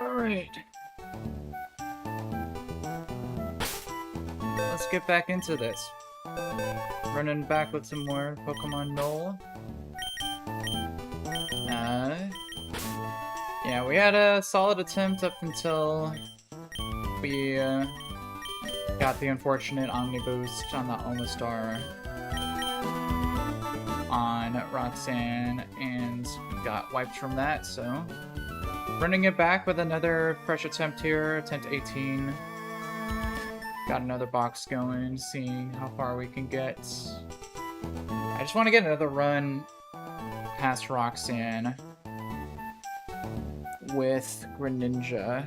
Alright. Let's get back into this. Running back with some more Pokemon Null. Yeah, we had a solid attempt up until we got the unfortunate Omni Boost on the Omastar on Roxanne and got wiped from that, so running it back with another fresh attempt here, attempt 18. Got another box going, seeing how far we can get. I just want to get another run past Roxanne with Greninja.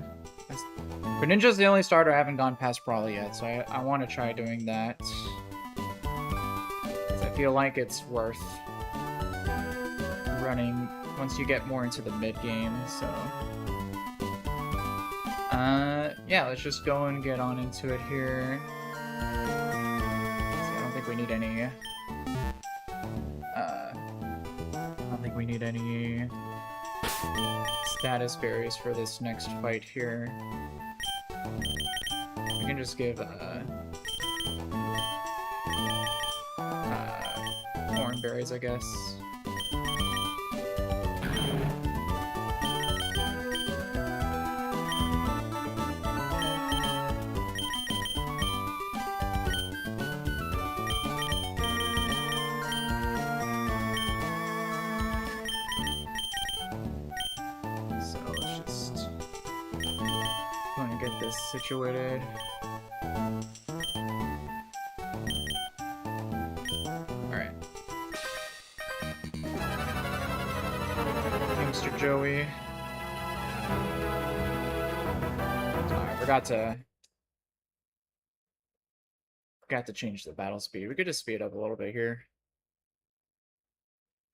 Greninja's the only starter I haven't gone past Brawly yet, so I want to try doing that. I feel like it's worth running once you get more into the mid-game, so... yeah, let's just go and get on into it here. See, I don't think we need any... status berries for this next fight here. We can just give, corn berries, I guess. Situated. Alright. Mr. Joey. I forgot to change the battle speed. We could just speed up a little bit here.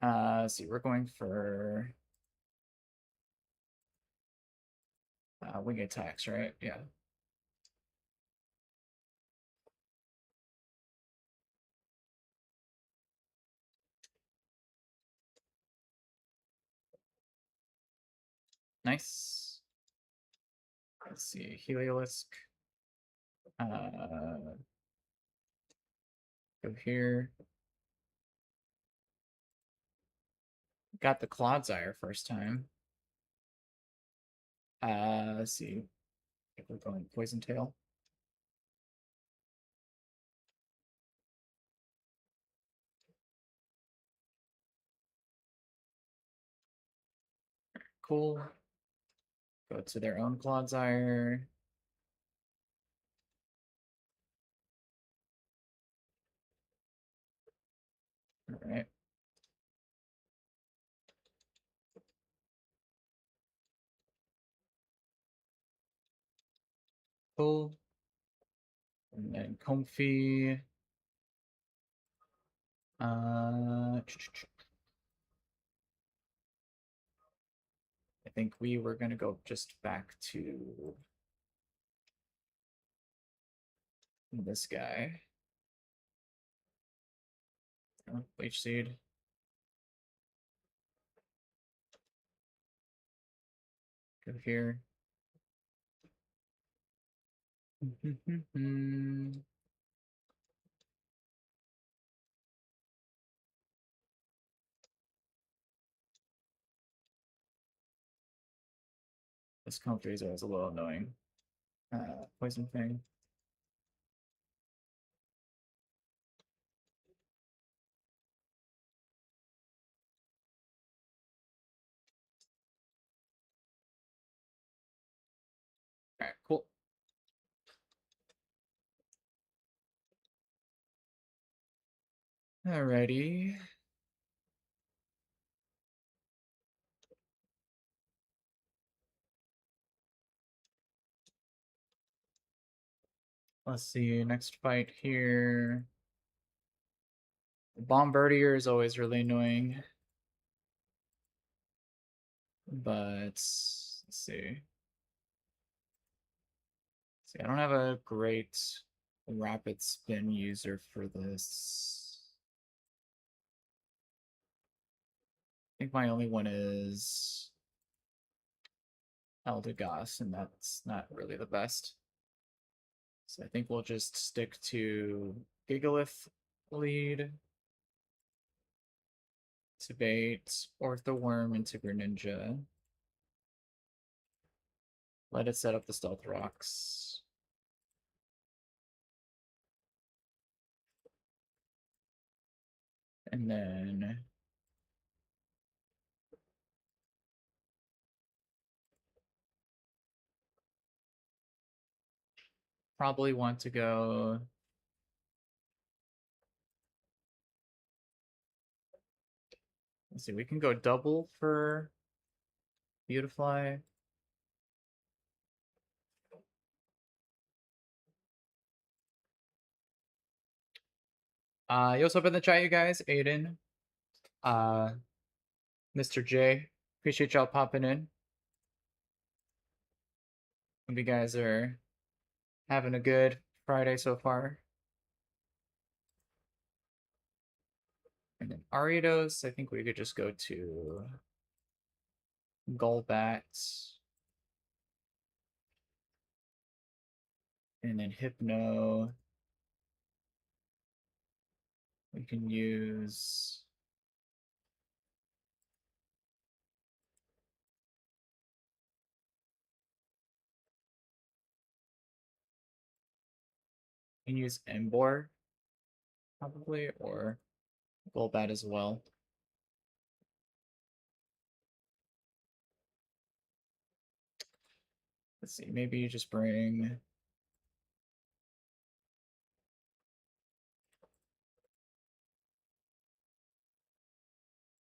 Let's see, we're going for wing attacks, right? Yeah. Nice. Let's see, Heliolisk. Go here. Got the Clodsire first time. Let's see. If we're going Poison Tail. Cool. Go to their own Clodsire. Alright. Cool. And then Comfy. I think we were gonna go just back to this guy. Oh, Leech Seed. Go here. This Comfy is always a little annoying. Poison Fang. Alright, cool. Alrighty. Let's see, next fight here. The Bombardier is always really annoying. But let's see. See, I don't have a great rapid spin user for this. I think my only one is Eldegoss, and that's not really the best. So I think we'll just stick to Gigalith lead, Tibate, Orthoworm, and Tigger Ninja. Let it set up the Stealth Rocks. And then probably want to go. Let's see, we can go double for Beautifly. You also up in the chat, you guys, Aiden, uh, Mr. J. Appreciate y'all popping in. Hope you guys are having a good Friday so far. And then Aridos, I think we could just go to Golbat. And then Hypno. We can use Embor, probably, or Golbat as well. Let's see, maybe you just bring.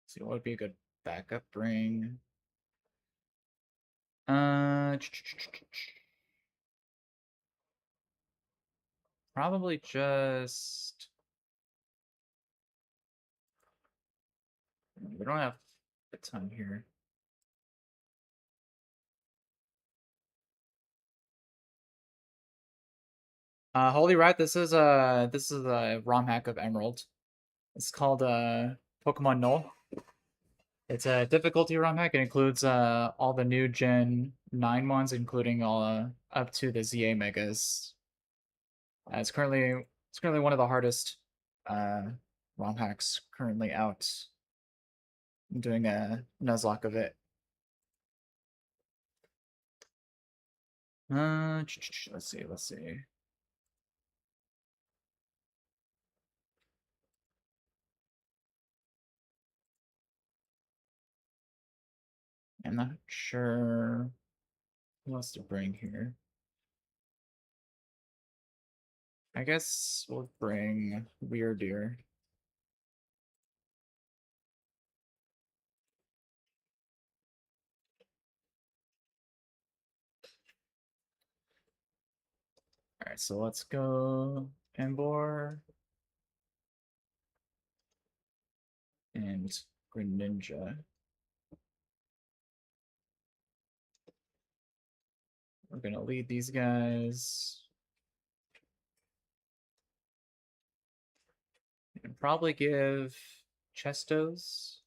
Let's see, what would be a good backup bring? Probably just. We don't have a ton here. Holy Rat, this is a ROM hack of Emerald. It's called Pokemon Null. It's a difficulty ROM hack. It includes all the new Gen 9 ones, including all up to the ZA Megas. It's currently one of the hardest ROM hacks currently out. I'm doing a Nuzlocke of it. Let's see. I'm not sure who else to bring here. I guess we'll bring Weirdeer. Alright, so let's go Embor and Greninja. We're gonna lead these guys. And probably give Chestos.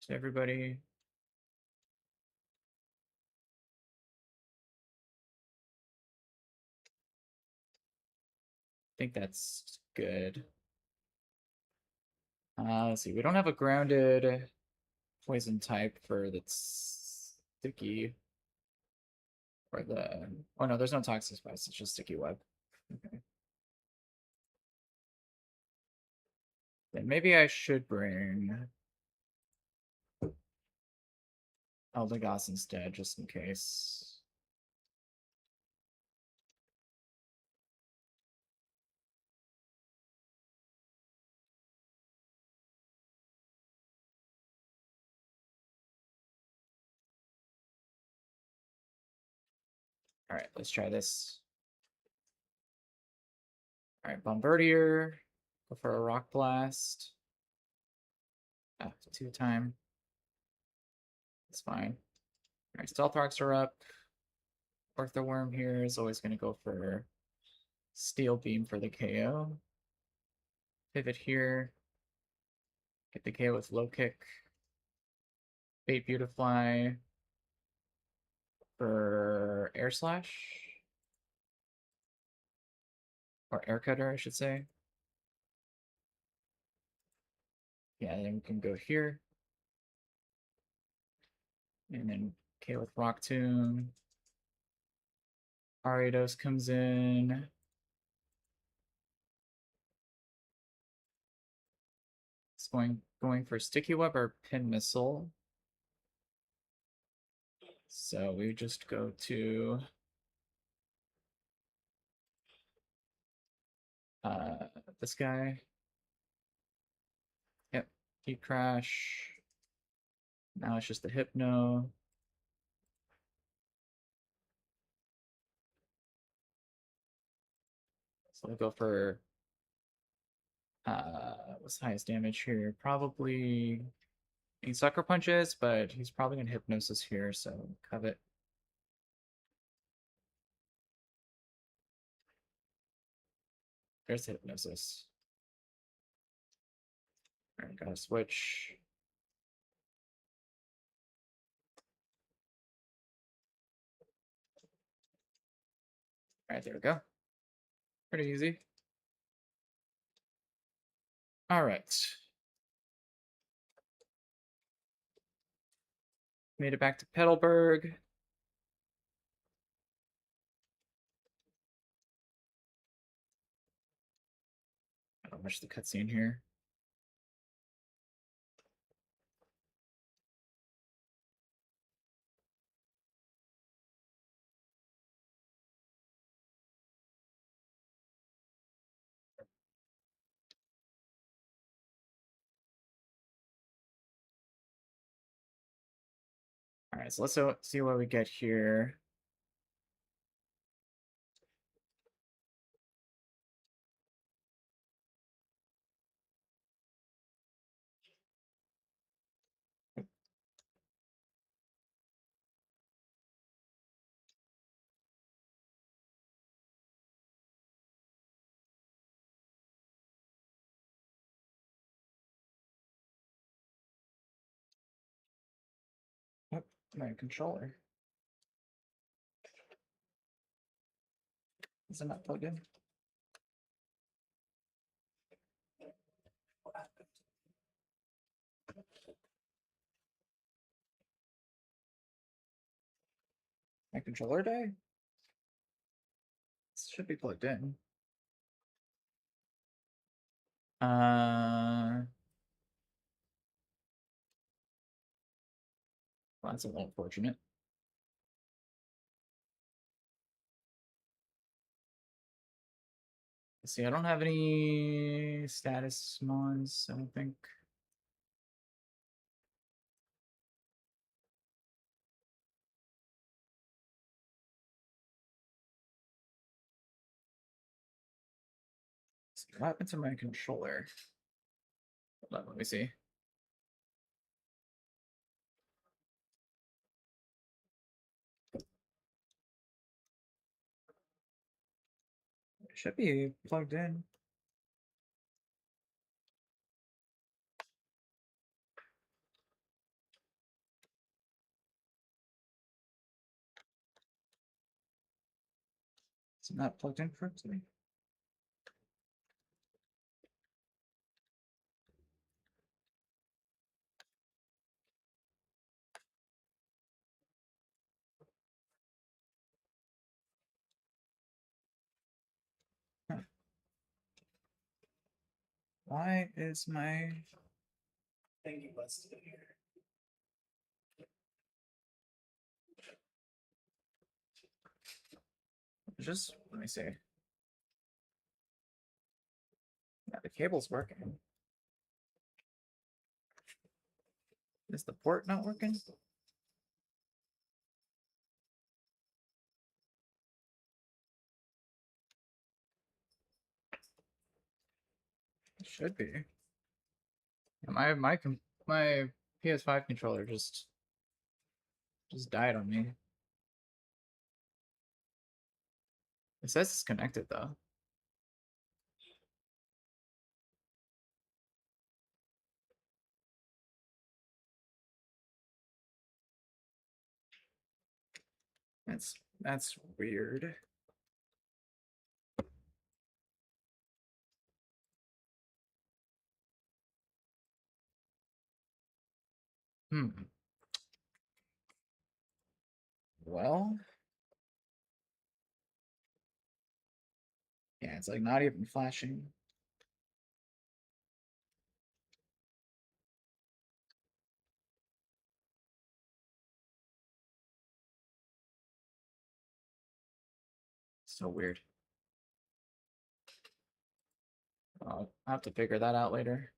To everybody. I think that's good. Let's see. We don't have a grounded poison type for the sticky or the. Oh no, there's no toxic spice. It's just sticky web. Okay. Then maybe I should bring Eldegoss instead, just in case. All right, let's try this. Alright, Bombardier. Go for a Rock Blast. 2-time. It's fine. Alright, Stealth Rocks are up. Orthoworm here is always going to go for Steel Beam for the KO. Pivot here. Get the KO with Low Kick. Bait Beautifly for Air Slash. Or Air Cutter, I should say. Yeah, then we can go here. And then KO with Rock Tomb. Ariados comes in. It's going for Sticky Web or Pin Missile. So we just go to this guy. Yep, Heat Crash. Now it's just the Hypno. So we'll go for what's the highest damage here? Probably Sucker Punches, but he's probably gonna Hypnosis here, so Covet. There's the Hypnosis. Alright, gotta switch. Alright, there we go. Pretty easy. Alright. Made it back to Petalburg. I don't watch the cutscene here. Alright, so let's see what we get here. Oh, my controller. Is it not plugged in? My controller died? This should be plugged in. Well, that's a little unfortunate. Let's see, I don't have any status mons, I don't think. Let's see, what happened to my controller? Hold on, let me see. It should be plugged in. It's not plugged in correctly. Huh. Why is my thingy busted in here? Just let me see. Yeah, the cable's working. Is the port not working? Should be. My PS5 controller just died on me. It says it's connected though. That's weird. Hmm. Well, yeah, it's like not even flashing. So weird. I'll have to figure that out later.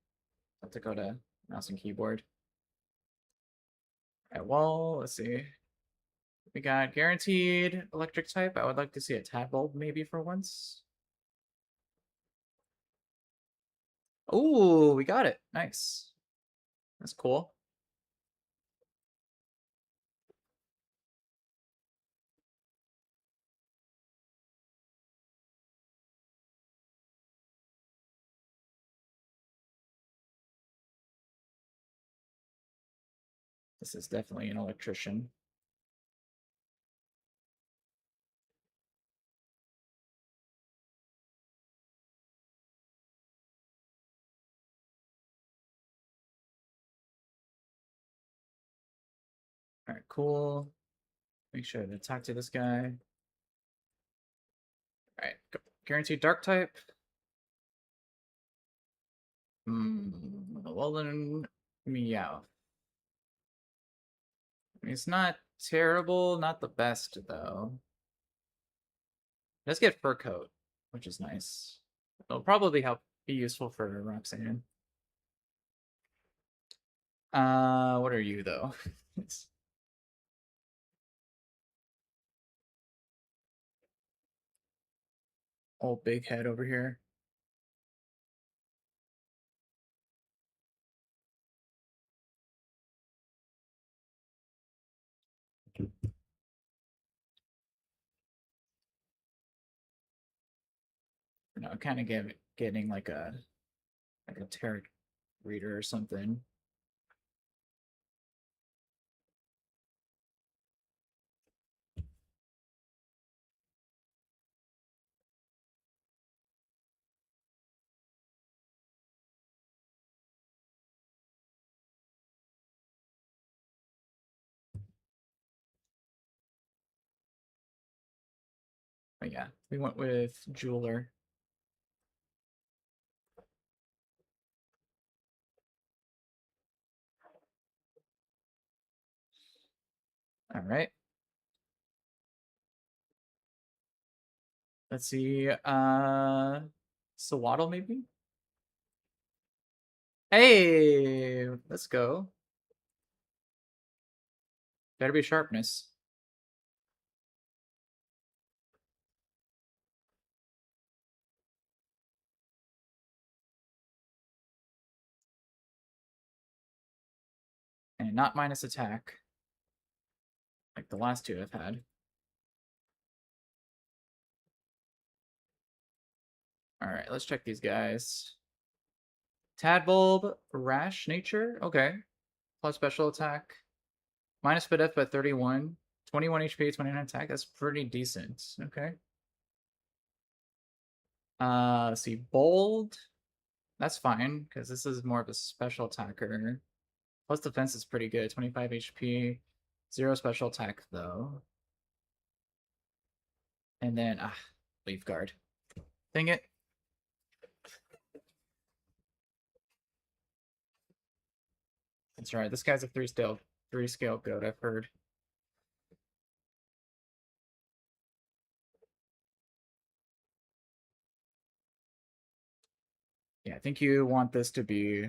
Have to go to mouse and keyboard. All right, well, let's see. We got guaranteed electric type. I would like to see a tadpole maybe for once. Oh, we got it. Nice. That's cool. This is definitely an electrician. All right, cool. Make sure to talk to this guy. All right, go. Guaranteed dark type. Well then, meow. It's not terrible, not the best though. Let's get fur coat, which is nice. It'll probably be useful for Roxanne. What are you though? It's old big head over here. No, kind of getting like a tarot reader or something. But yeah, we went with jeweler. All right. Let's see. Sawaddle maybe. Hey, let's go. Better be sharpness. And not minus attack. Like the last two I've had. Alright, let's check these guys. Tadbulb, Rash Nature. Okay. Plus special attack. Minus speed F by 31. 21 HP, 29 attack. That's pretty decent. Okay. Let's see. Bold. That's fine, because this is more of a special attacker. Plus defense is pretty good. 25 HP. 0 special attack, though. And then, Leaf Guard. Dang it. That's right. This guy's a three scale goat, I've heard. Yeah, I think you want this to be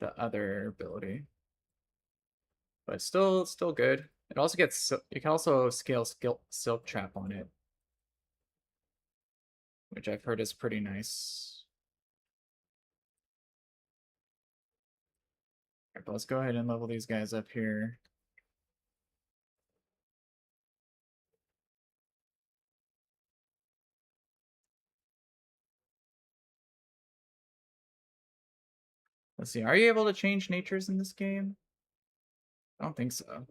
the other ability. But still good. It also gets, you can also scale Silk Trap on it, which I've heard is pretty nice. Right, but let's go ahead and level these guys up here. Let's see, are you able to change natures in this game? I don't think so.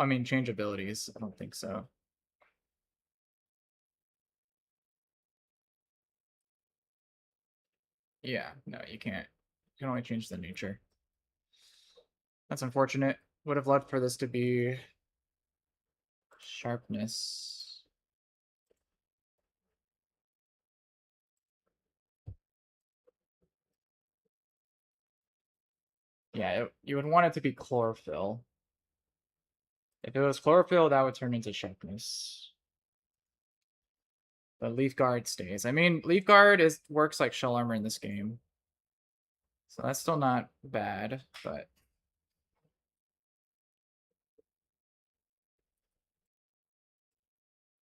I mean, change abilities. I don't think so. Yeah, no, you can't. You can only change the nature. That's unfortunate. Would have loved for this to be sharpness. Yeah, you would want it to be chlorophyll. If it was chlorophyll, that would turn into sharpness. But Leaf Guard stays. I mean, Leaf Guard works like shell armor in this game. So that's still not bad, but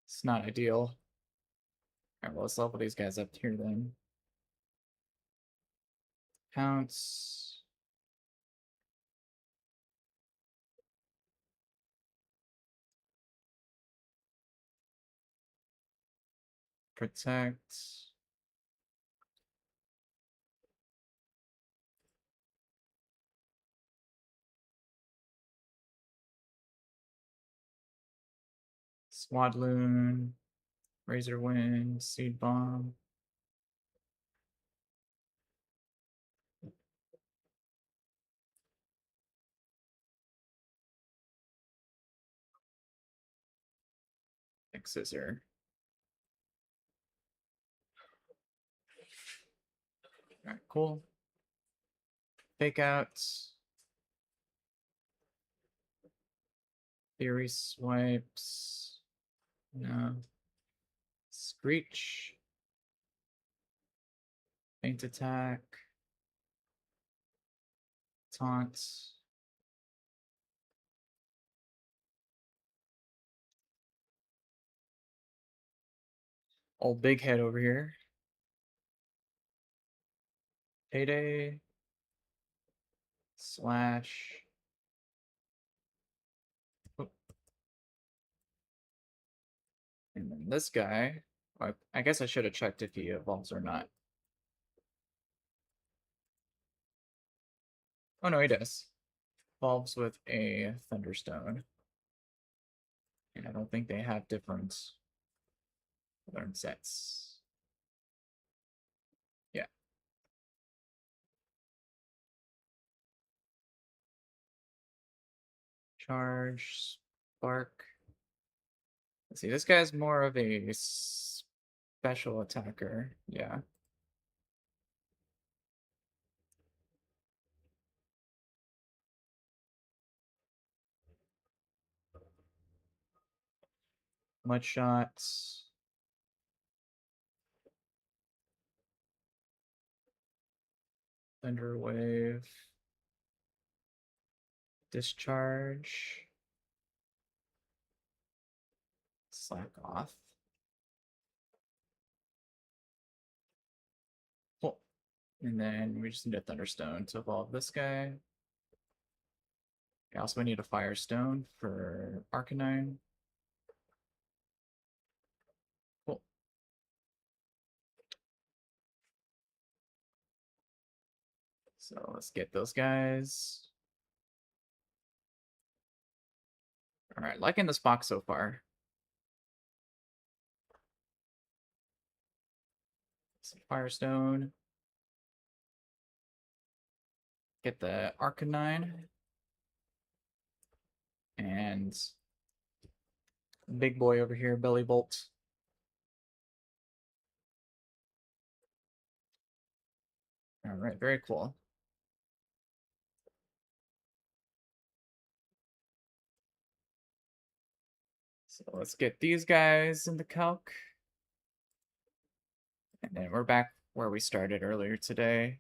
it's not ideal. Alright, well, let's level these guys up here then. Pounce. Protect. Swadloon. Razor Wind. Seed Bomb. Big Scissor. Alright, cool. Fake Out. Theory Swipes. No. Screech. Faint Attack. Taunt. Old Big Head over here. Payday. Slash. Oh. And then this guy. I guess I should have checked if he evolves or not. Oh no, he does. Evolves with a Thunderstone. And I don't think they have different learn sets. Yeah. Charge. Spark. Let's see, this guy's more of a special attacker. Yeah. Mud shots. Thunder wave. Discharge. Slack off. Cool. And then we just need a Thunderstone to evolve this guy. We also need a Firestone for Arcanine. Cool. So let's get those guys. All right, liking this box so far. Some Firestone. Get the Arcanine. And big boy over here, Belly Bolt. All right, very cool. So let's get these guys in the calc. And then we're back where we started earlier today.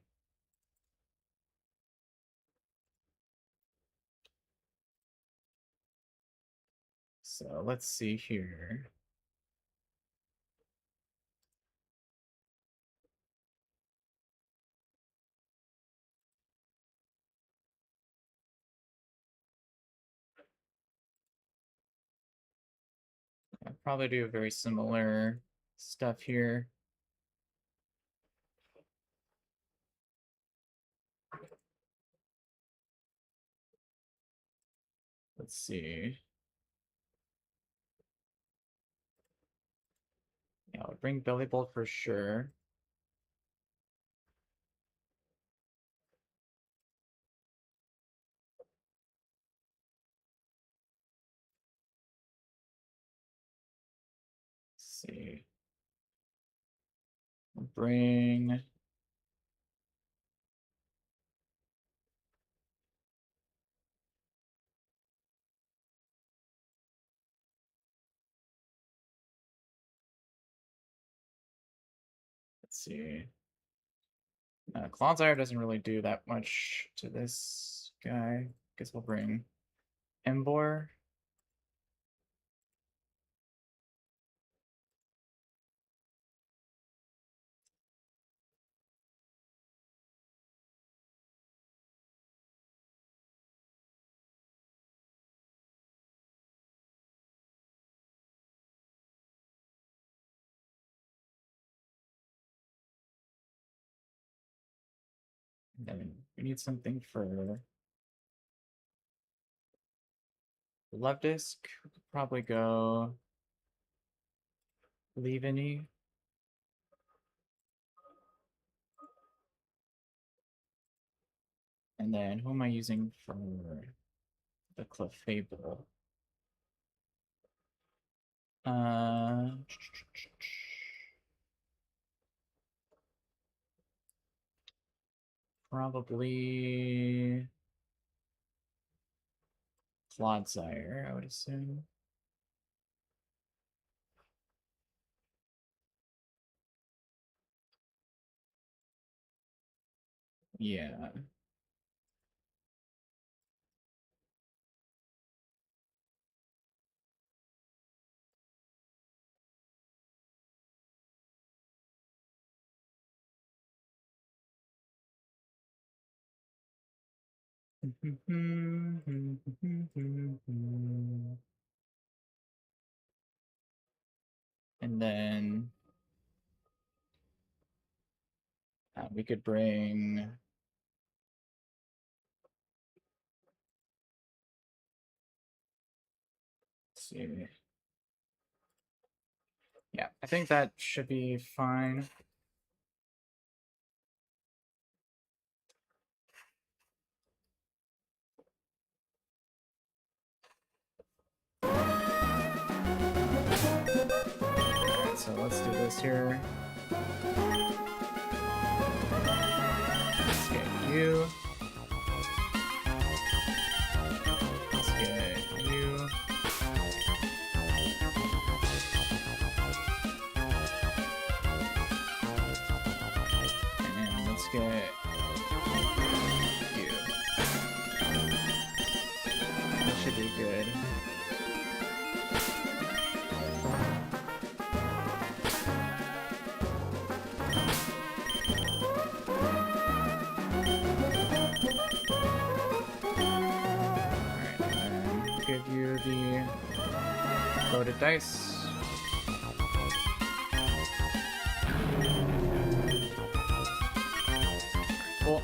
So let's see here. I'll probably do very similar stuff here. Let's see. Yeah, I'll bring Belly Bolt for sure. Let's see. Bring. Let's see. Clodsire doesn't really do that much to this guy. Guess we'll bring Embor. And then we need something for love disc. We could probably go leave any. And then who am I using for the Clefable? Probably Clodsire, I would assume. Yeah. And then we could bring let's see. Yeah, I think that should be fine. Alright, so let's do this here. Let's get you. Let's get you. And let's get you. That should be good. Give you the loaded dice. Cool.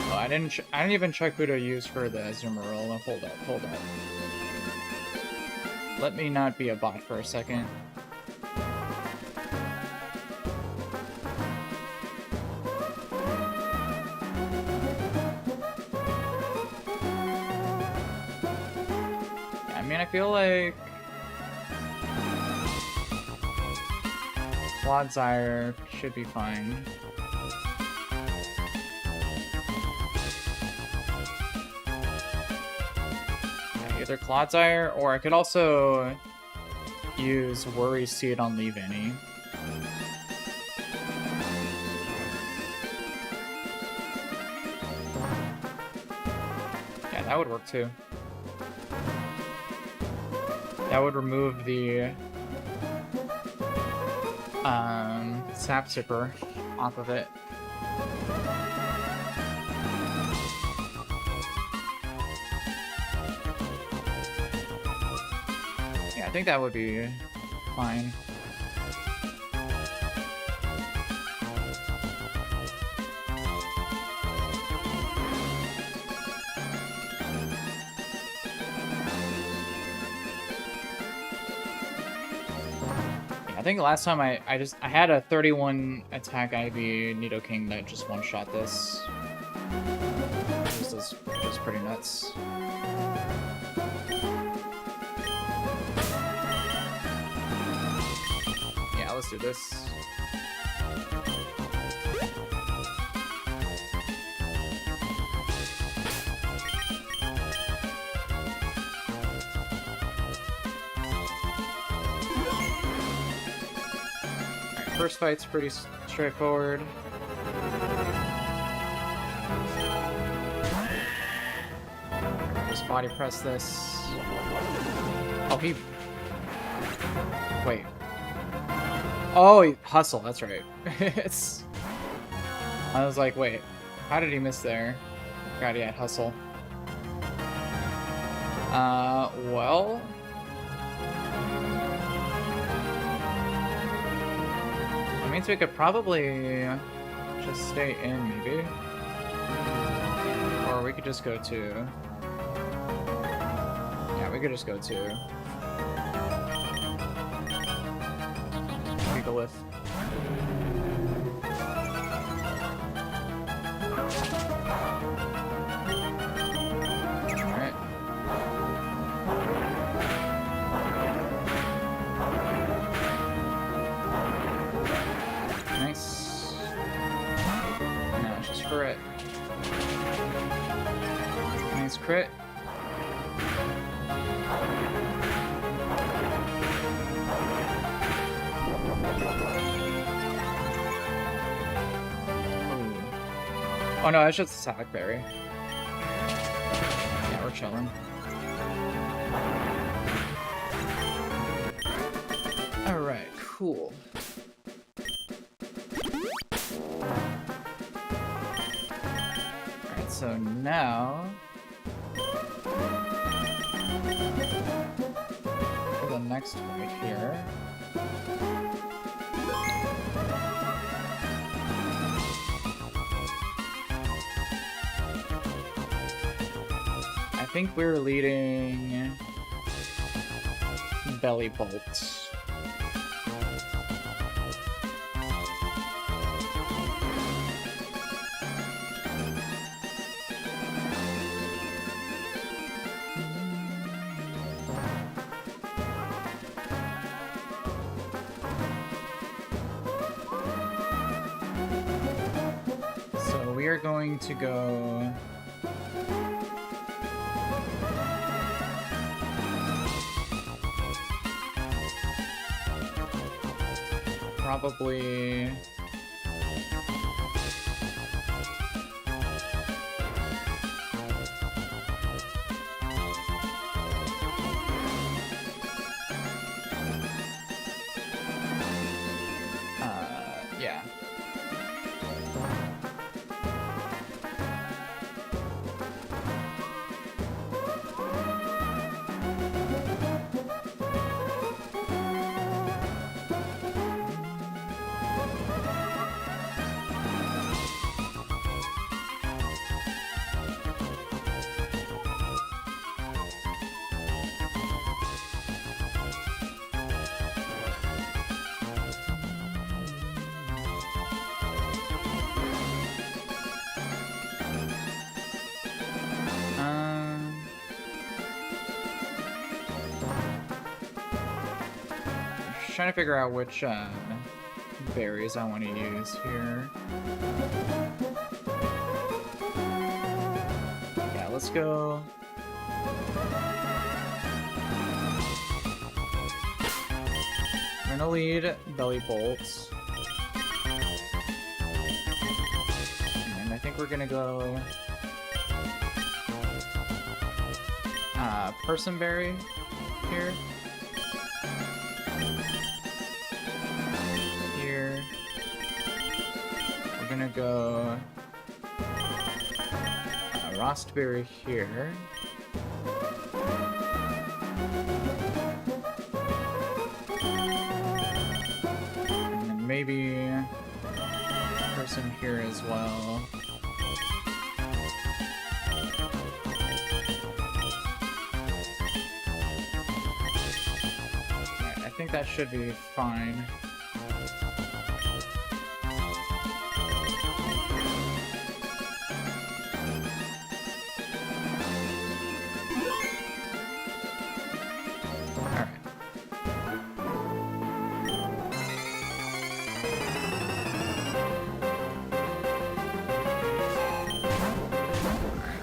Oh, I didn't even check who to use for the Azumarill. Hold up. Let me not be a bot for a second. I feel like Clodsire should be fine. Yeah, either Clodsire, or I could also use Worry Seed on Leave Any. that would work too. That would remove the sap sipper off of it. Yeah, I think that would be fine. I think last time I had a 31 attack Ivy Nidoking that just one-shot this. This is just pretty nuts. Yeah, let's do this. First fight's pretty straightforward. Just body press this. Oh, he... Wait. Oh, he... Hustle, that's right. It's... I was like, wait, how did he miss there? God, he had Hustle. Well... Means we could probably just stay in, maybe. Or we could just go to... Yeah, we could just go to... Megalith. Alright. Nice. Now it's just crit. Nice crit. Ooh. Oh no, it's just a Sack Berry. Yeah, we're chilling. Alright, cool. So now, for the next fight here, I think we're leading Belly Bolt. We're going to go probably yeah. Trying to figure out which berries I want to use here. Yeah, let's go. We're gonna lead Belly Bolt. And I think we're gonna go Personberry here. Here. We're gonna go Rostberry here. And then maybe person here as well. I think that should be fine.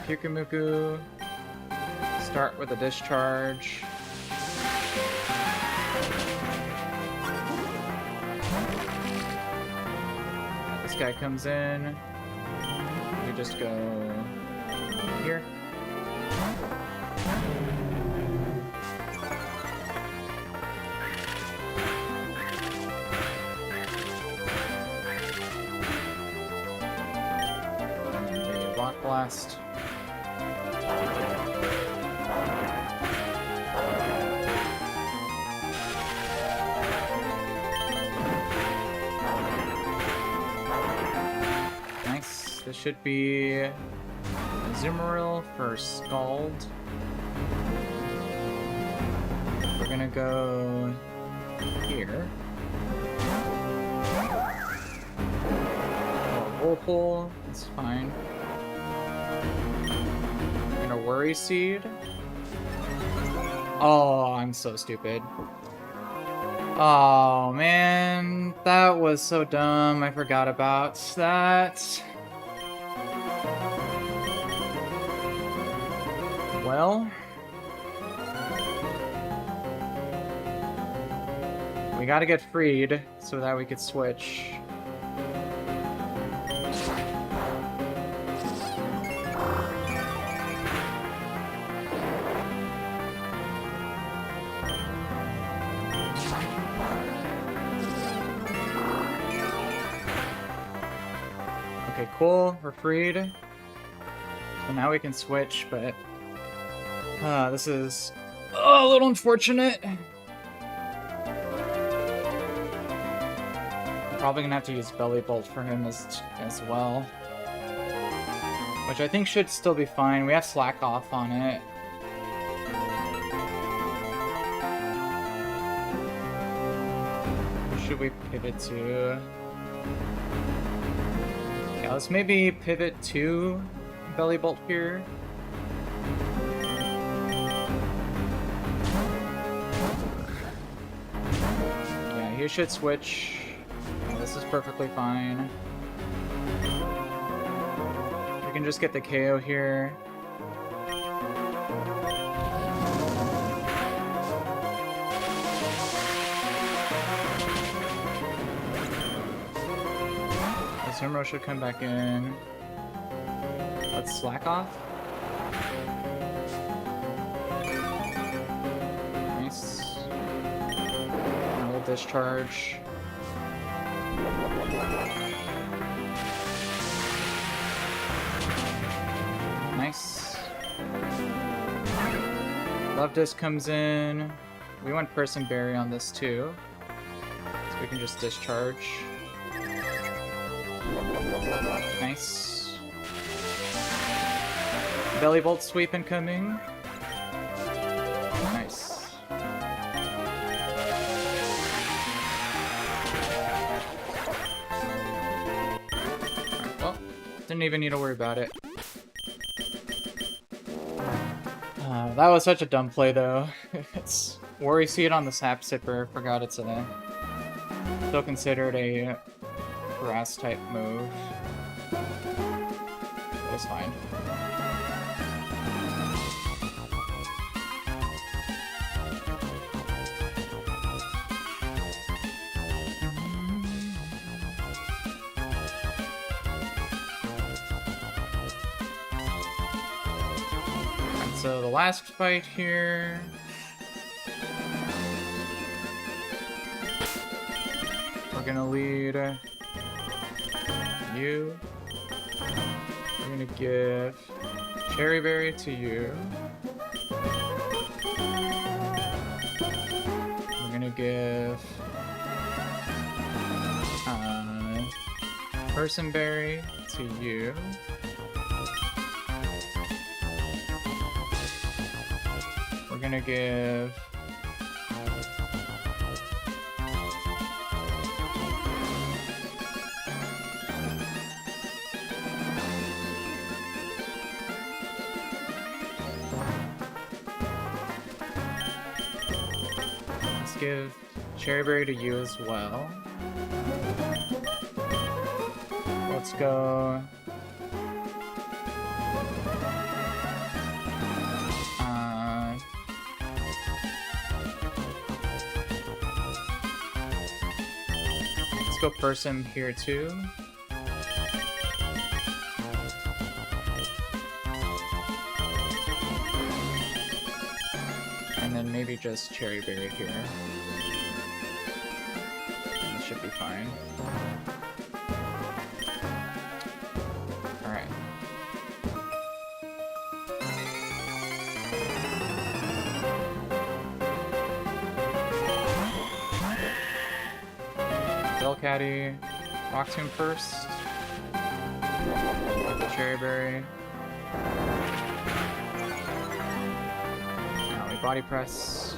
Pyukumuku, start with a discharge. This guy comes in. We just go here. Rock Blast. Nice. This should be Azumarill for Scald. We're gonna go here. Whirlpool, it's fine. Gonna Worry Seed. Oh, I'm so stupid. Oh man, that was so dumb. I forgot about that. Well, we gotta get freed so that we could switch. Okay, cool, we're freed. So now we can switch, but this is a little unfortunate. Probably gonna have to use Belly Bolt for him as well. Which I think should still be fine. We have Slack Off on it. What should we pivot to? Yeah, let's maybe pivot to Belly Bolt here. Yeah, he should switch. This is perfectly fine. We can just get the KO here. Azumarill should come back in. Let's Slack Off. Nice. And we'll discharge. Nice. Love Disc comes in. We want Personberry on this too. So we can just discharge. Nice. Belly Bolt sweep incoming. Nice. Alright, well, didn't even need to worry about it. That was such a dumb play though. It's Worry Seed on the Sap Sipper. Forgot it's still considered a grass type move. But it's fine. So the last fight here. We're gonna lead you. We're gonna give Cherry Berry to you. We're gonna give Person Berry to you. We're gonna give give Cherry Berry to you as well. Let's go. Let's go Person here too. And then maybe just Cherry Berry here. This should be fine. Alright. Delcatty, Roxanne first. Cherry Berry. Body press.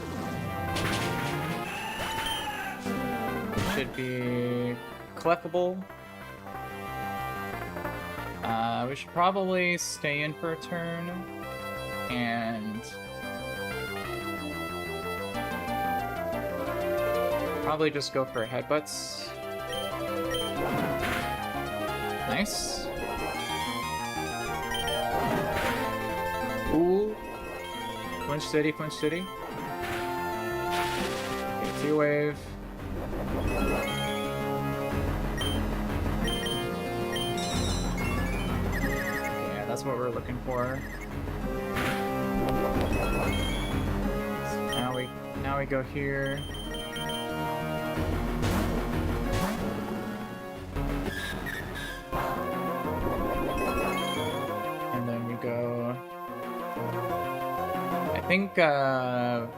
Should be collectible. We should probably stay in for a turn and probably just go for headbutts. Nice. Ooh. Flinch City, Flinch City. Okay, T-Wave. Yeah, that's what we're looking for. So now we go here. And then we go. I think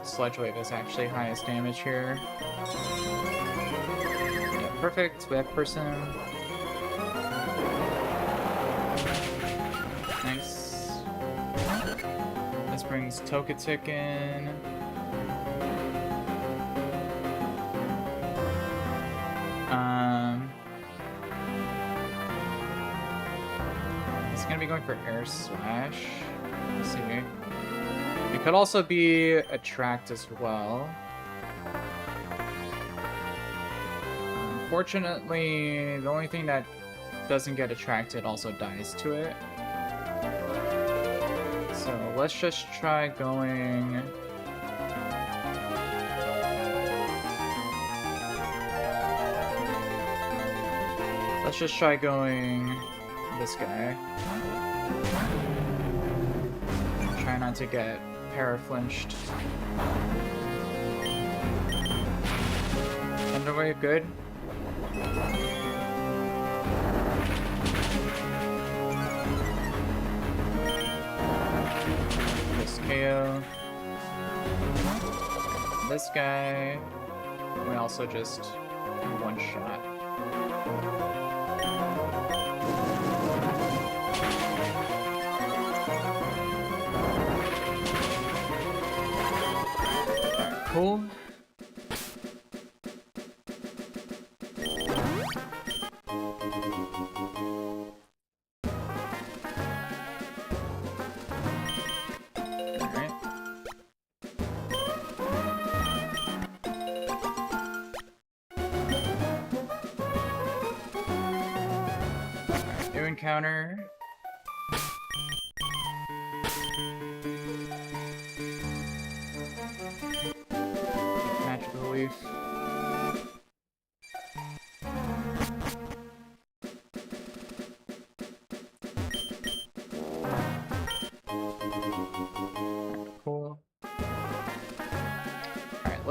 Sludge Wave is actually highest damage here. Yeah, perfect. We have Person. Nice. This brings Togetic in. He's gonna be going for Air Slash. Let's see. It could also be Attract as well. Unfortunately, the only thing that doesn't get attracted also dies to it. So let's just try going... Let's just try going this guy. Try not to get para-flinched. Underway, good. This KO. This guy. We also just one shot. Cool. Alright. New encounter. Leaf.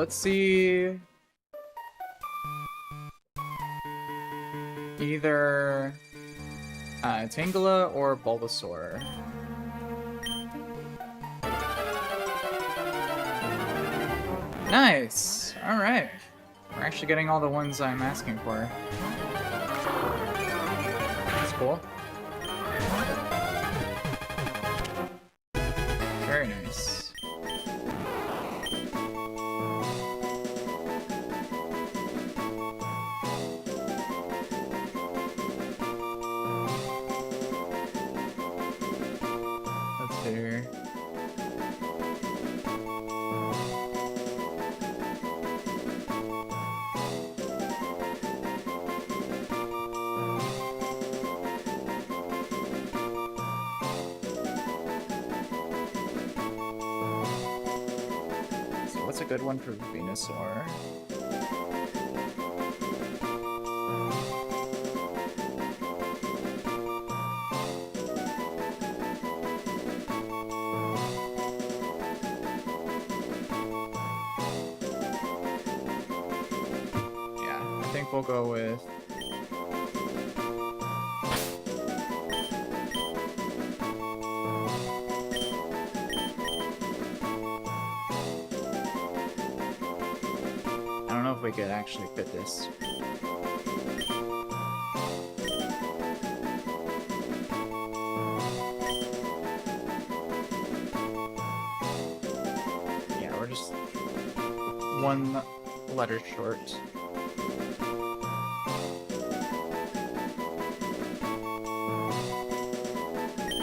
let's see. Either Tangela or Bulbasaur. Nice! Alright. We're actually getting all the ones I'm asking for. That's cool. Very nice. Let's see here. What's a good one for Venusaur? Yeah, I think we'll go with... I don't know if we could actually fit this. Yeah, we're just one letter short.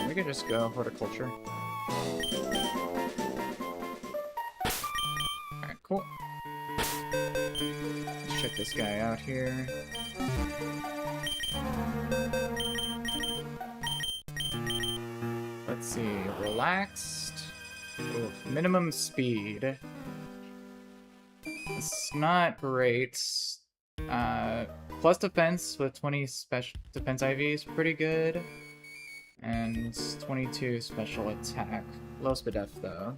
We could just go horticulture. Alright, cool. Let's check this guy out here. Let's see, relaxed. Ooh, minimum speed. It's not great. Plus defense with 20 special defense IV is pretty good. And 22 special attack. Low speed def though.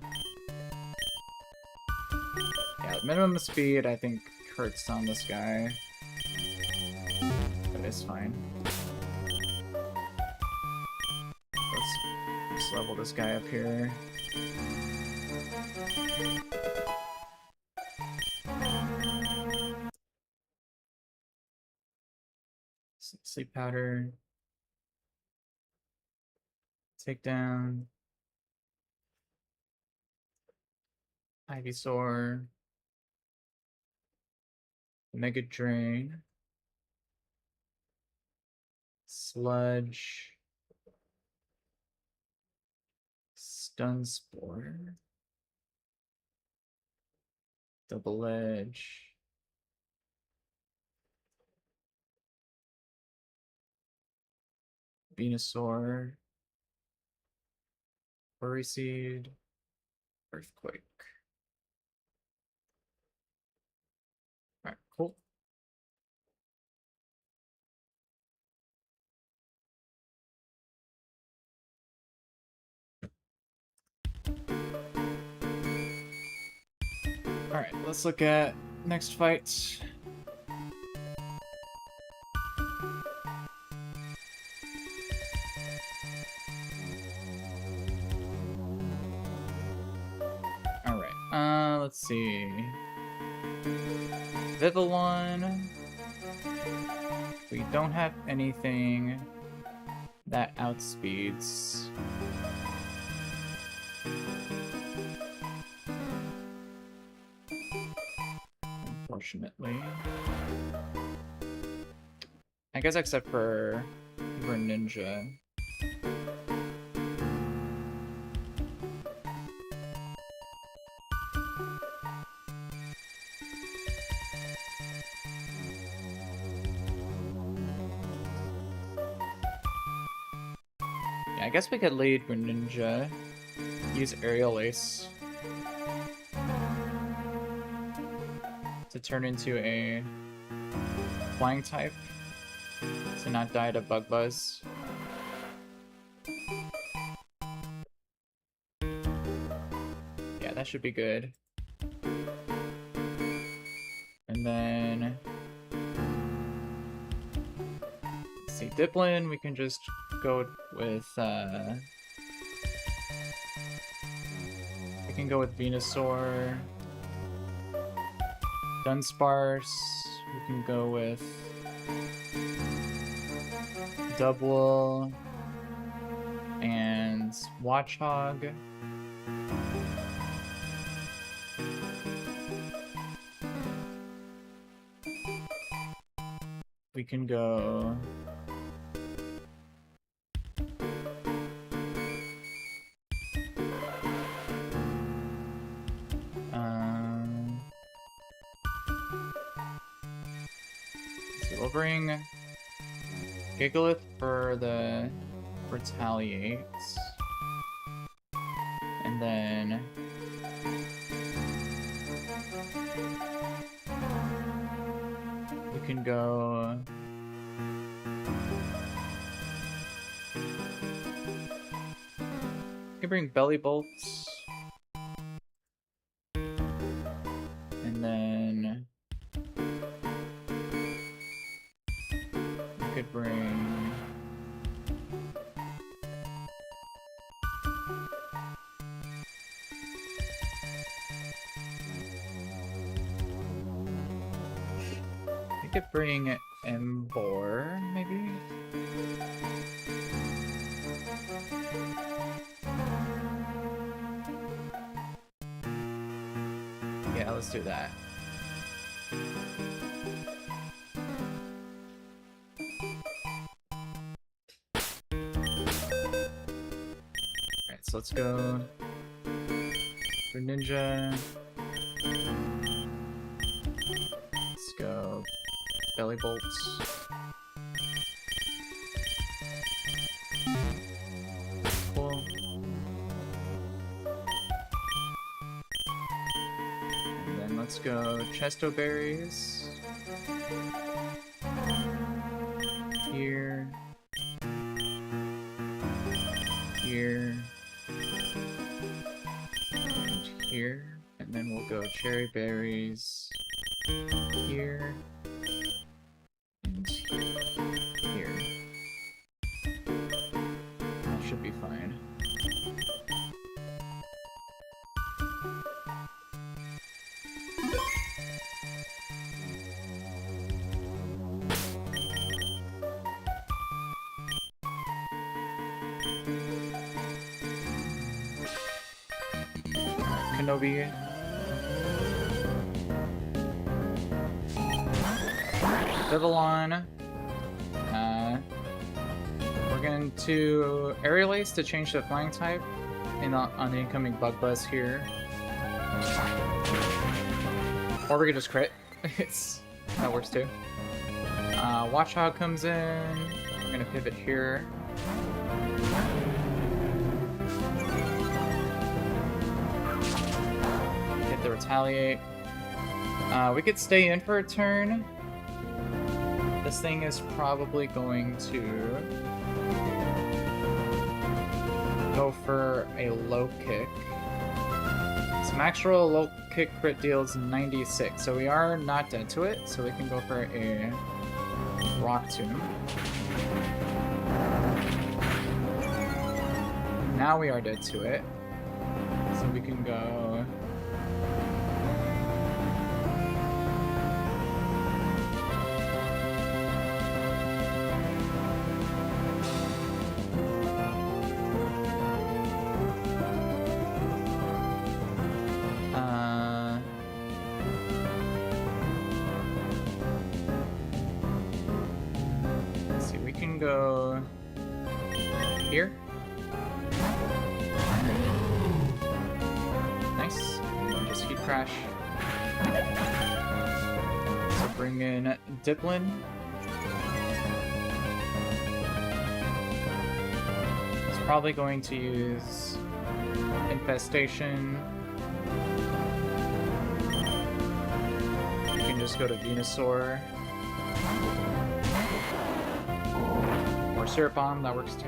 Yeah, minimum speed I think hurts on this guy. But it's fine. Let's level this guy up here. Sleep powder. Takedown. Ivysaur. Mega Drain. Sludge. Stun Spore. Double Edge. Venusaur. Worry Seed. Earthquake. Alright, cool. Alright, let's look at next fight. Alright, let's see. Vivillon. We don't have anything that outspeeds. Unfortunately. I guess except for Greninja. Yeah, I guess we could lead Greninja. Use Aerial Ace to turn into a flying type to not die to Bug Buzz. Yeah, that should be good. And then... let's see, Diplin, we can just go with, we can go with Venusaur. Dunsparce, we can go with Dubwool and Watchog. We can go so we'll bring Gigalith for the Retaliates, and then we can go we can bring Belly Bolts, and then we could bring could bring Embor, maybe? Yeah, let's do that. Alright, so let's go for Ninja. Let's go Belly Bolts. Cool. And then let's go Chesto Berries. Here. Here. And here. And then we'll go Cherry Berries. Here. Here. That should be fine. Kenobi. Vivillon. We're going to Aerial Ace to change the flying type on the incoming Bug Buzz here. Or we could just crit. That works too. Watchog comes in. We're gonna pivot here. Hit the Retaliate. We could stay in for a turn. This thing is probably going to go for a low kick. So max roll low kick crit deals 96, so we are not dead to it, so we can go for a Rock Tomb. Now we are dead to it, so we can go go here. Nice. And just Heat Crash. So bring in Diplin. It's probably going to use Infestation. You can just go to Venusaur. Or Syrup Bomb, that works too.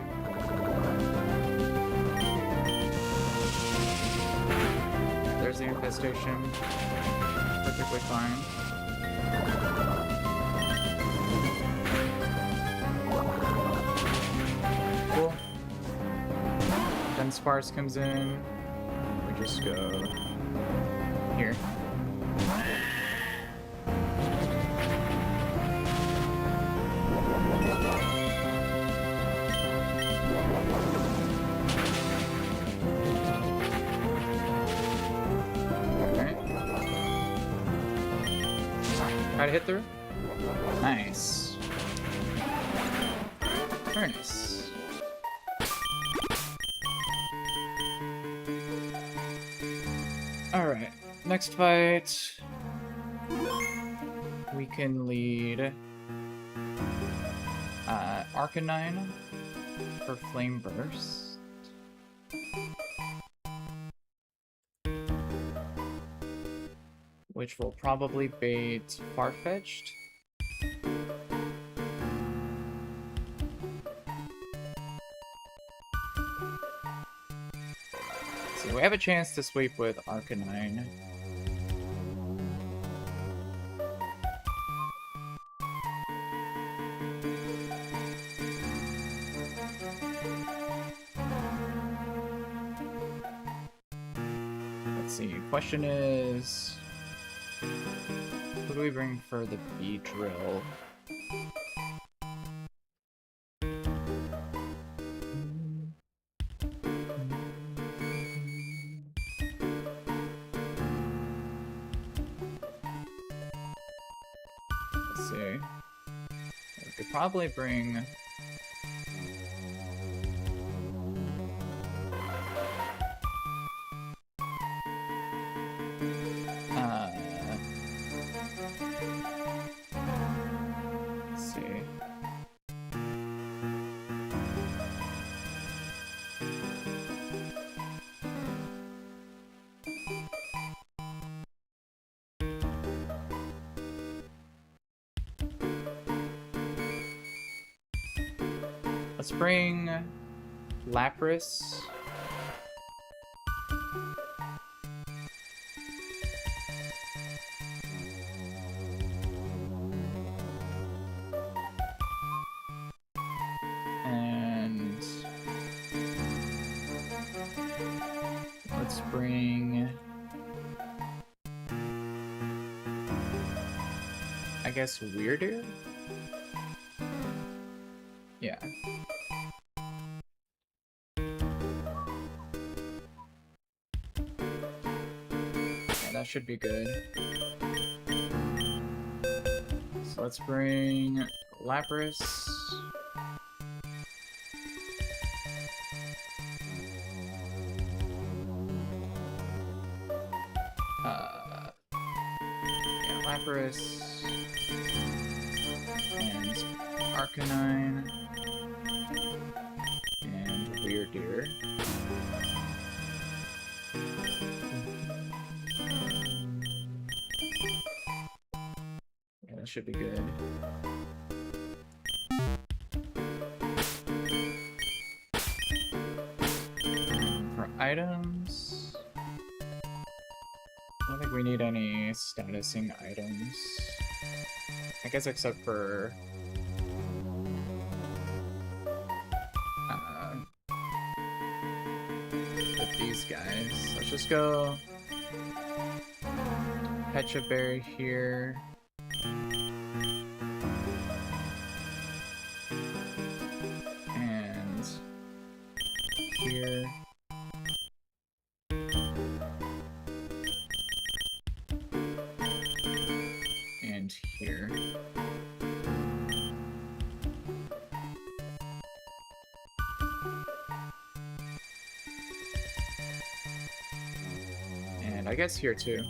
There's the Infestation. Perfectly fine. Sparse comes in, we just go here. Okay. Try to hit through. Nice. Very nice. Alright, next fight. We can lead Arcanine for Flame Burst. Which will probably bait Farfetch'd. So we have a chance to sweep with Arcanine. Let's see, question is... Who do we bring for the Beedrill? Let's see. We could probably bring... let's see. Let's bring Lapras. And let's bring, I guess, Weirder? Yeah. That should be good. So let's bring Lapras. Yeah, Lapras. And Arcanine. And Weirder. That should be good. For items, I don't think we need any statusing items. I guess except for with these guys. Let's just go Pecha Berry here. Here. And here. And I guess here too.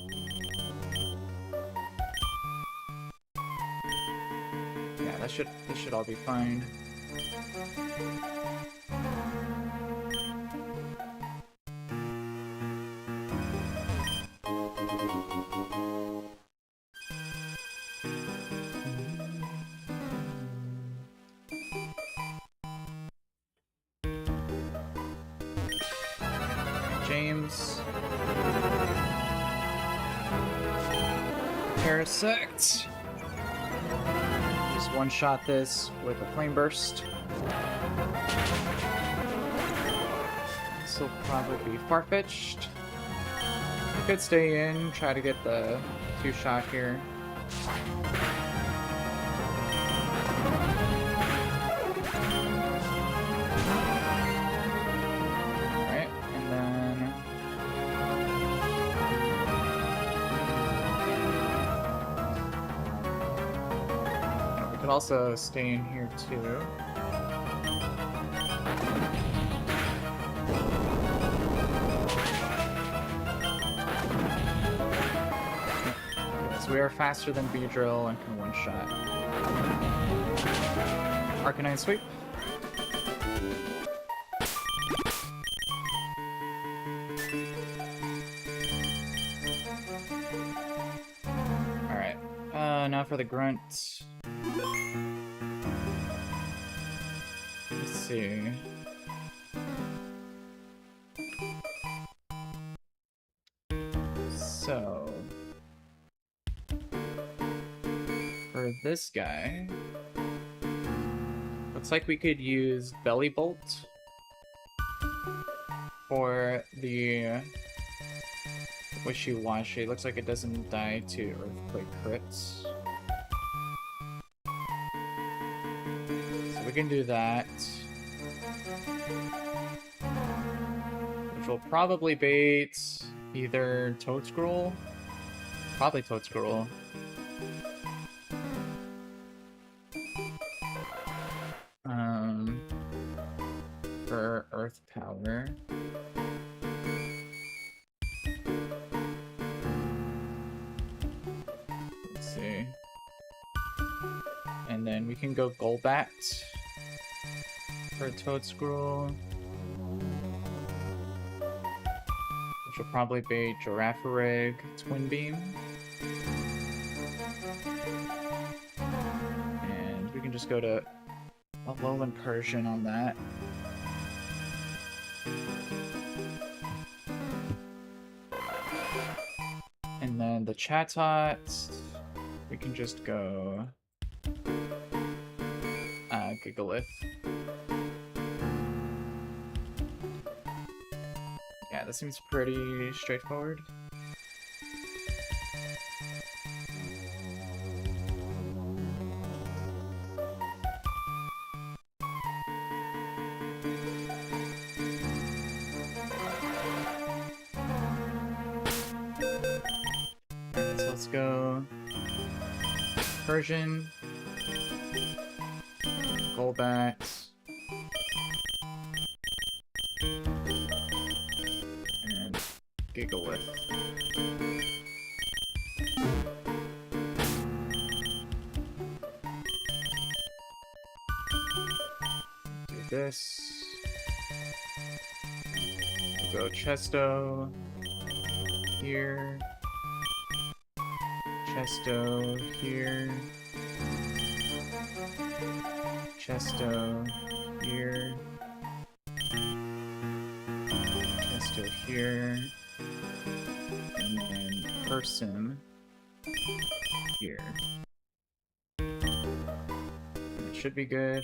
Yeah, this should all be fine. James. Parasect. Just one-shot this with a Flame Burst. This will probably be far-fetched. I could stay in, try to get the 2-shot here. Alright, and then... we could also stay in here too. We are faster than Beedrill and can one-shot. Arcanine Sweep. Alright. Now for the grunt. Let's see. So... for this guy, looks like we could use Belly Bolt for the Wishy-Washy. Looks like it doesn't die to Earthquake crits. So we can do that. Which will probably bait either Toadscroll, probably Toadscroll. For Earth Power. Let's see. And then we can go Golbat for Toadscroll. Which will probably be Girafarig, Twin Beam. And we can just go to Alolan Persian on that. And then the Chatot, we can just go Gigalith. Yeah, that seems pretty straightforward. Let's go Persian, Golbat, and Gigalith. Do this. We'll go Chesto here. Chesto here. Chesto here. Chesto here. And then Person here. It should be good.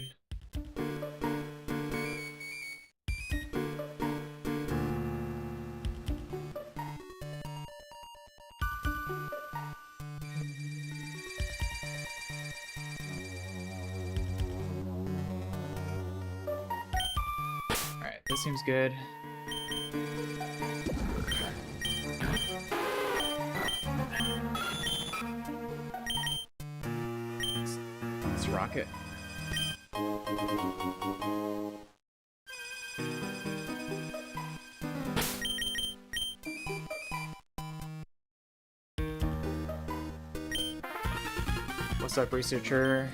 This seems good. Let's rock it. What's up, researcher?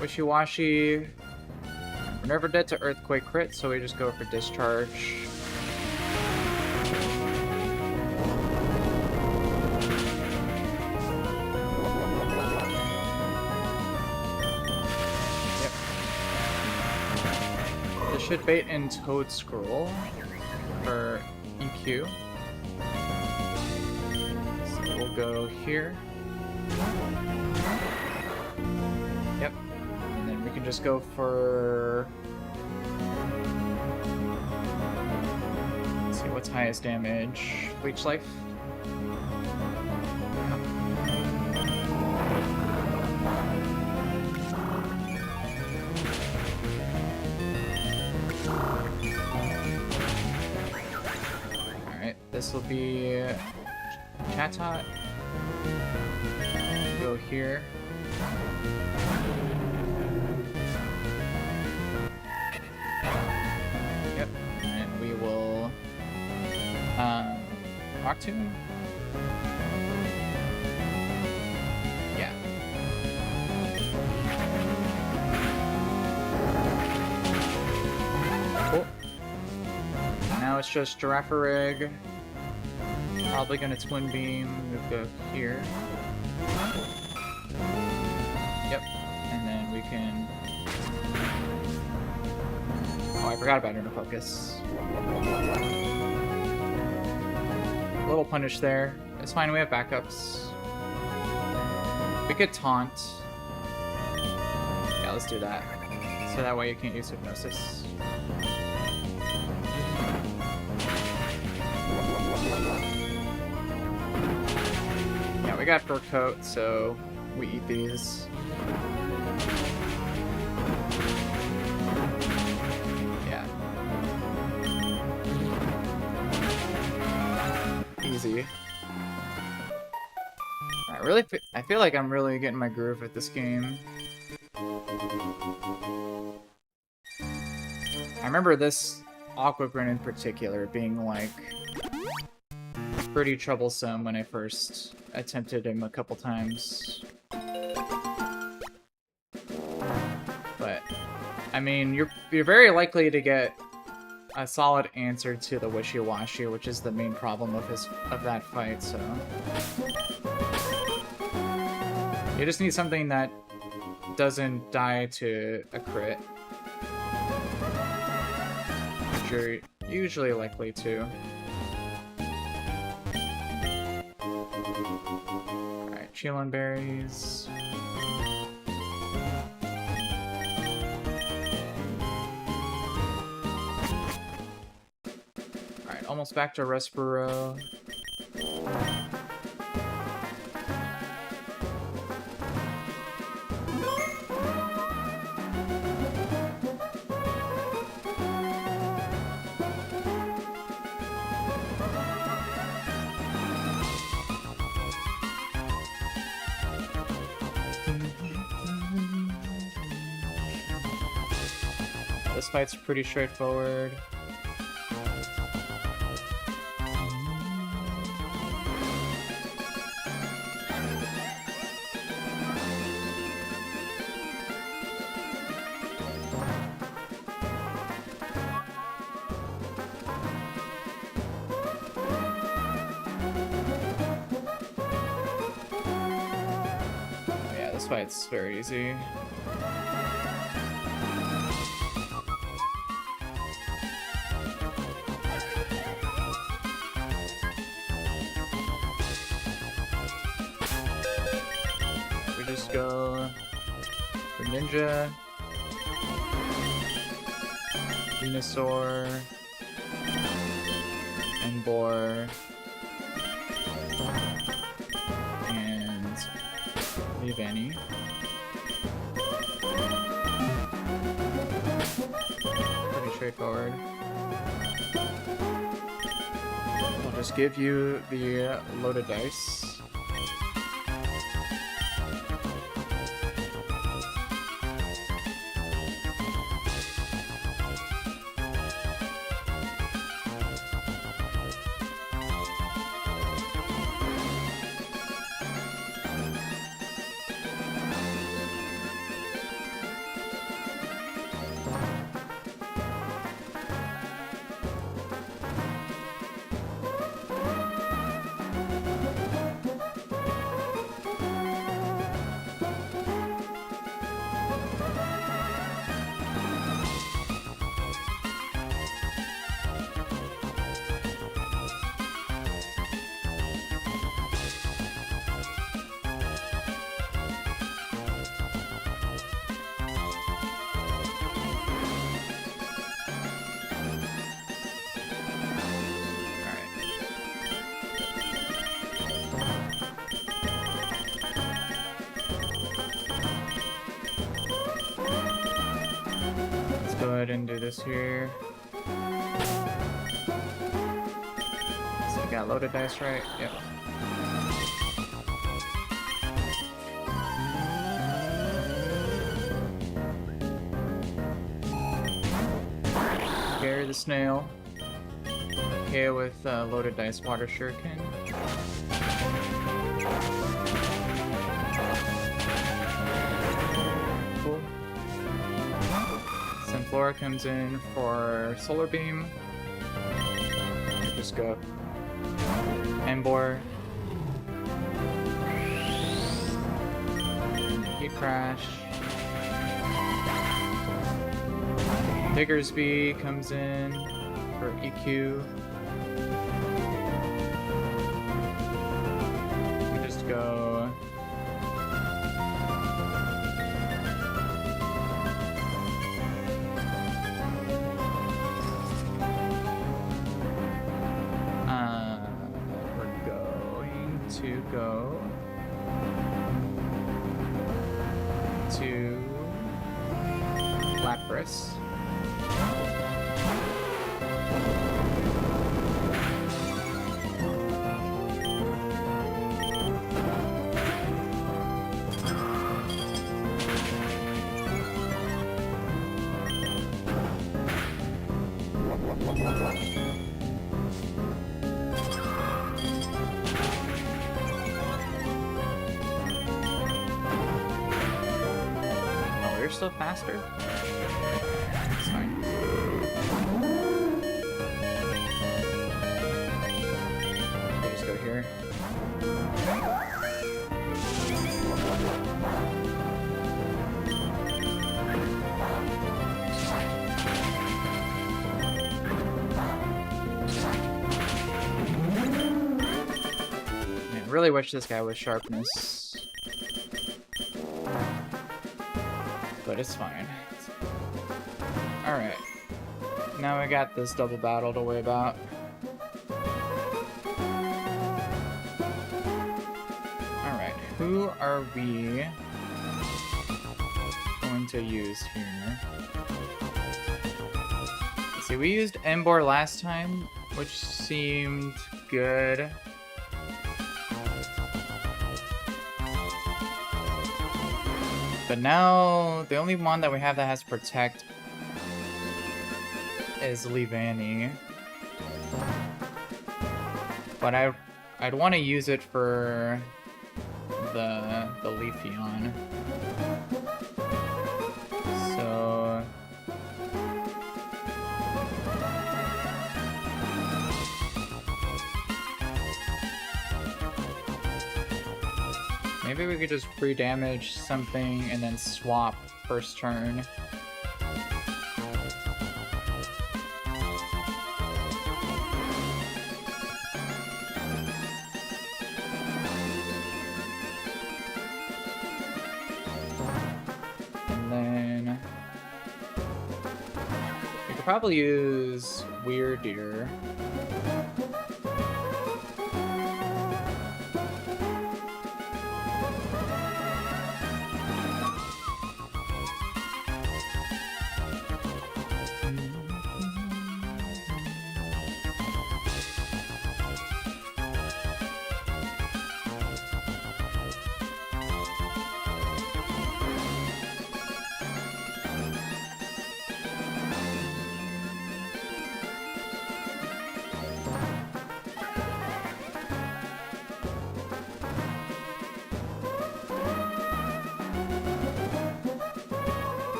Wishy-Washy. We're never dead to Earthquake crit, so we just go for Discharge. Yep. This should bait in Toadscroll for EQ. So we'll go here. Yep. And then we can just go for... Let's see, what's highest damage? Leech Life? Alright, this will be Chatot. Go here. Yep, and we will talk to him. Yeah. Cool. Now it's just Girafarig. Probably gonna Twin Beam. We'll go here. Yep. And then we can... Oh, I forgot about Inner Focus. A little punish there. It's fine, we have backups. We could taunt. Yeah, let's do that. So that way you can't use Hypnosis. Yeah, we got Fur Coat, so we eat these. Yeah. Easy. I feel like I'm really getting my groove with this game. I remember this Aquagrin in particular being like pretty troublesome when I first attempted him a couple times. But I mean, you're very likely to get a solid answer to the Wishy-Washy, which is the main problem of that fight, so you just need something that doesn't die to a crit, which you're usually likely to. Alright, Chillon Berries. Alright, almost back to Respiro. This fight's pretty straightforward. Yeah, this fight's very easy. Go for Ninja, Venusaur, Emboar, and Leavanny. Pretty straightforward. I'll just give you the loaded dice. ahead and do this here. So I got loaded dice, right? Yep. Carry the snail. Okay with loaded dice water shuriken. Cool. Sunflora comes in for solar beam. Just go. Embor. Heat crash. Diggersby comes in for EQ. We just go. We're going to go to Lapras. Oh, you're still faster? It's fine. Okay, just go here. Man, I really wish this guy was sharpness. But it's fine. Alright. Now I got this double battle to worry about. Alright, who are we going to use here? Let's see, we used Embor last time, which seemed good. But now, the only one that we have that has Protect is Leavanny. But I'd want to use it for the Leafeon. So maybe we could just pre-damage something and then swap first turn. And then we could probably use Weirdeer.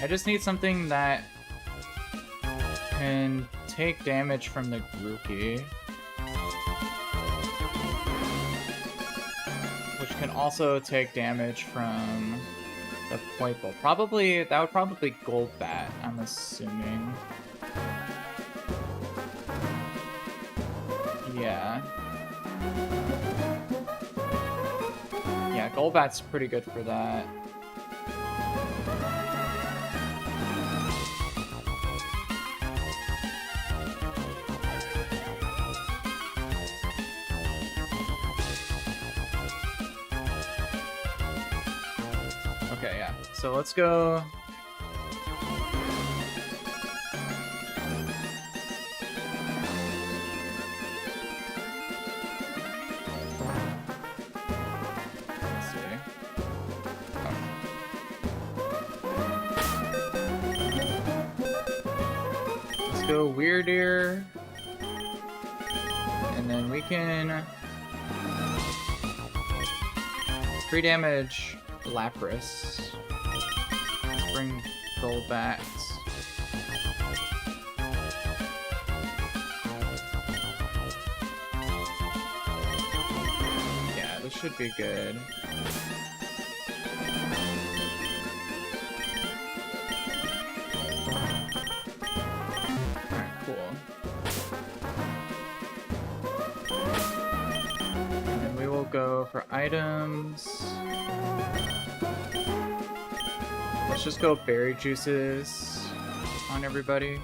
I just need something that can take damage from the Grookey, which can also take damage from the Poipole. Probably, that would probably Golbat, I'm assuming. Yeah. Yeah, Golbat's pretty good for that. Okay, yeah. So let's go. Let's see. Oh. Let's go Weird Ear. And then we can 3 damage Lapras. Let's bring Golbat. Yeah, this should be good. Alright, cool. And then we will go for items. Let's just go berry juices on everybody.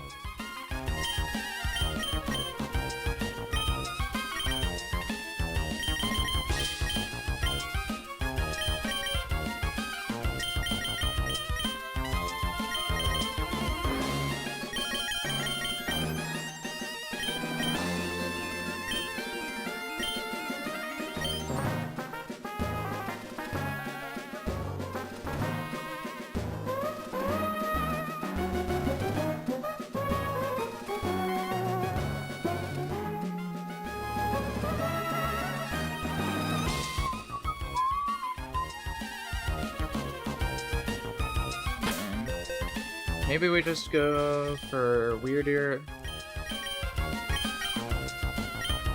Maybe we just go for Weird Ear.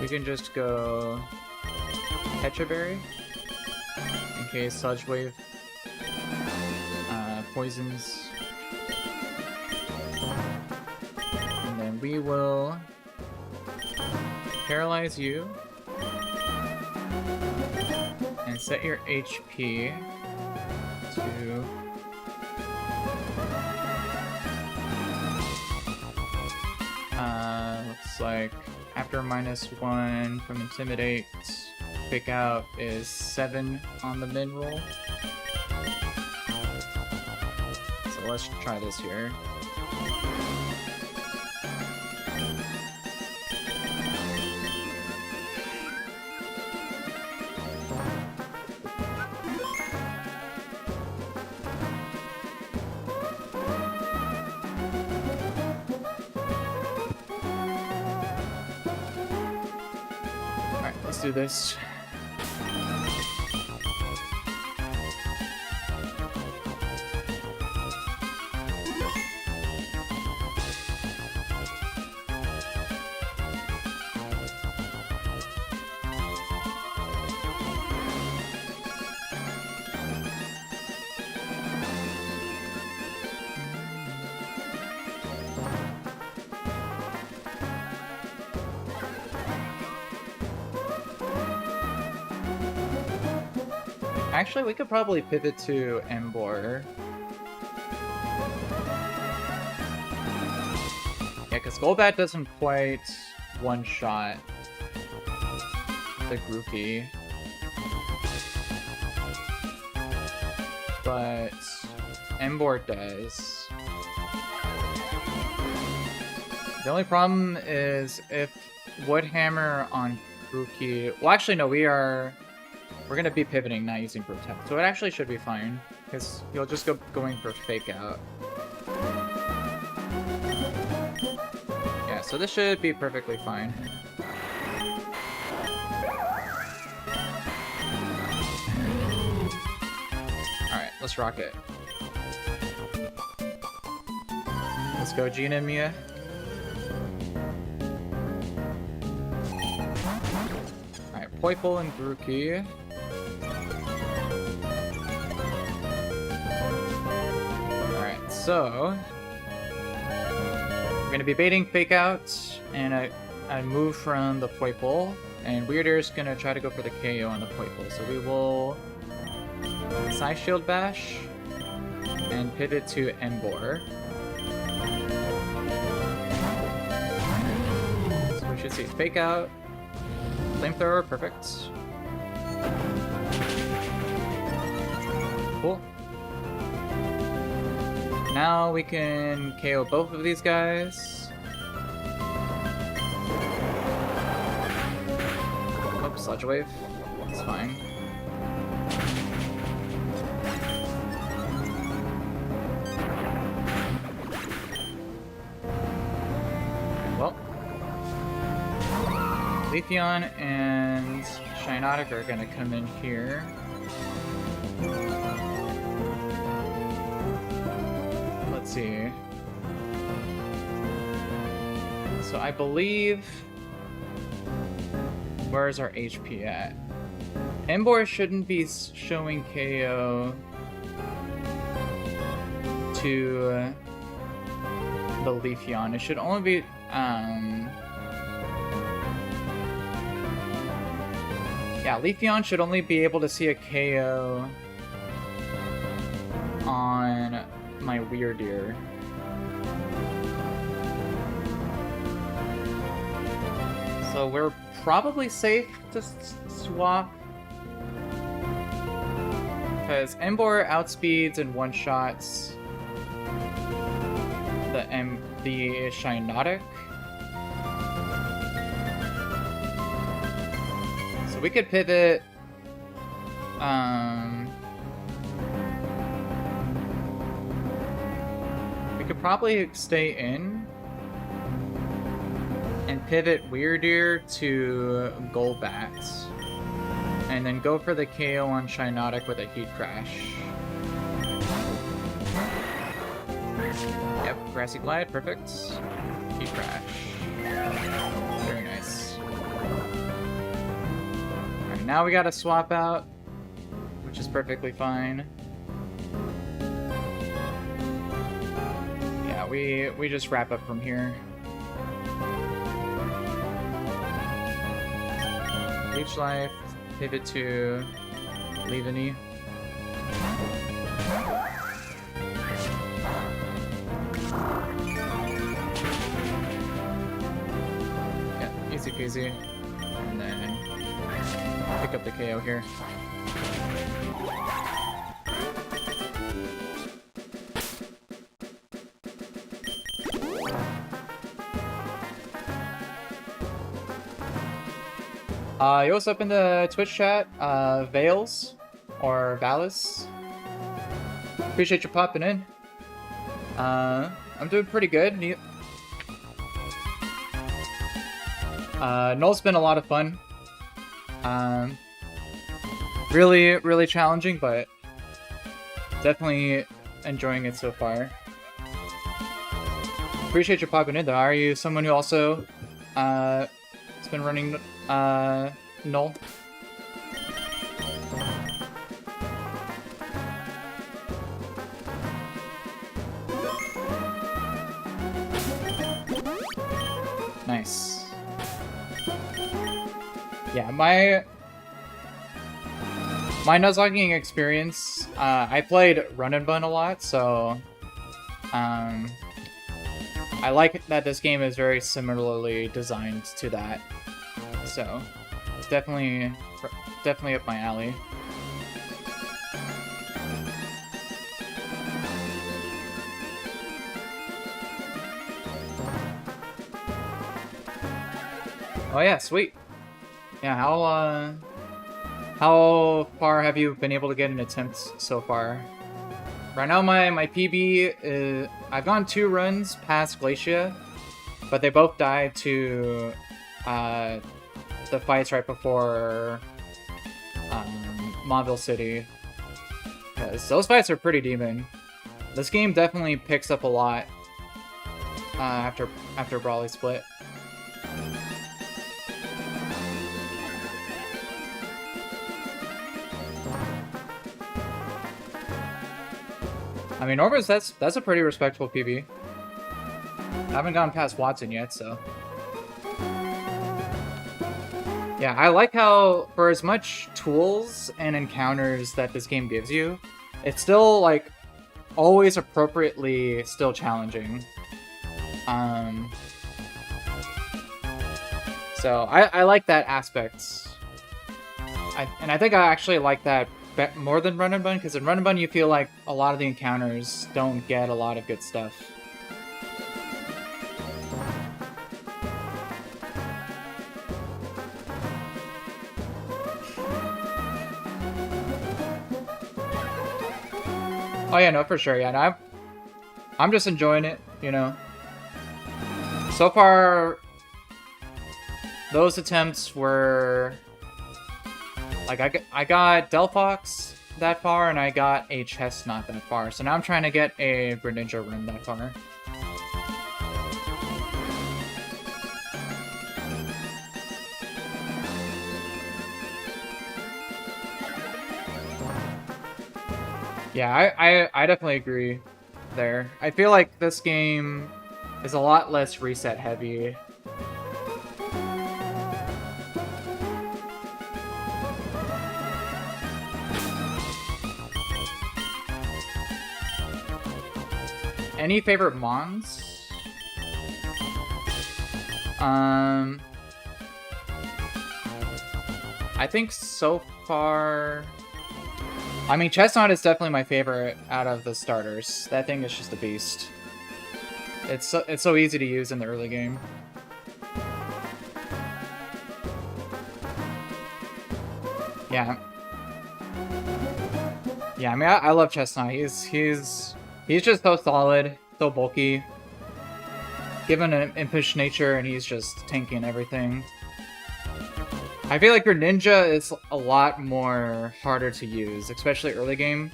We can just go Pecha Berry in case Sludge Wave poisons. And then we will paralyze you and set your HP to looks like after -1 from Intimidate, Pick Out is 7 on the min roll. So let's try this here. Let's do this. Actually, we could probably pivot to Embor. Yeah, because Golbat doesn't quite one-shot the Grookey. But Embor does. The only problem is if Wood Hammer on Grookey... Well, actually, no, we're gonna be pivoting, not using Protect. So it actually should be fine, because you'll just go going for Fake Out. Yeah, so this should be perfectly fine. Alright, let's rock it. Let's go Gina and Mia. Alright, Poipole and Grookey. So, we're going to be baiting Fake Out, and I move from the Poipole, and Weird Ear is going to try to go for the KO on the Poipole. So we will Psy Shield Bash, and pivot to Embor. So we should see Fake Out, Flamethrower, perfect. Cool. Now we can KO both of these guys. Oops, Sludge Wave. It's fine. Well, Leafeon and Shiinotic are gonna come in here. Let's see. So I believe... Where's our HP at? Emboar shouldn't be showing KO to the Leafeon. It should only be... Yeah, Leafeon should only be able to see a KO on my Weirdeer. So we're probably safe to swap. Because Emboar outspeeds and one-shots the Shiinotic. So we could pivot... we could probably stay in and pivot Weirdeer to Golbat. And then go for the KO on Shiinotic with a Heat Crash. Yep, Grassy Glide, perfect. Heat Crash. Very nice. Alright, now we gotta swap out, which is perfectly fine. Yeah, we just wrap up from here. Leech Life, pivot to Leaveney. Yeah, easy peasy. And then pick up the KO here. Yo, what's up in the Twitch chat? Vales or Valis. Appreciate you popping in. I'm doing pretty good. Null's been a lot of fun. Really challenging, but definitely enjoying it so far. Appreciate you popping in though. Are you someone who also has been running Null? Nice. Yeah, my Nuzlocking experience, I played Run and Bun a lot, so I like that this game is very similarly designed to that. So it's definitely up my alley. Oh yeah, sweet. Yeah, how far have you been able to get an attempt so far? Right now my PB is... I've gone 2 runs past Glacia, but they both died to the fights right before Mauville City. Because those fights are pretty demon. This game definitely picks up a lot after Brawly Split. I mean, Orvis, that's a pretty respectable PB. I haven't gone past Watson yet, so... Yeah, I like how, for as much tools and encounters that this game gives you, it's still, like, always appropriately still challenging. So, I like that aspect. And I think I actually like that more than Run and Bun, because in Run and Bun you feel like a lot of the encounters don't get a lot of good stuff. Oh yeah, no, for sure. Yeah, no, I'm just enjoying it, you know. So far, those attempts were like I got Delphox that far, and I got a Chestnut that far. So now I'm trying to get a Greninja run that far. Yeah, I definitely agree there. I feel like this game is a lot less reset heavy. Any favorite Mons? I think so far... I mean, Chestnut is definitely my favorite out of the starters. That thing is just a beast. It's so easy to use in the early game. Yeah. Yeah, I mean, I love Chestnut. He's just so solid, so bulky. Given an impish nature, and he's just tanking everything. I feel like Greninja is a lot more harder to use, especially early game.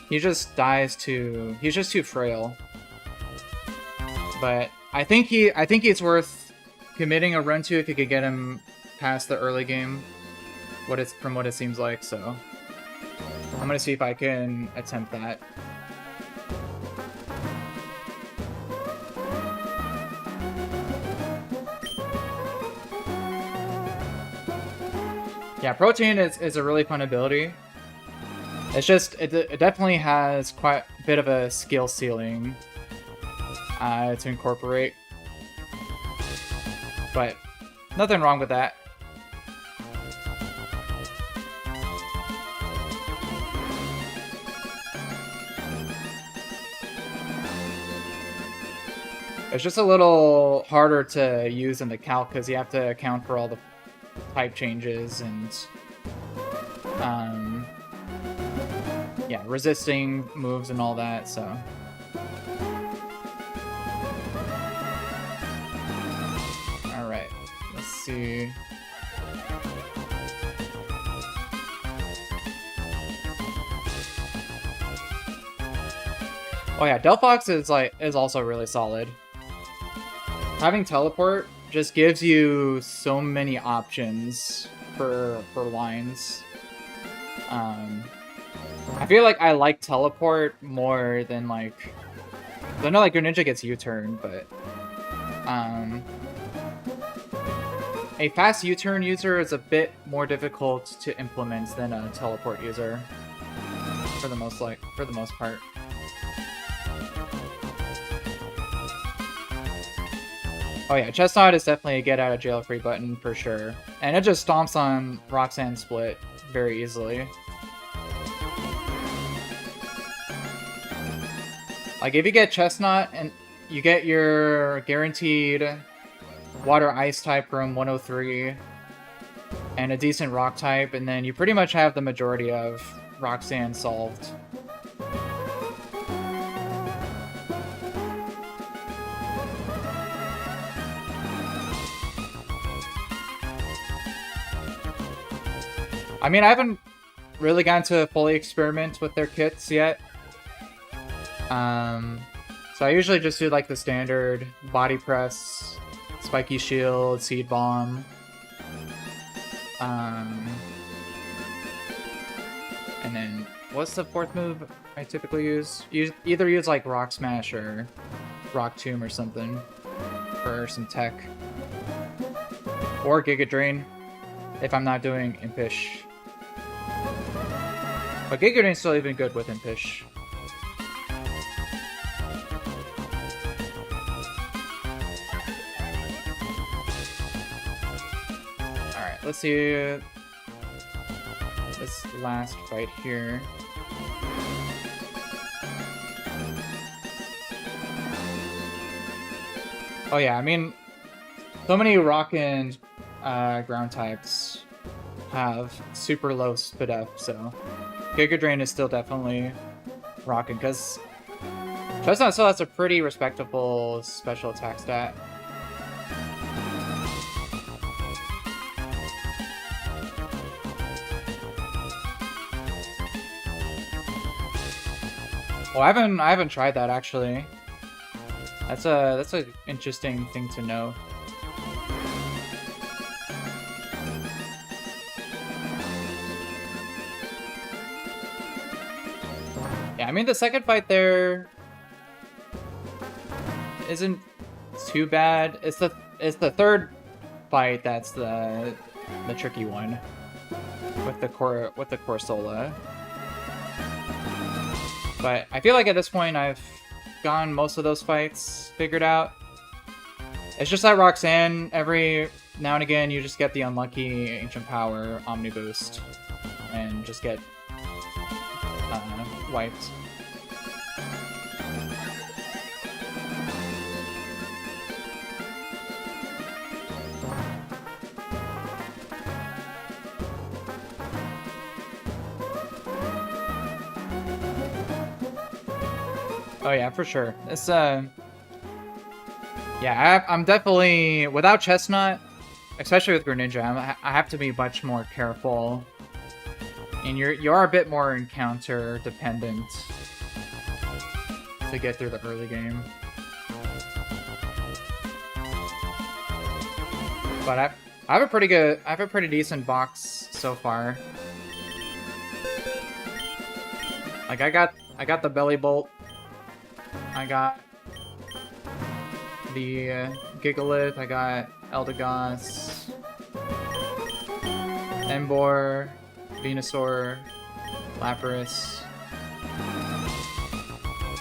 He just dies too... He's just too frail. But I think he's worth committing a run to if you could get him past the early game. From what it seems like, so I'm gonna see if I can attempt that. Yeah, Protein is a really fun ability. It's just, it definitely has quite a bit of a skill ceiling to incorporate. But nothing wrong with that. It's just a little harder to use in the calc because you have to account for all the type changes and yeah, resisting moves and all that, so alright, let's see. Oh yeah, Delphox is also really solid. Having teleport just gives you so many options for lines. I feel like I like teleport more than like... I know like Greninja gets U-turn, but a fast U-turn user is a bit more difficult to implement than a teleport user for the most part. Oh yeah, Chestnut is definitely a get out of jail free button for sure. And it just stomps on Roxanne split very easily. Like if you get Chestnut and you get your guaranteed water ice type from 103 and a decent rock type, and then you pretty much have the majority of Roxanne solved. I mean, I haven't really gotten to fully experiment with their kits yet. So I usually just do like the standard body press, spiky shield, seed bomb. And then what's the fourth move I typically use? Either use like Rock Smash or Rock Tomb or something for some tech. Or Giga Drain if I'm not doing Impish. But Giga Drain's still even good with Impish. Alright, let's see. this last fight here. Oh yeah, I mean, so many rock and ground types have super low spit up, so Giga Drain is still definitely rocking, because Chestnut still has a pretty respectable special attack stat. Oh, I haven't tried that actually. That's a interesting thing to know. Yeah, I mean the second fight there isn't too bad. It's the third fight that's the tricky one with the Corsola. But I feel like at this point I've gotten most of those fights figured out. It's just that Roxanne, every now and again you just get the unlucky Ancient Power Omni Boost and just get wiped. Oh yeah, for sure. It's yeah, I'm definitely without Chestnut, especially with Greninja. I have to be much more careful, and you are a bit more encounter dependent to get through the early game. But I have a pretty decent box so far. Like I got the Belly Bolt. I got the Gigalith, I got Eldegoss, Emboar, Venusaur, Lapras.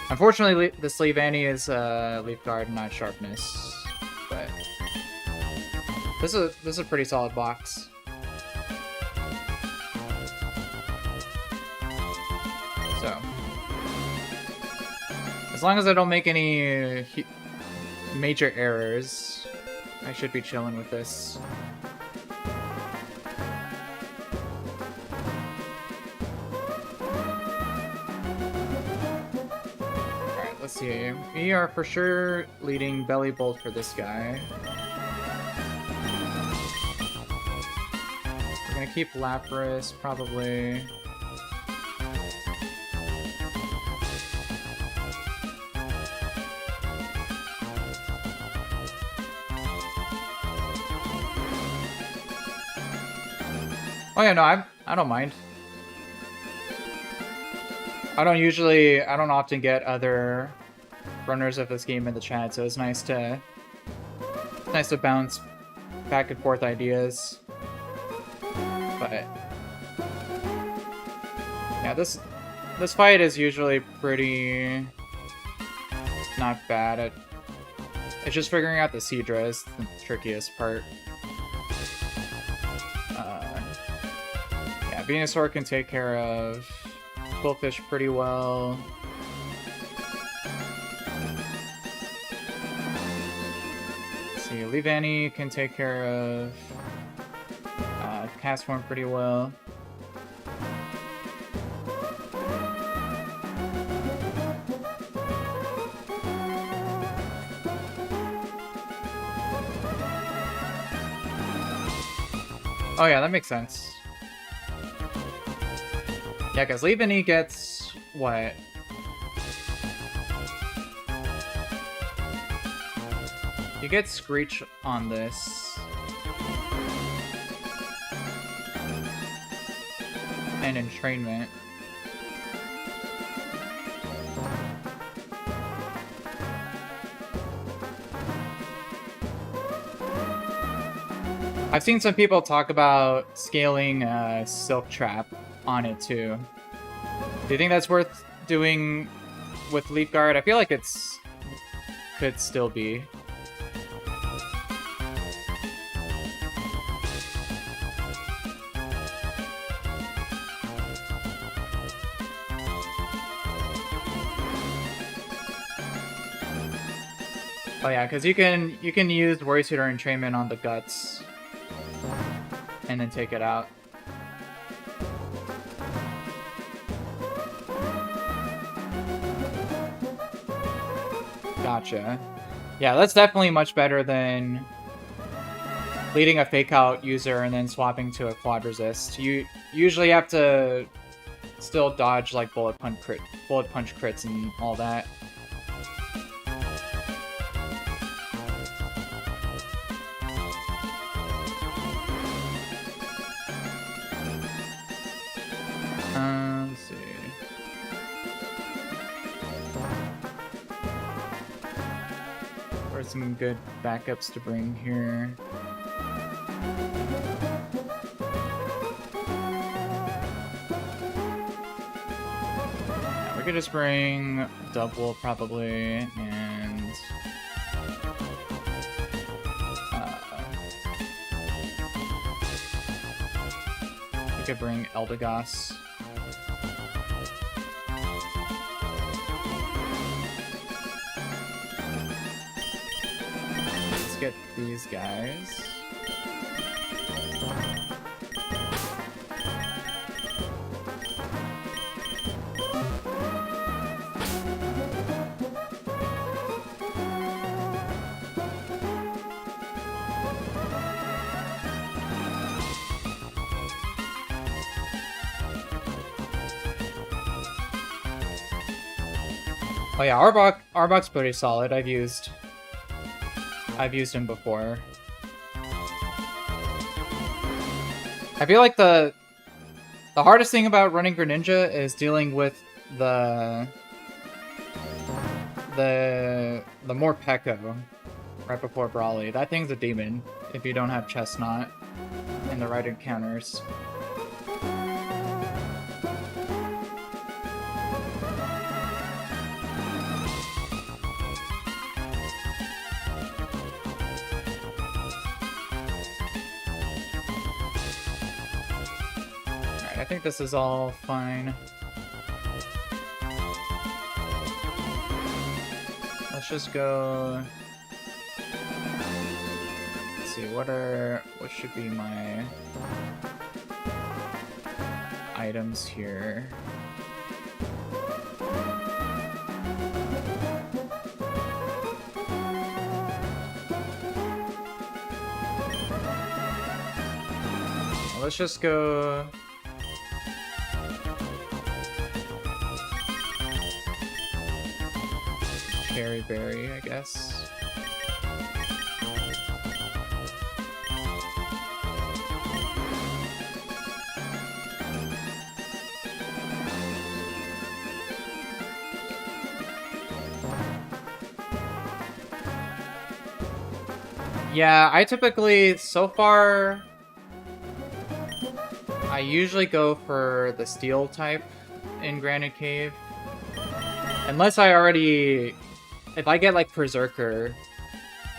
Unfortunately, this Leavanny is Leaf Guard, not Sharpness, but this is a pretty solid box. So, as long as I don't make any major errors, I should be chilling with this. Alright, let's see. We are for sure leading Belly Bolt for this guy. We're gonna keep Lapras, probably. Oh yeah, no, I don't mind. I don't often get other runners of this game in the chat, so it's nice to bounce back and forth ideas. But yeah, this fight is usually pretty not bad. It's just figuring out the Seadra is the trickiest part. Venusaur can take care of Quillfish pretty well. Let's see, Leavanny can take care of Castform pretty well. Oh yeah, that makes sense. Yeah, because Leavanny gets what? You get Screech on this. And Entrainment. I've seen some people talk about scaling Silk Trap on it too. Do you think that's worth doing with Leaf Guard? I feel like could still be. Oh yeah, because you can use Worry Suit or Entrainment on the guts, and then take it out. Gotcha. Yeah, that's definitely much better than leading a fake out user and then swapping to a quad resist. You usually have to still dodge like bullet punch crits and all that. Let's see. Or some good backups to bring here. Yeah, we could just bring double probably, and we could bring Eldegoss. Get these guys. Oh yeah, Arbok's pretty solid. I've used him before. I feel like the hardest thing about running Greninja is dealing with the Morpeko right before Brawly. That thing's a demon if you don't have Chestnut and the right encounters. I think this is all fine. Let's just go. Let's see, what should be my items here? Let's just go. Cherry Berry, I guess. Yeah, I typically, so far, I usually go for the Steel type in Granite Cave. Unless I already... If I get, like, Berserker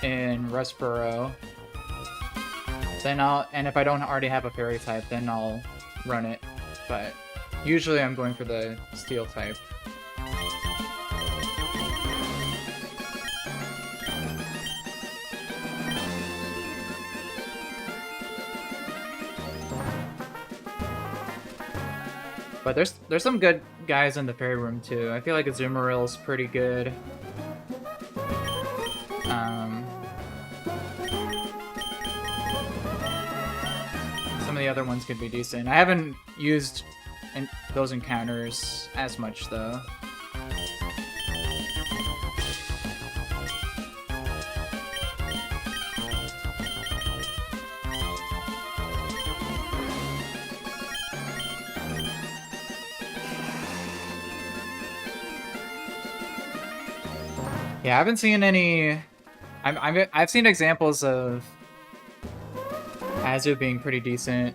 in Rustboro, then I'll... And if I don't already have a Fairy type, then I'll run it. But usually I'm going for the Steel type. But there's some good guys in the fairy room too. I feel like Azumaril's pretty good. Some of the other ones could be decent. I haven't used those encounters as much though. Yeah, I haven't seen any... I've seen examples of Azu being pretty decent,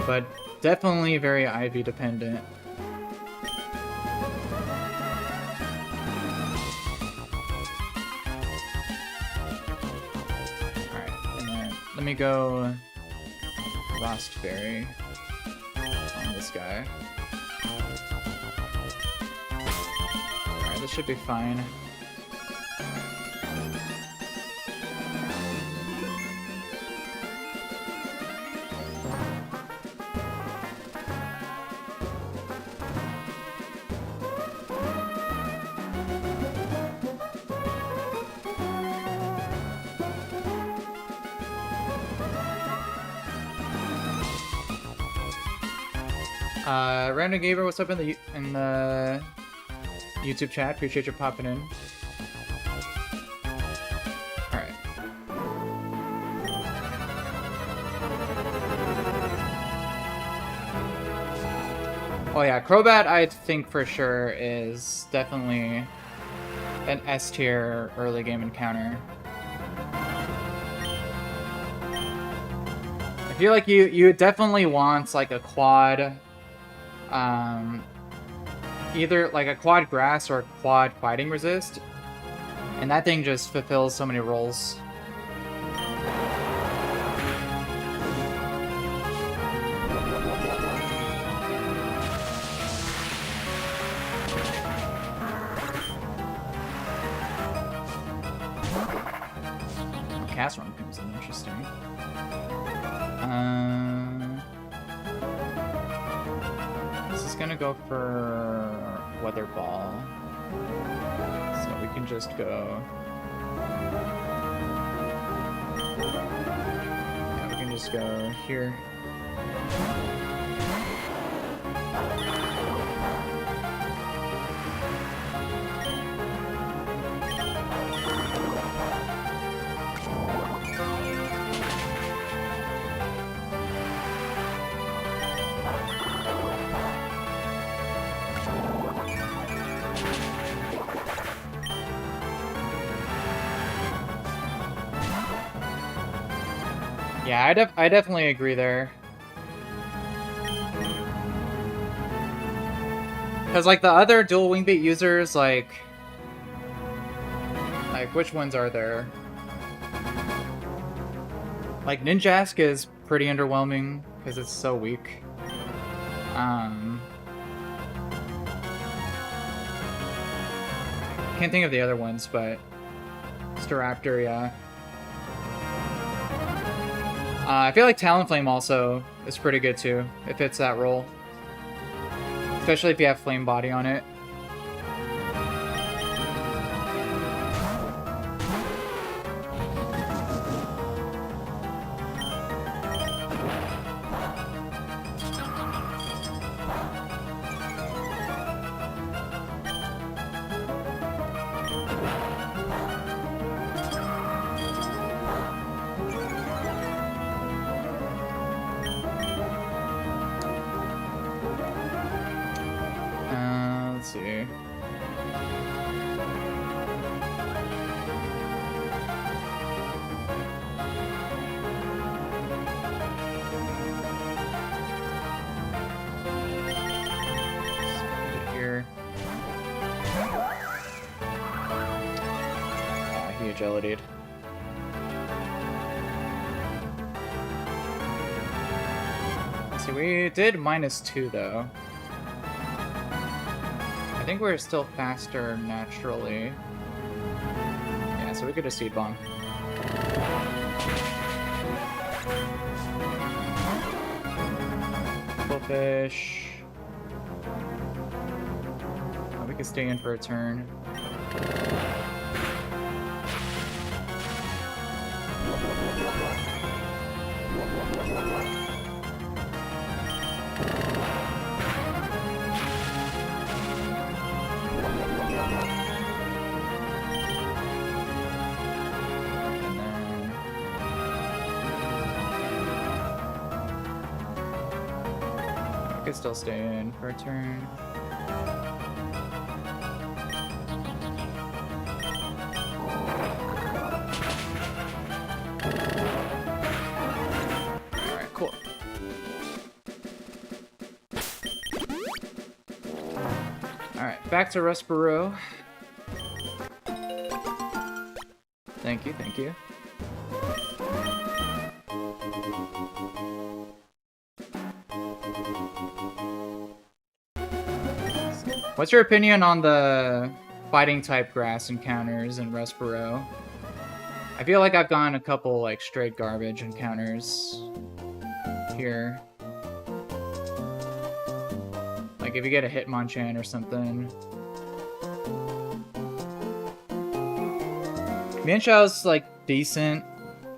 but definitely very Ivy dependent. Alright, and then let me go Lost Berry on this guy. This should be fine. Random Gamer, what's up in the YouTube chat? Appreciate you popping in. Alright. Oh yeah, Crobat I think for sure is definitely an S tier early game encounter. I feel like you definitely want like a quad, either like a quad grass or a quad fighting resist, and that thing just fulfills so many roles. Casserole comes in, interesting. This is gonna go for Weather Ball. So we can just go. Yeah, we can just go here. Yeah, I definitely agree there. Because, like, the other dual wing beat users, like, which ones are there? Like, Ninjask is pretty underwhelming, because it's so weak. Can't think of the other ones, but Staraptor, yeah. I feel like Talonflame also is pretty good too. It fits that role. Especially if you have Flame Body on it. Let's see. Here. He agility'd. See, we did -2 though. I think we're still faster naturally. Yeah, so we could just Seed Bomb. Bullfish. Oh, we could stay in for a turn. Could still stay in for a turn. Alright, cool. Alright, back to Rustboro. Thank you, thank you. What's your opinion on the fighting type grass encounters in Rustboro? I feel like I've gotten a couple like straight garbage encounters here. Like if you get a Hitmonchan or something. Mienshau's like decent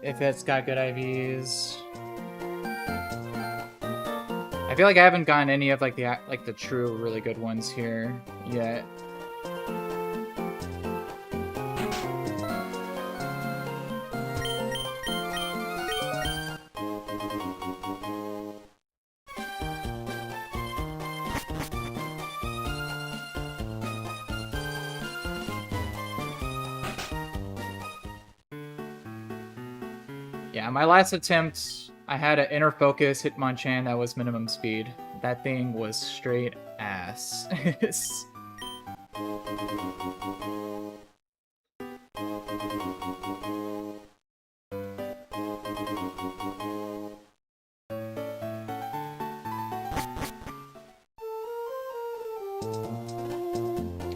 if it's got good IVs. I I feel like I haven't gotten any of like the true really good ones here yet. Yeah, my last attempt, I had an inner focus Hitmonchan that was minimum speed. That thing was straight ass.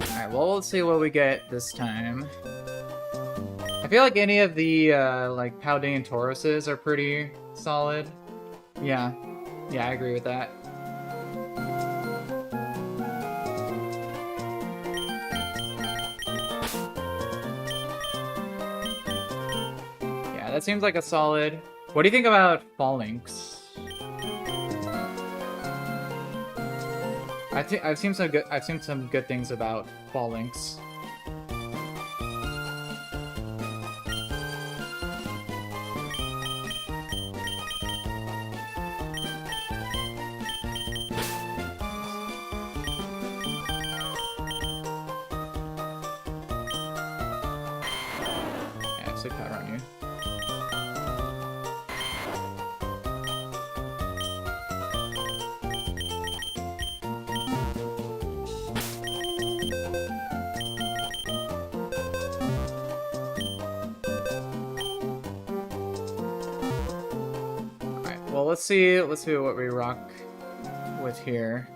Alright, well, let's see what we get this time. I feel like any of the, like, Paldean Tauruses are pretty solid. Yeah. Yeah, I agree with that. Yeah, that seems like a solid... What do you think about Phalanx? I've seen some good things about Phalanx. Yeah, sick power on you. Well, let's see what we rock with here.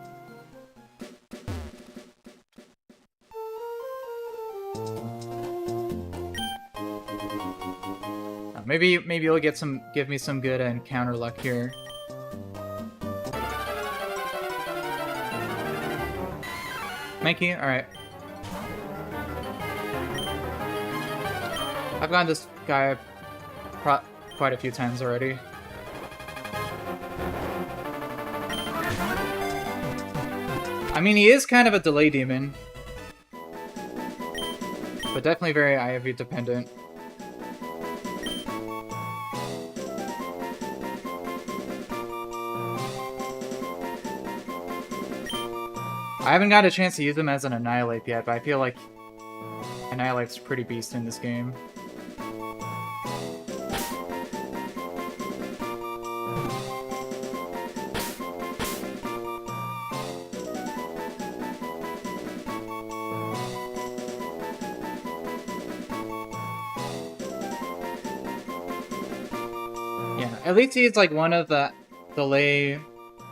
Maybe you'll give me some good encounter luck here. Mankey, all right. I've gotten this guy quite a few times already. I mean, he is kind of a delay demon, but definitely very IV dependent. I haven't got a chance to use him as an Annihilate yet, but I feel like Annihilate's pretty beast in this game. Yeah, at least he's like one of the delay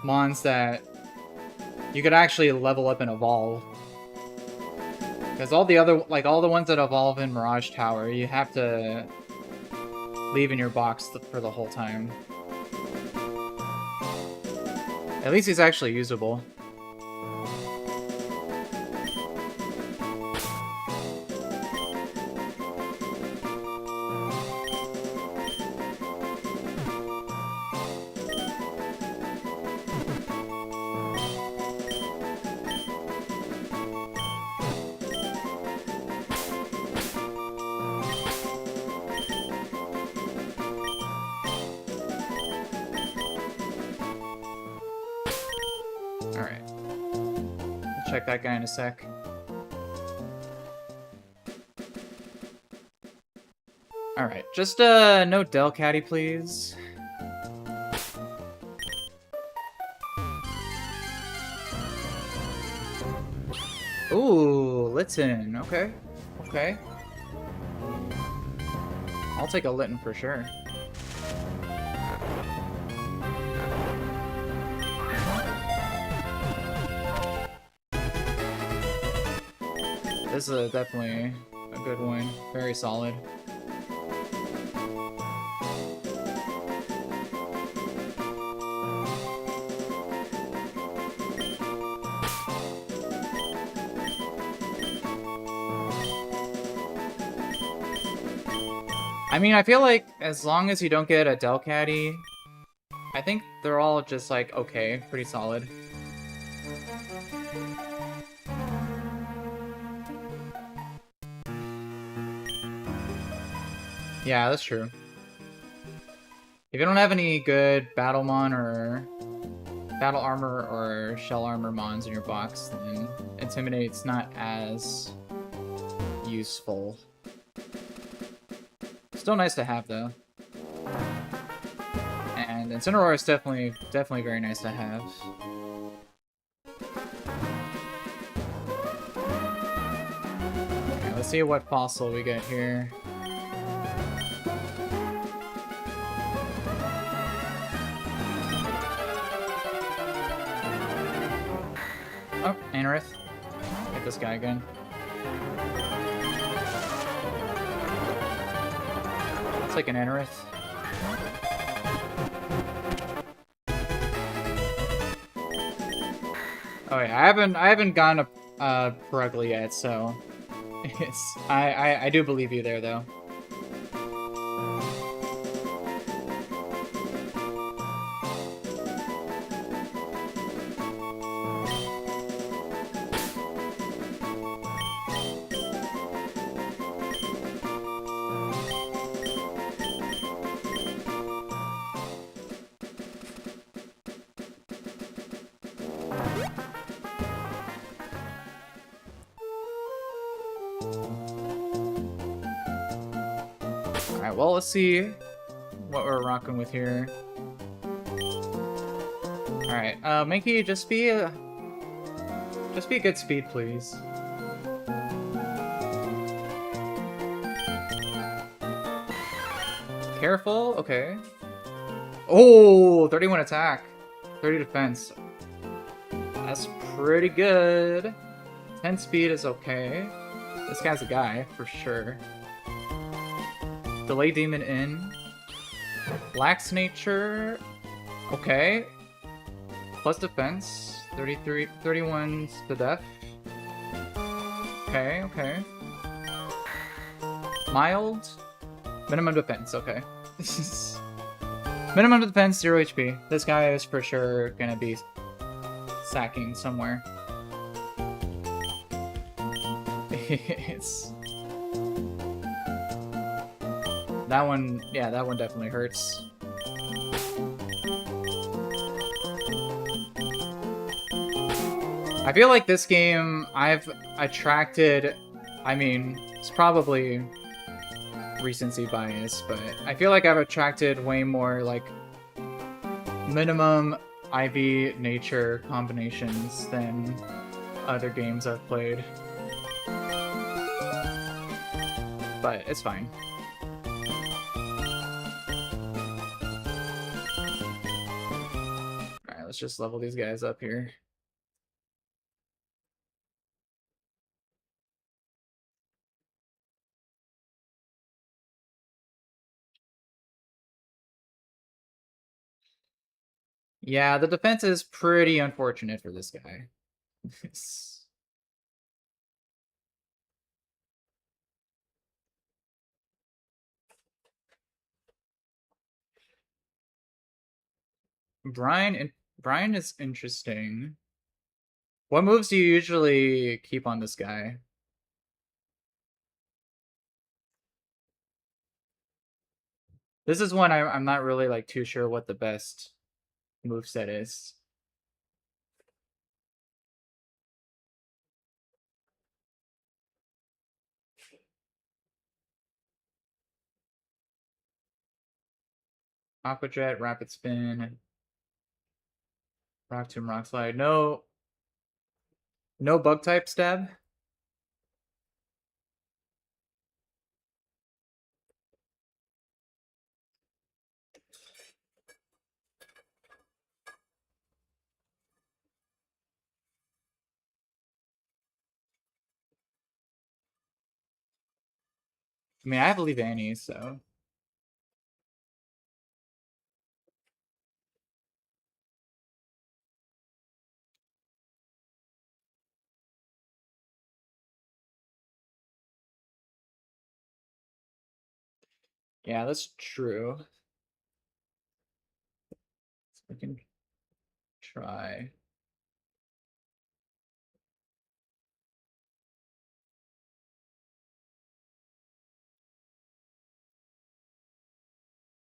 mons that you could actually level up and evolve. Because all the other, like all the ones that evolve in Mirage Tower, you have to leave in your box for the whole time. At least he's actually usable. Alright. I'll check that guy in a sec. Alright, just no Delcatty, please. Ooh, Litten. Okay. Okay. I'll take a Litten for sure. This is definitely a good one. Very solid. I mean, I feel like as long as you don't get a Delcatty, I think they're all just like okay, pretty solid. Yeah, that's true. If you don't have any good Battlemon or battle armor or shell armor mons in your box, then Intimidate's not as useful. Still nice to have though. And Incineroar is definitely very nice to have. Okay, let's see what fossil we get here. Oh, Anorith. Get this guy again. It's like an Anorith. Oh yeah, I haven't gotten a Purugly yet, so it's I do believe you there though. Alright, well, let's see what we're rocking with here. Alright, Mankey, just be a good speed, please. Careful, okay. Oh, 31 attack, 30 defense. That's pretty good. 10 speed is okay. This guy's a guy, for sure. Delay Demon in. Lax Nature. Okay. Plus defense. 31 to death. Okay, okay. Mild. Minimum defense, okay. Minimum defense, 0 HP. This guy is for sure gonna be sacking somewhere. It's... That one, yeah, that one definitely hurts. I feel like this game, I've attracted, I mean, it's probably recency bias, but I feel like I've attracted way more, like, minimum IV nature combinations than other games I've played. But it's fine. Alright, let's just level these guys up here. Yeah, the defense is pretty unfortunate for this guy. Brian is interesting. What moves do you usually keep on this guy? This is one I'm not really like too sure what the best moveset is. Aqua Jet, Rapid Spin, Rock Tomb, Rock Slide. No bug type stab. I mean, I believe Annie, so. Yeah, that's true. We can try.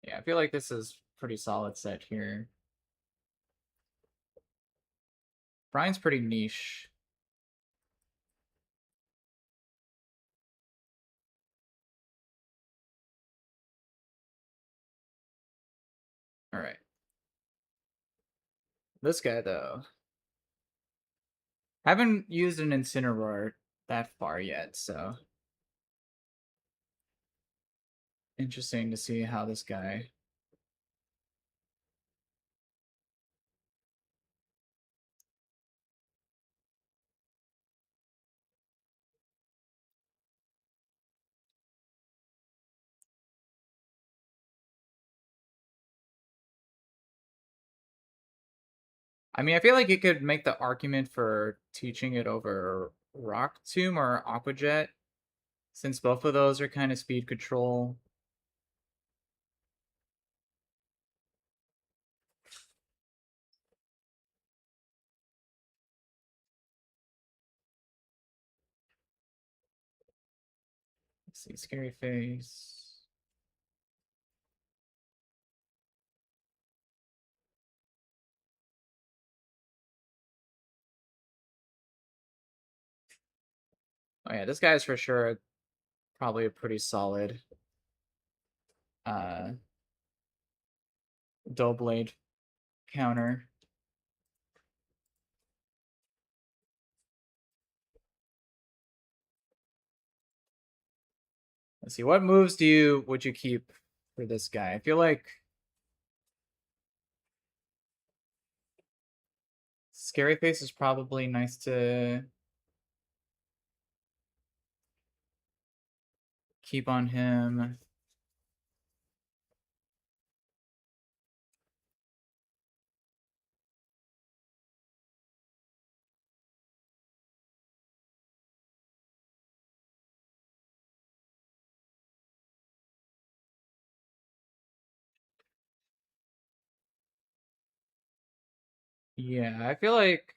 Yeah, I feel like this is pretty solid set here. Brian's pretty niche. All right. This guy, though. Haven't used an Incineroar that far yet, so interesting to see how this guy. I mean, I feel like you could make the argument for teaching it over Rock Tomb or Aqua Jet, since both of those are kind of speed control. Let's see, Scary Face. Oh yeah, this guy's for sure probably a pretty solid uh Doughblade counter. Let's see, what moves would you keep for this guy? I feel like Scary Face is probably nice to keep on him. Yeah, I feel like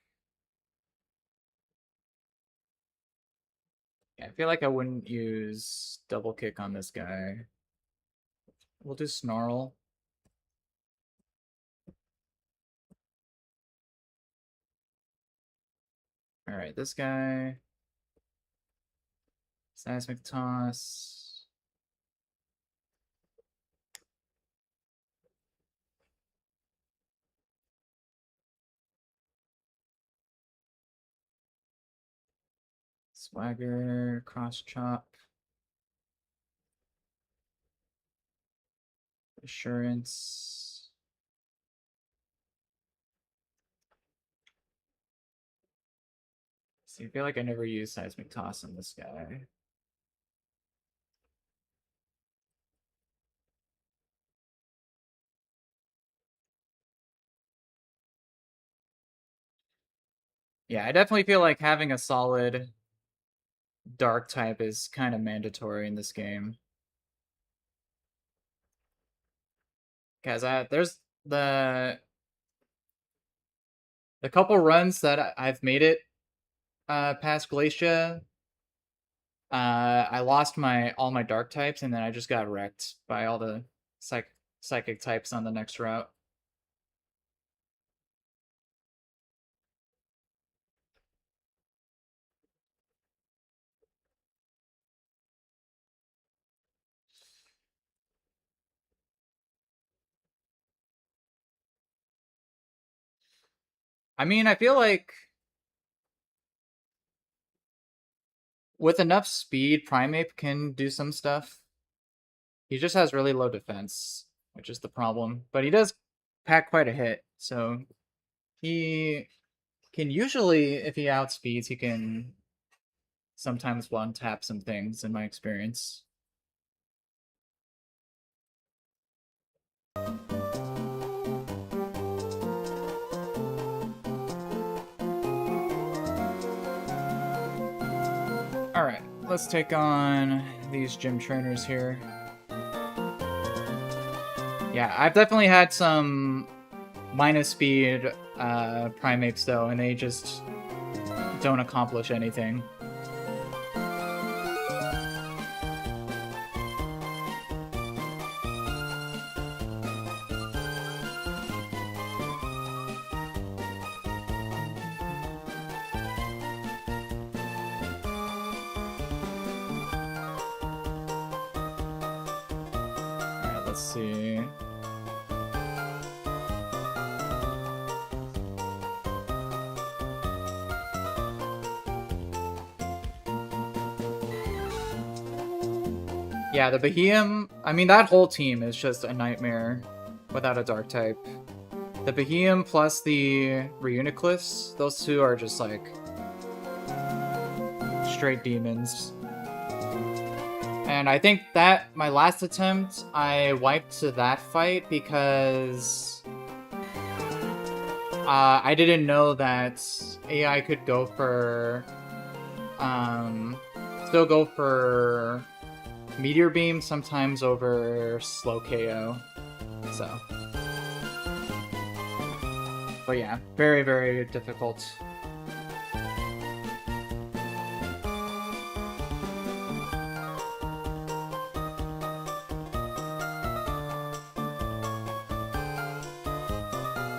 I wouldn't use double kick on this guy. We'll do Snarl. All right, this guy. Seismic Toss. Swagger, Cross Chop. Assurance. See, I feel like I never use Seismic Toss on this guy. Yeah, I definitely feel like having a solid dark type is kind of mandatory in this game. Because there's the couple runs that I've made it past Glacia. I lost all my dark types, and then I just got wrecked by all the psychic types on the next route. I mean, I feel like with enough speed, Primeape can do some stuff. He just has really low defense, which is the problem. But he does pack quite a hit, so he can usually, if he outspeeds, he can sometimes one tap some things in my experience. Alright, let's take on these gym trainers here. Yeah, I've definitely had some minus speed primates though, and they just don't accomplish anything. Alright, let's see. Yeah, the Behemoth, I mean, that whole team is just a nightmare without a dark type. The Behemoth plus the Reuniclus, those two are just like straight demons. And I think that my last attempt, I wiped to that fight because I didn't know that AI could go for, still go for Meteor Beam sometimes over slow KO, so. But yeah, very, very difficult.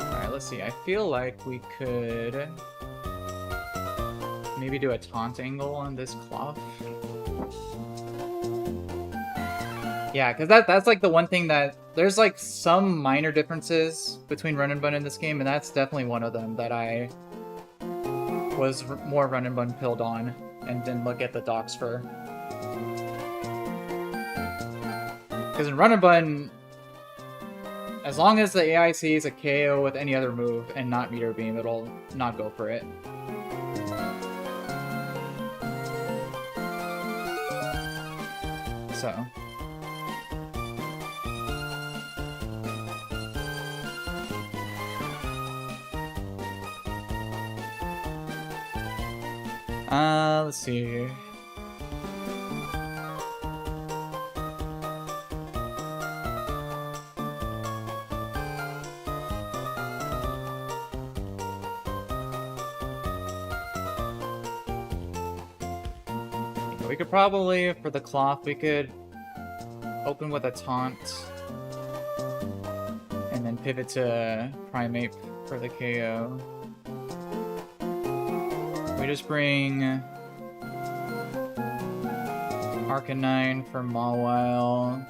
Alright, let's see. I feel like we could maybe do a taunt angle on this cloth. Yeah, because that's like the one thing that there's like some minor differences between run and bun in this game, and that's definitely one of them that I was more run and bun pilled on and didn't look at the docs for. Because in run and bun, as long as the AI sees a KO with any other move and not Meteor Beam, it'll not go for it. So. Let's see. We could probably, for the cloth, we could open with a taunt and then pivot to Primate for the KO. We just bring Arcanine for Mawile.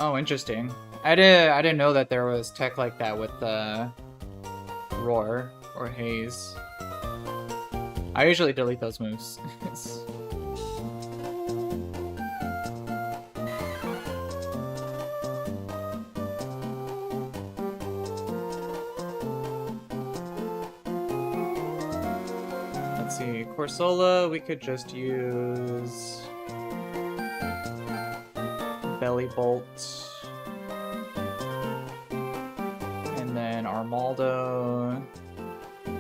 Oh, interesting. I didn't know that there was tech like that with Roar or Haze. I usually delete those moves. Let's see, Corsola, we could just use Belly Bolt. And then Armaldo. You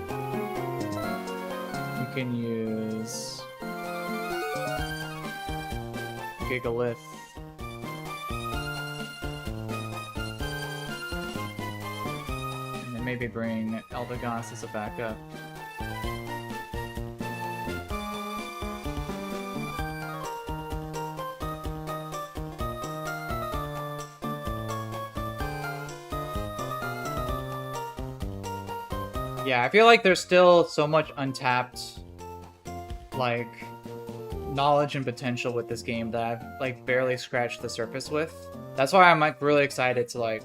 can use Gigalith. And then maybe bring Eldegoss as a backup. Yeah, I feel like there's still so much untapped, like, knowledge and potential with this game that I've, like, barely scratched the surface with. That's why I'm, like, really excited to, like,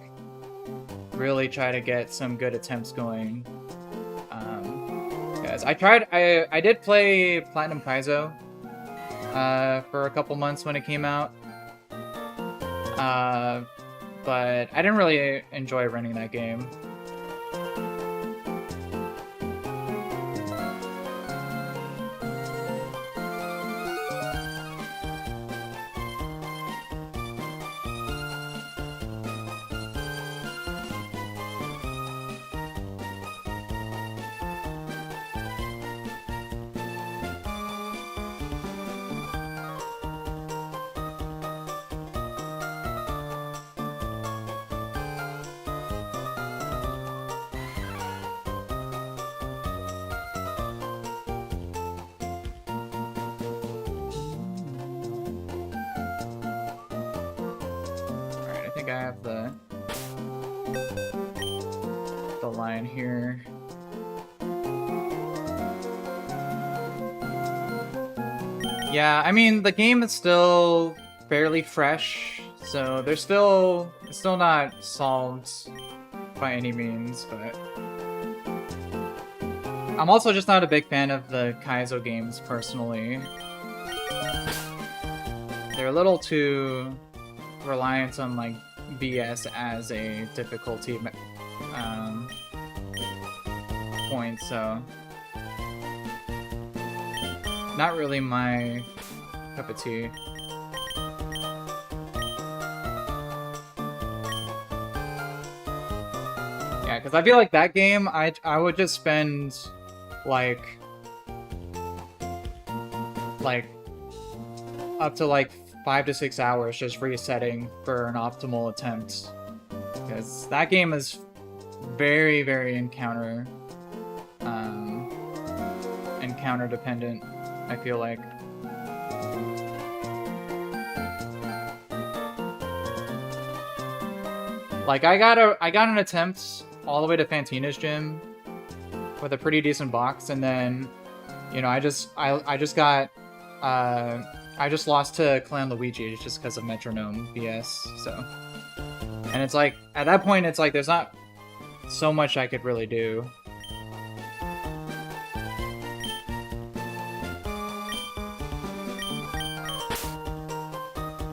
really try to get some good attempts going. Guys, I did play Platinum Kaizo for a couple months when it came out. but I didn't really enjoy running that game. I think I have the line here. Yeah, I mean the game is still fairly fresh, so it's still not solved by any means, but I'm also just not a big fan of the Kaizo games personally. They're a little too reliant on like BS as a difficulty point, so not really my cup of tea. Yeah, because I feel like that game I would just spend like up to like 5 to 6 hours just resetting for an optimal attempt, because that game is very, very encounter dependent, I feel like. Like I got an attempt all the way to Fantina's gym with a pretty decent box, and then, you know, I just lost to Clan Luigi just because of metronome BS, so. And it's like, at that point, it's like, there's not so much I could really do.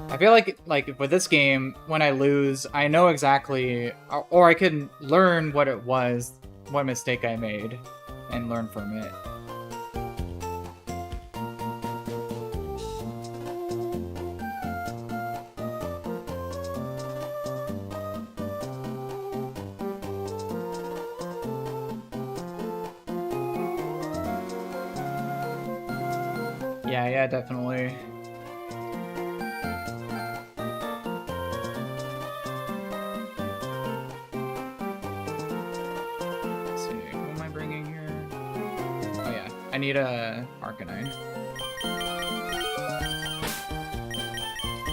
I feel like with this game, when I lose, I know exactly, or I can learn what it was, what mistake I made, and learn from it. Yeah, definitely. Let's see, who am I bringing here? Oh yeah, I need a Arcanine.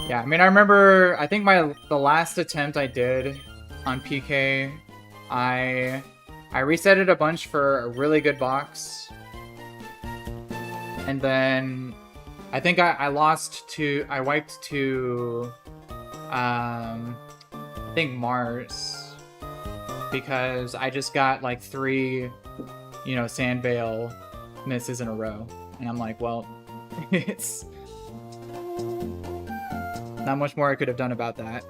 Yeah, I mean, I remember, I think the last attempt I did on PK, I reset it a bunch for a really good box. And then I think I wiped to, I think Mars, because I just got like 3, you know, Sand Veil misses in a row. And I'm like, well, it's not much more I could have done about that.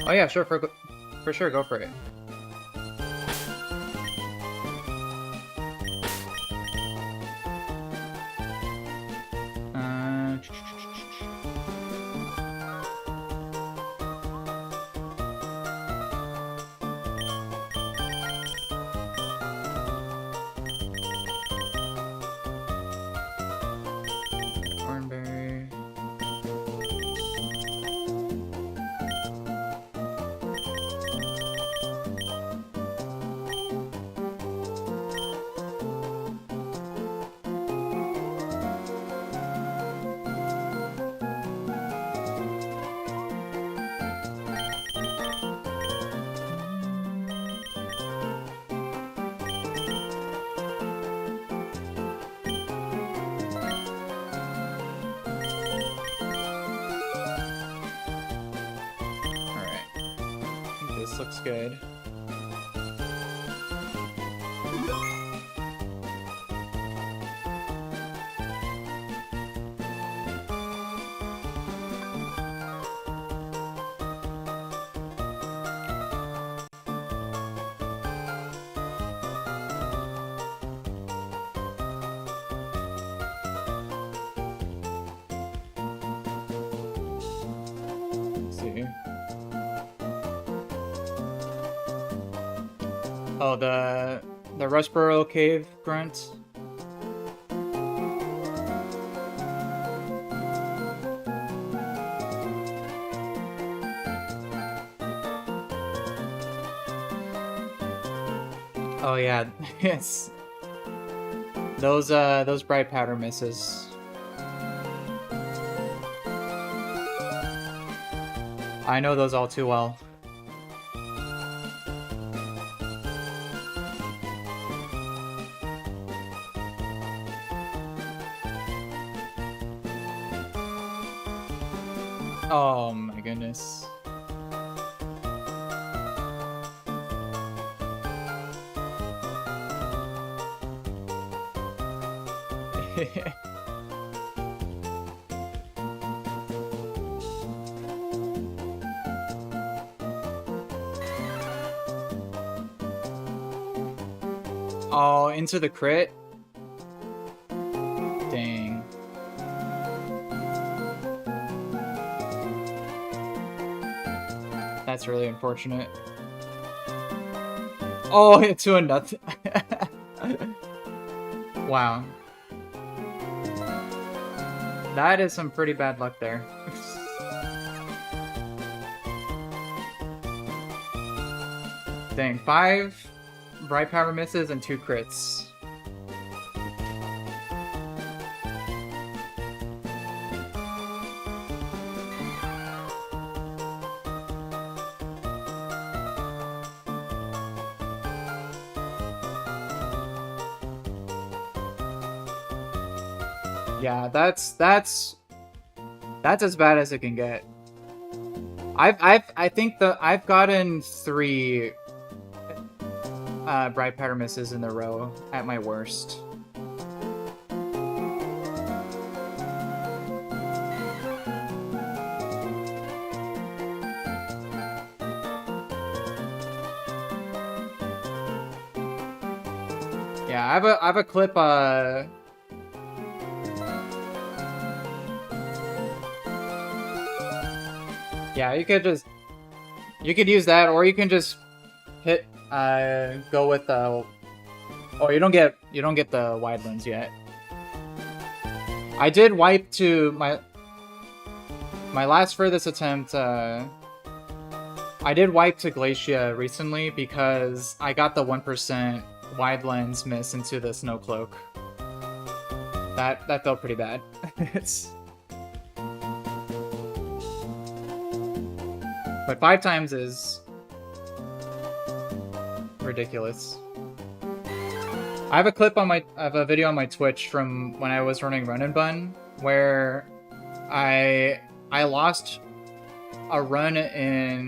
Oh yeah, sure, for sure, go for it. Thornberry. This looks good. Oh, the Rustboro Cave grunt. Oh yeah, yes. Those bright powder misses. I know those all too well. Oh my goodness. Oh, into the crit? Dang. That's really unfortunate. Oh, into another. Wow. That is some pretty bad luck there. Dang, 5 bright power misses and 2 crits. Yeah, that's as bad as it can get. I think I've gotten 3 bright powder misses in a row at my worst. Yeah, I have a clip yeah, you could use that, or you can just hit go with oh, you don't get the wide lens yet. I did wipe to my last furthest attempt. I did wipe to Glacia recently because I got the 1% wide lens miss into the snow cloak. That felt pretty bad. But 5 times is ridiculous. I have a clip on I have a video on my Twitch from when I was running Run and Bun where I lost a run in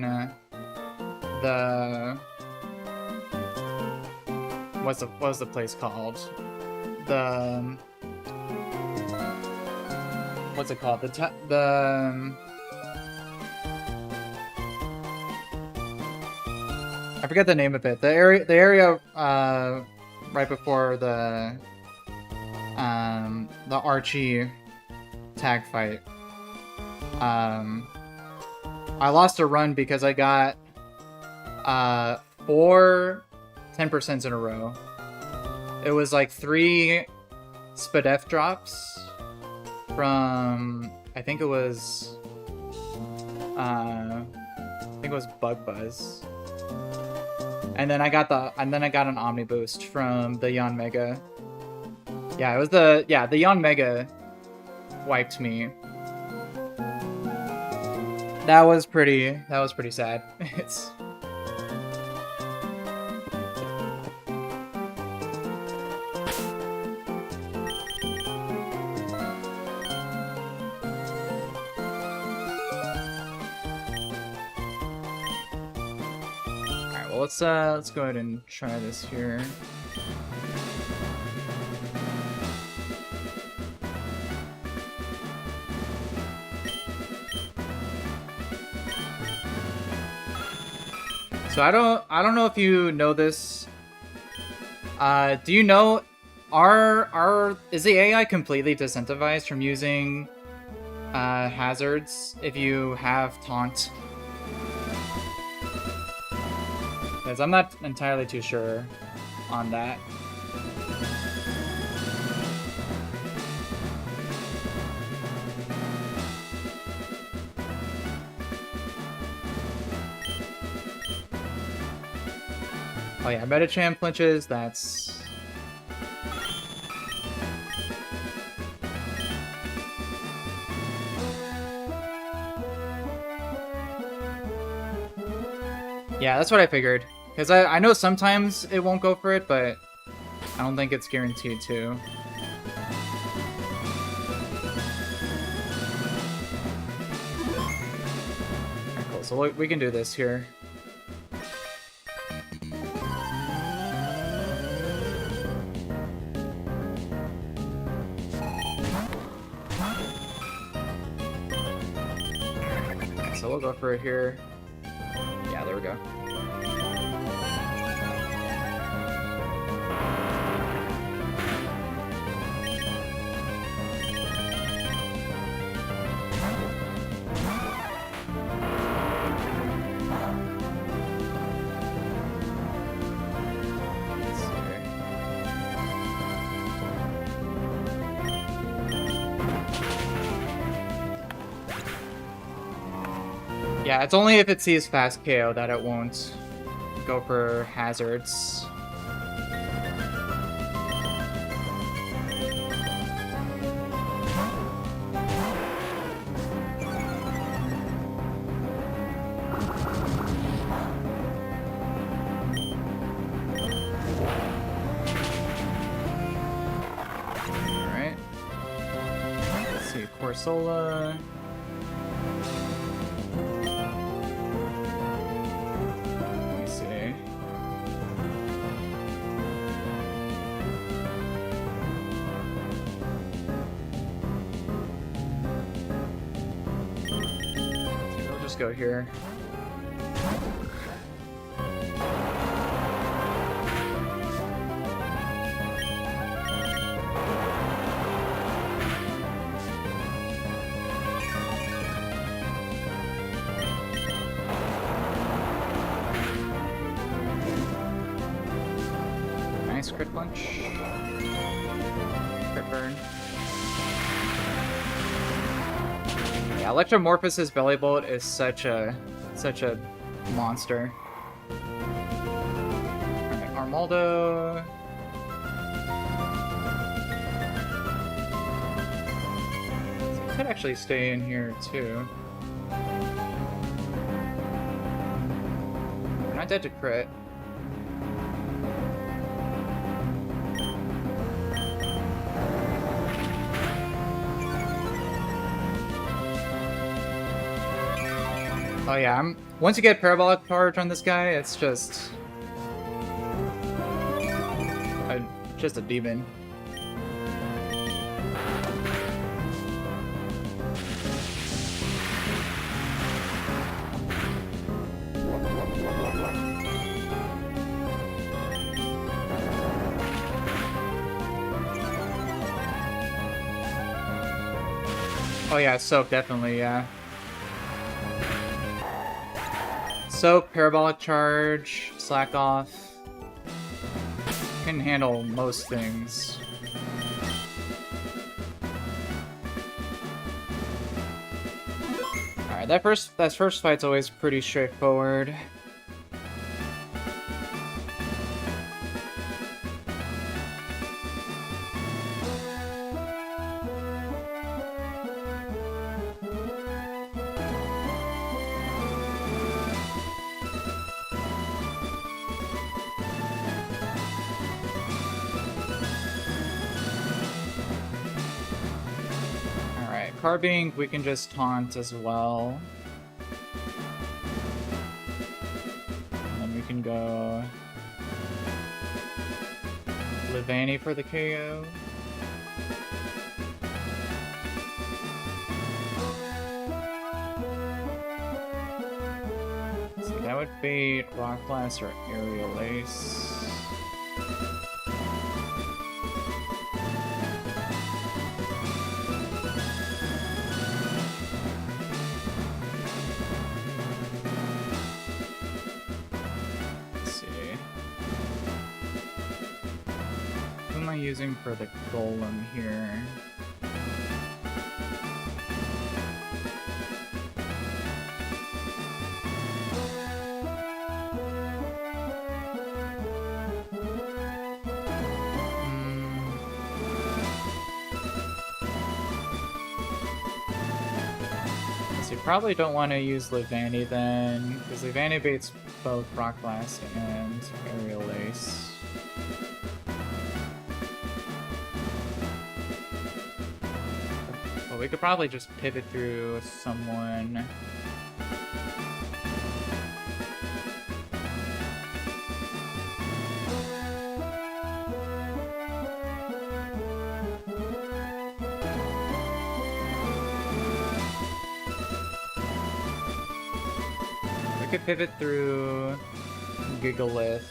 the what's the place called? What's it called? I forget the name of it. The area right before the Archie tag fight. I lost a run because I got 4 10% in a row. It was like 3 Spadef drops from I think it was Bug Buzz. And then I got an Omni Boost from the Yon Mega. Yeah, it was the Yon Mega wiped me. That was pretty sad. It's let's go ahead and try this here. So I don't know if you know this. Do you know is the AI completely disincentivized from using hazards if you have taunt? Because I'm not entirely too sure on that. Oh yeah, Metacham flinches, that's... Yeah, that's what I figured. Because I know sometimes it won't go for it, but I don't think it's guaranteed to. Alright, cool. So we can do this here. So we'll go for it here. Yeah, there we go. Yeah, it's only if it sees fast KO that it won't go for hazards. Alright. Let's see, Corsola. Go here. Nice crit punch. Crit burn. Yeah, Electromorphos's Belly Bolt is such a monster. Alright, Armaldo. So I could actually stay in here too. We're not dead to crit. Oh yeah, once you get Parabolic Charge on this guy, it's just a demon. Oh yeah, Soak, definitely, yeah. Soak, Parabolic Charge, Slack Off. Can handle most things. Alright, that first fight's always pretty straightforward. Carbink, we can just taunt as well. And we can go Levani for the KO. So that would be Rock Blast or Aerial Ace. Using for the golem here. So you probably don't want to use Levani then, because Levani baits both Rock Blast and Aerial Ace. We could probably just pivot through someone. We could pivot through Gigalith.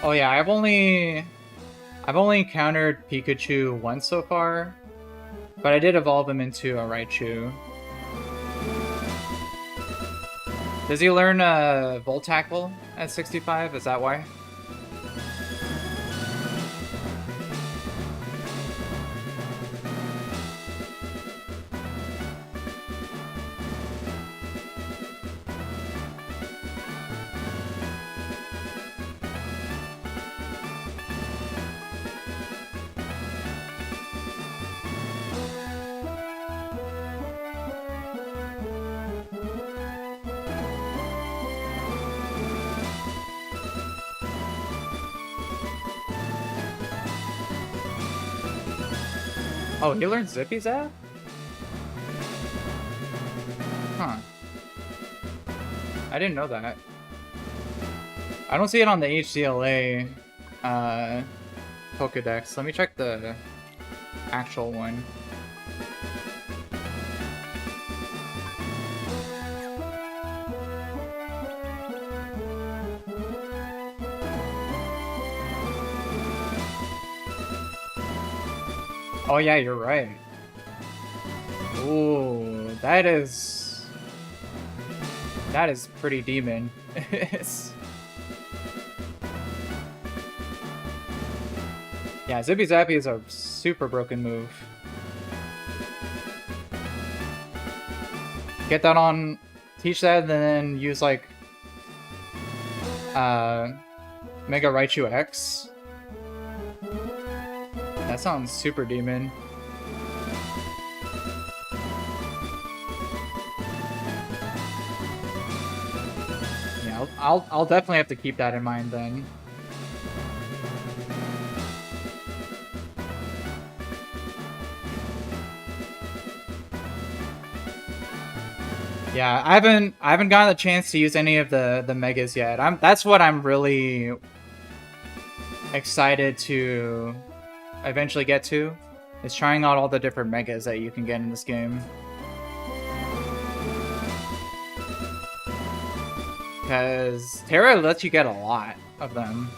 Oh yeah, I've only encountered Pikachu once so far, but I did evolve him into a Raichu. Does he learn Volt Tackle at 65? Is that why? Oh, he learned Zippy Zap? Huh. I didn't know that. I don't see it on the HCLA Pokedex. Let me check the actual one. Oh yeah, you're right. Ooh, that is pretty demon. Yeah, Zippy Zappy is a super broken move. Get that on, teach that, and then use like Mega Raichu X. That sounds super demon. Yeah, I'll definitely have to keep that in mind then. Yeah, I haven't gotten the chance to use any of the megas yet. That's what I'm really excited to eventually get to, is trying out all the different megas that you can get in this game. Because Terra lets you get a lot of them.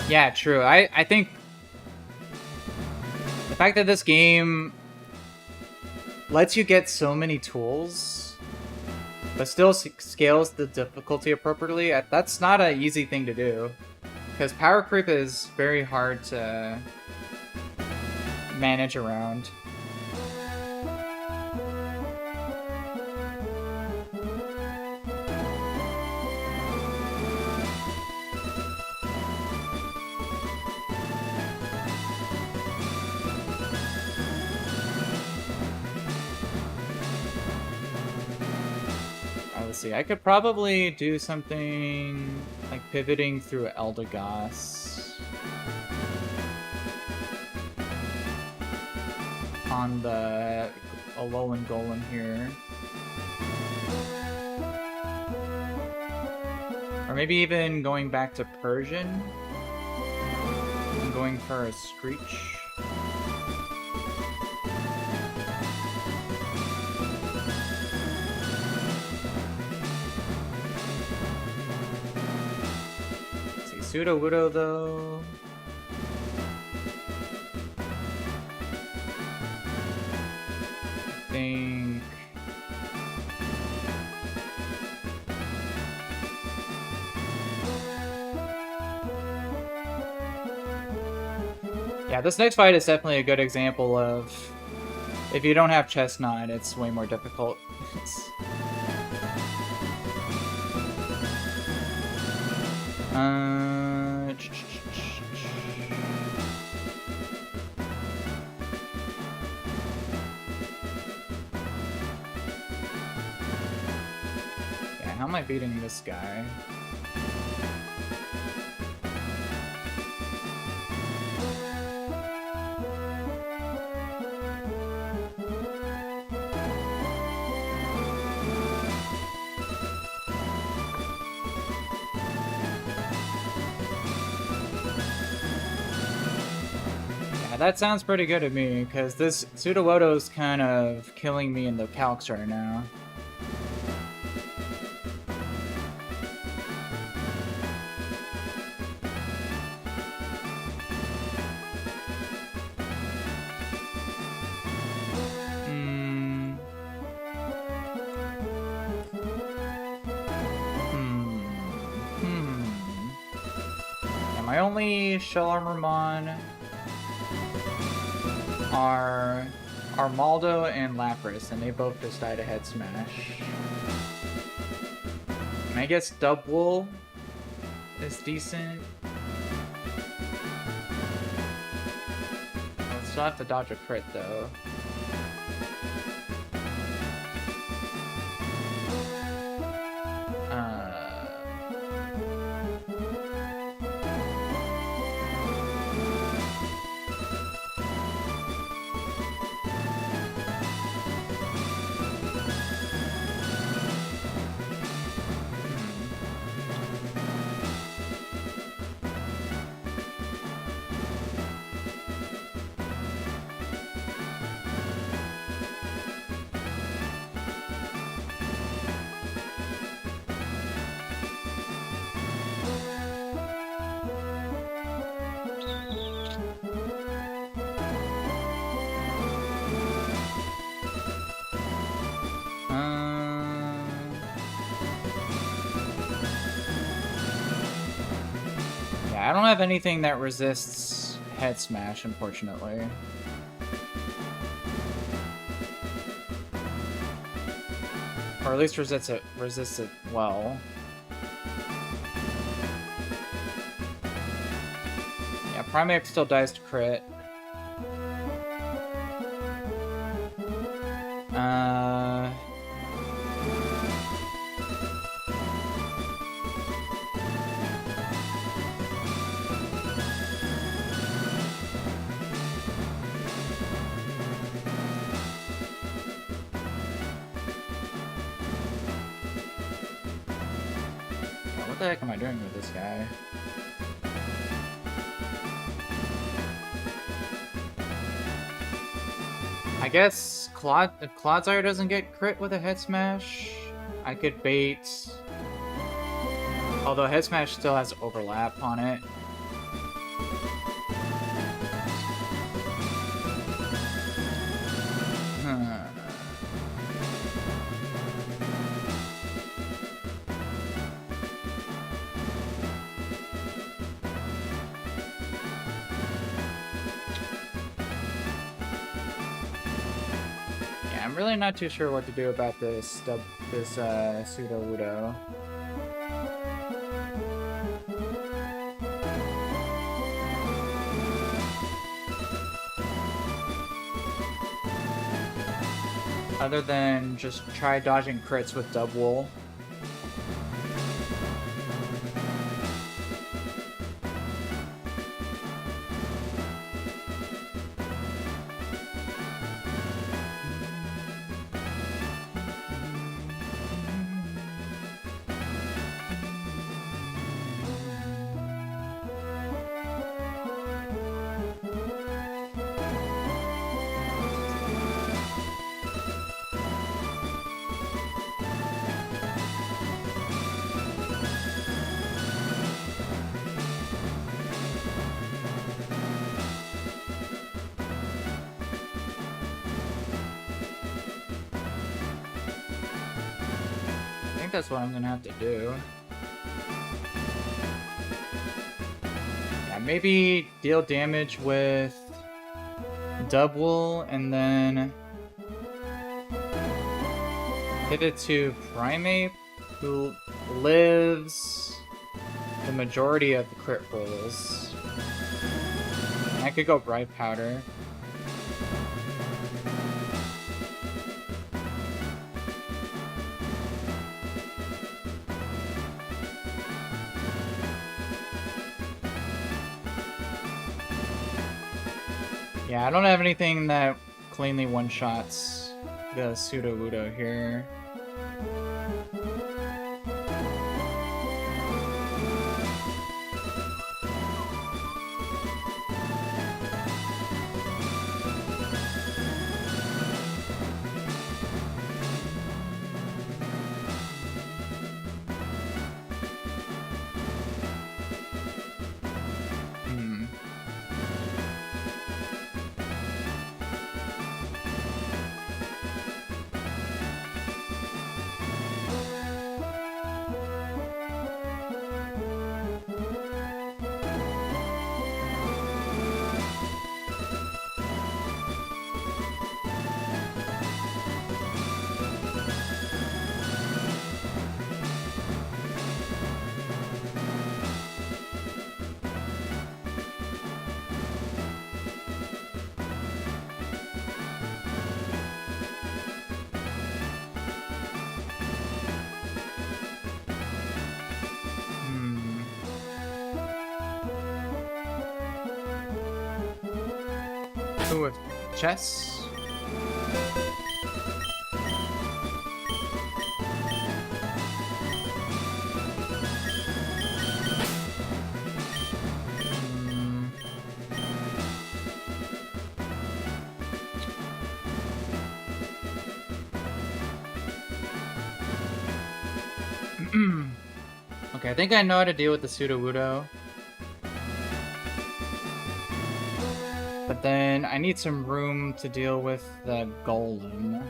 Yeah, true. I think the fact that this game lets you get so many tools, but still scales the difficulty appropriately. That's not an easy thing to do, because power creep is very hard to manage around. Let's see, I could probably do something like pivoting through Eldegoss on the Alolan Golem here. Or maybe even going back to Persian and going for a Screech. Sudowoodo, though. I think... Yeah, this next fight is definitely a good example of if you don't have Chestnut, it's way more difficult. Yeah, how am I beating this guy? That sounds pretty good to me, because this Sudowoodo's kind of killing me in the calcs right now. Yeah, my only Shell Armormon are Armaldo and Lapras, and they both just died a head smash. And I guess Dubwool is decent. I'll still have to dodge a crit though. I don't have anything that resists head smash, unfortunately. Or at least resists it well. Yeah, Primeape still dies to crit. What the heck am I doing with this guy? I guess if Clodsire doesn't get crit with a head smash, I could bait. Although head smash still has overlap on it. really not too sure what to do about this Pseudo-Wudo. Other than just try dodging crits with Dubwool. I think that's what I'm gonna have to do. Yeah, maybe deal damage with Dubwool and then hit it to Primeape, who lives the majority of the crit rolls. And I could go Bright Powder. Yeah, I don't have anything that cleanly one-shots the Pseudo-Wudo here. With chess. Okay, I think I know how to deal with the Pseudo-Wudo. But then I need some room to deal with the Golem.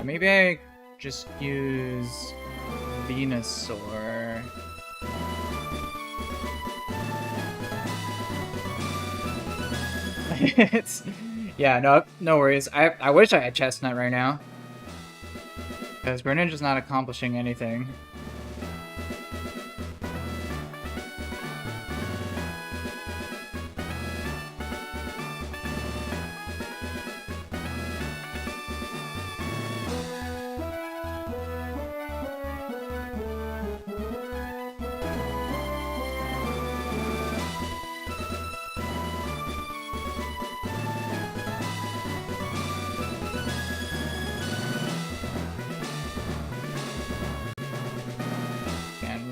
Maybe I just use Venusaur. Yeah, no worries. I wish I had Chestnut right now, because Greninja's not accomplishing anything.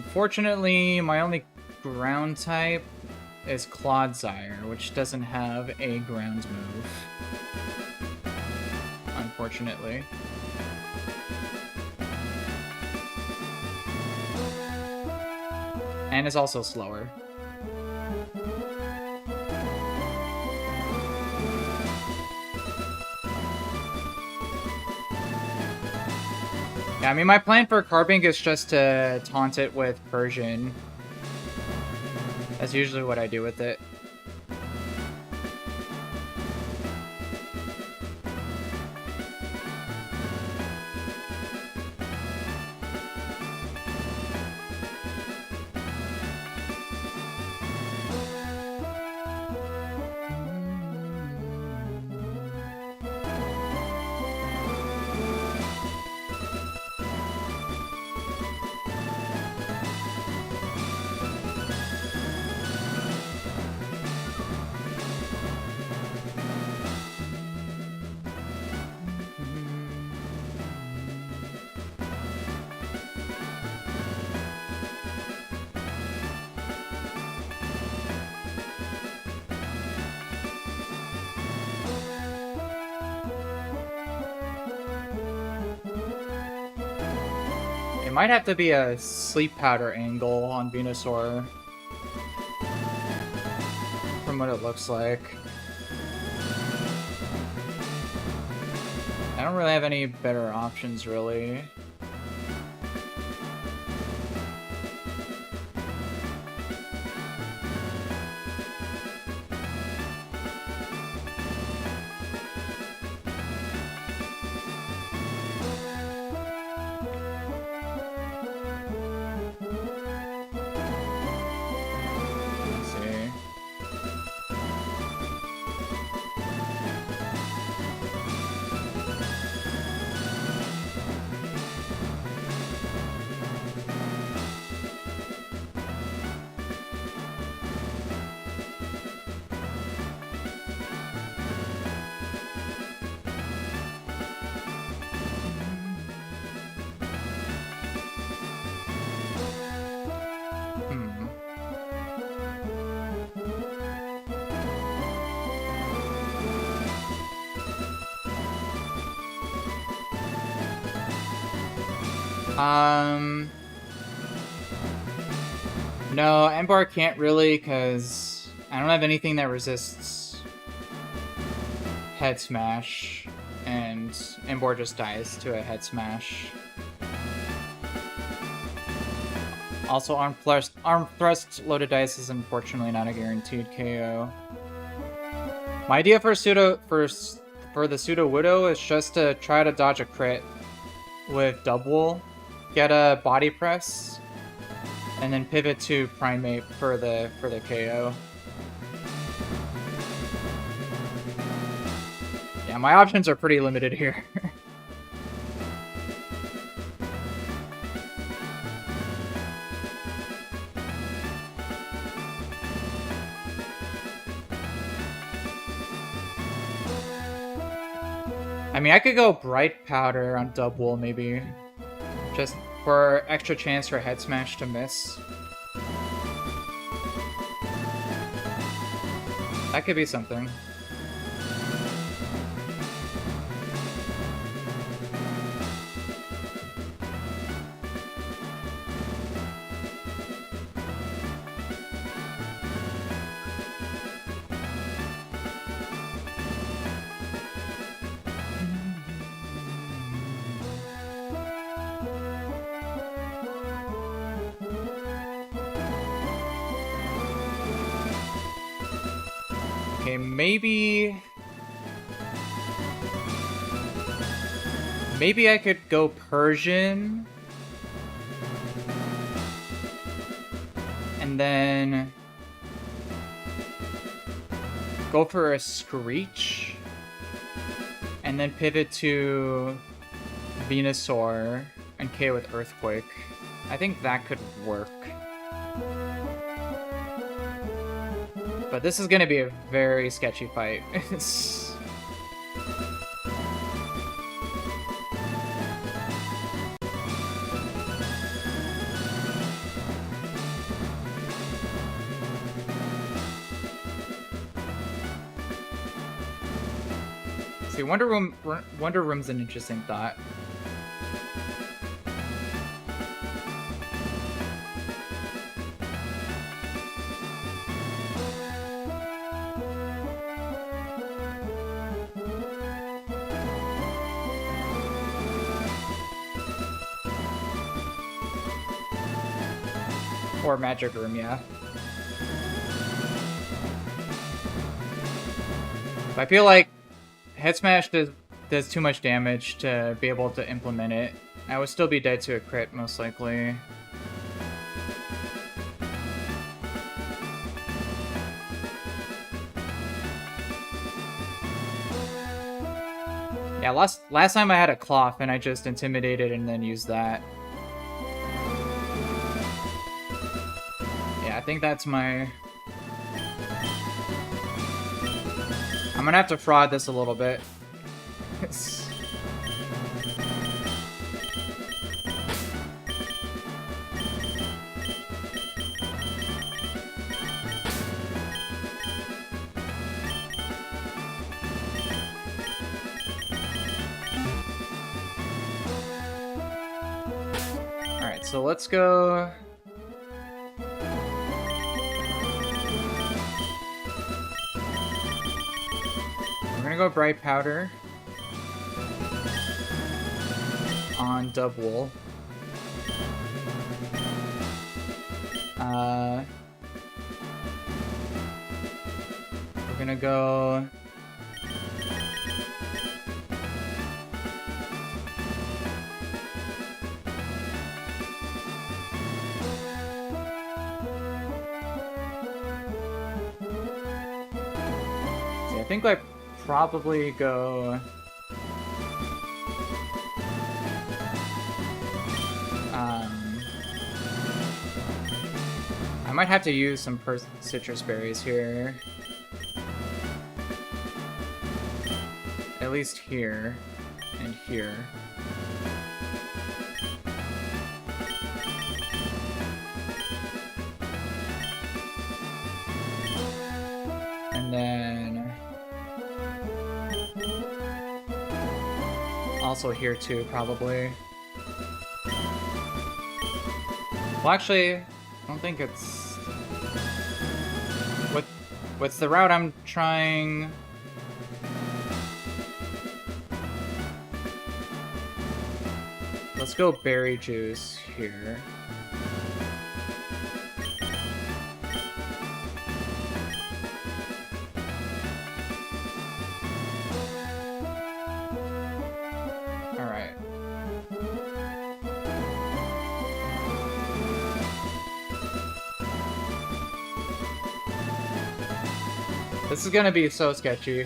Unfortunately, my only ground type is Clodsire, which doesn't have a ground move. unfortunately. And is also slower. Yeah, I mean, my plan for Carbink is just to taunt it with Persian. That's usually what I do with it. It might have to be a sleep powder angle on Venusaur. From what it looks like. I don't really have any better options, really. No, Embar can't really, because I don't have anything that resists Head Smash, and Embar just dies to a Head Smash. Also, Arm Thrust loaded dice is unfortunately not a guaranteed KO. My idea for the Pseudo Widow is just to try to dodge a crit with Double, get a body press, and then pivot to Primate for the KO. Yeah, my options are pretty limited here. I mean, I could go Bright Powder on Double, maybe. Just for extra chance for Head Smash to miss. That could be something. Okay, maybe I could go Persian. And then go for a Screech. And then pivot to Venusaur and KO with Earthquake. I think that could work. But this is going to be a very sketchy fight. See, Wonder Room's an interesting thought. Or Magic Room, yeah. I feel like Head Smash does too much damage to be able to implement it. I would still be dead to a crit, most likely. Yeah, last time I had a Cloth and I just intimidated and then used that. Yeah, I think that's my... I'm gonna have to fraud this a little bit. Alright, so let's go... We're gonna go Bright Powder on Dubwool. We're gonna go... See, I think I probably go... I might have to use some citrus berries here. At least here and here. And then also here too, probably. Well, actually, I don't think it's... What's the route I'm trying? Let's go berry juice here. Alright. This is gonna be so sketchy.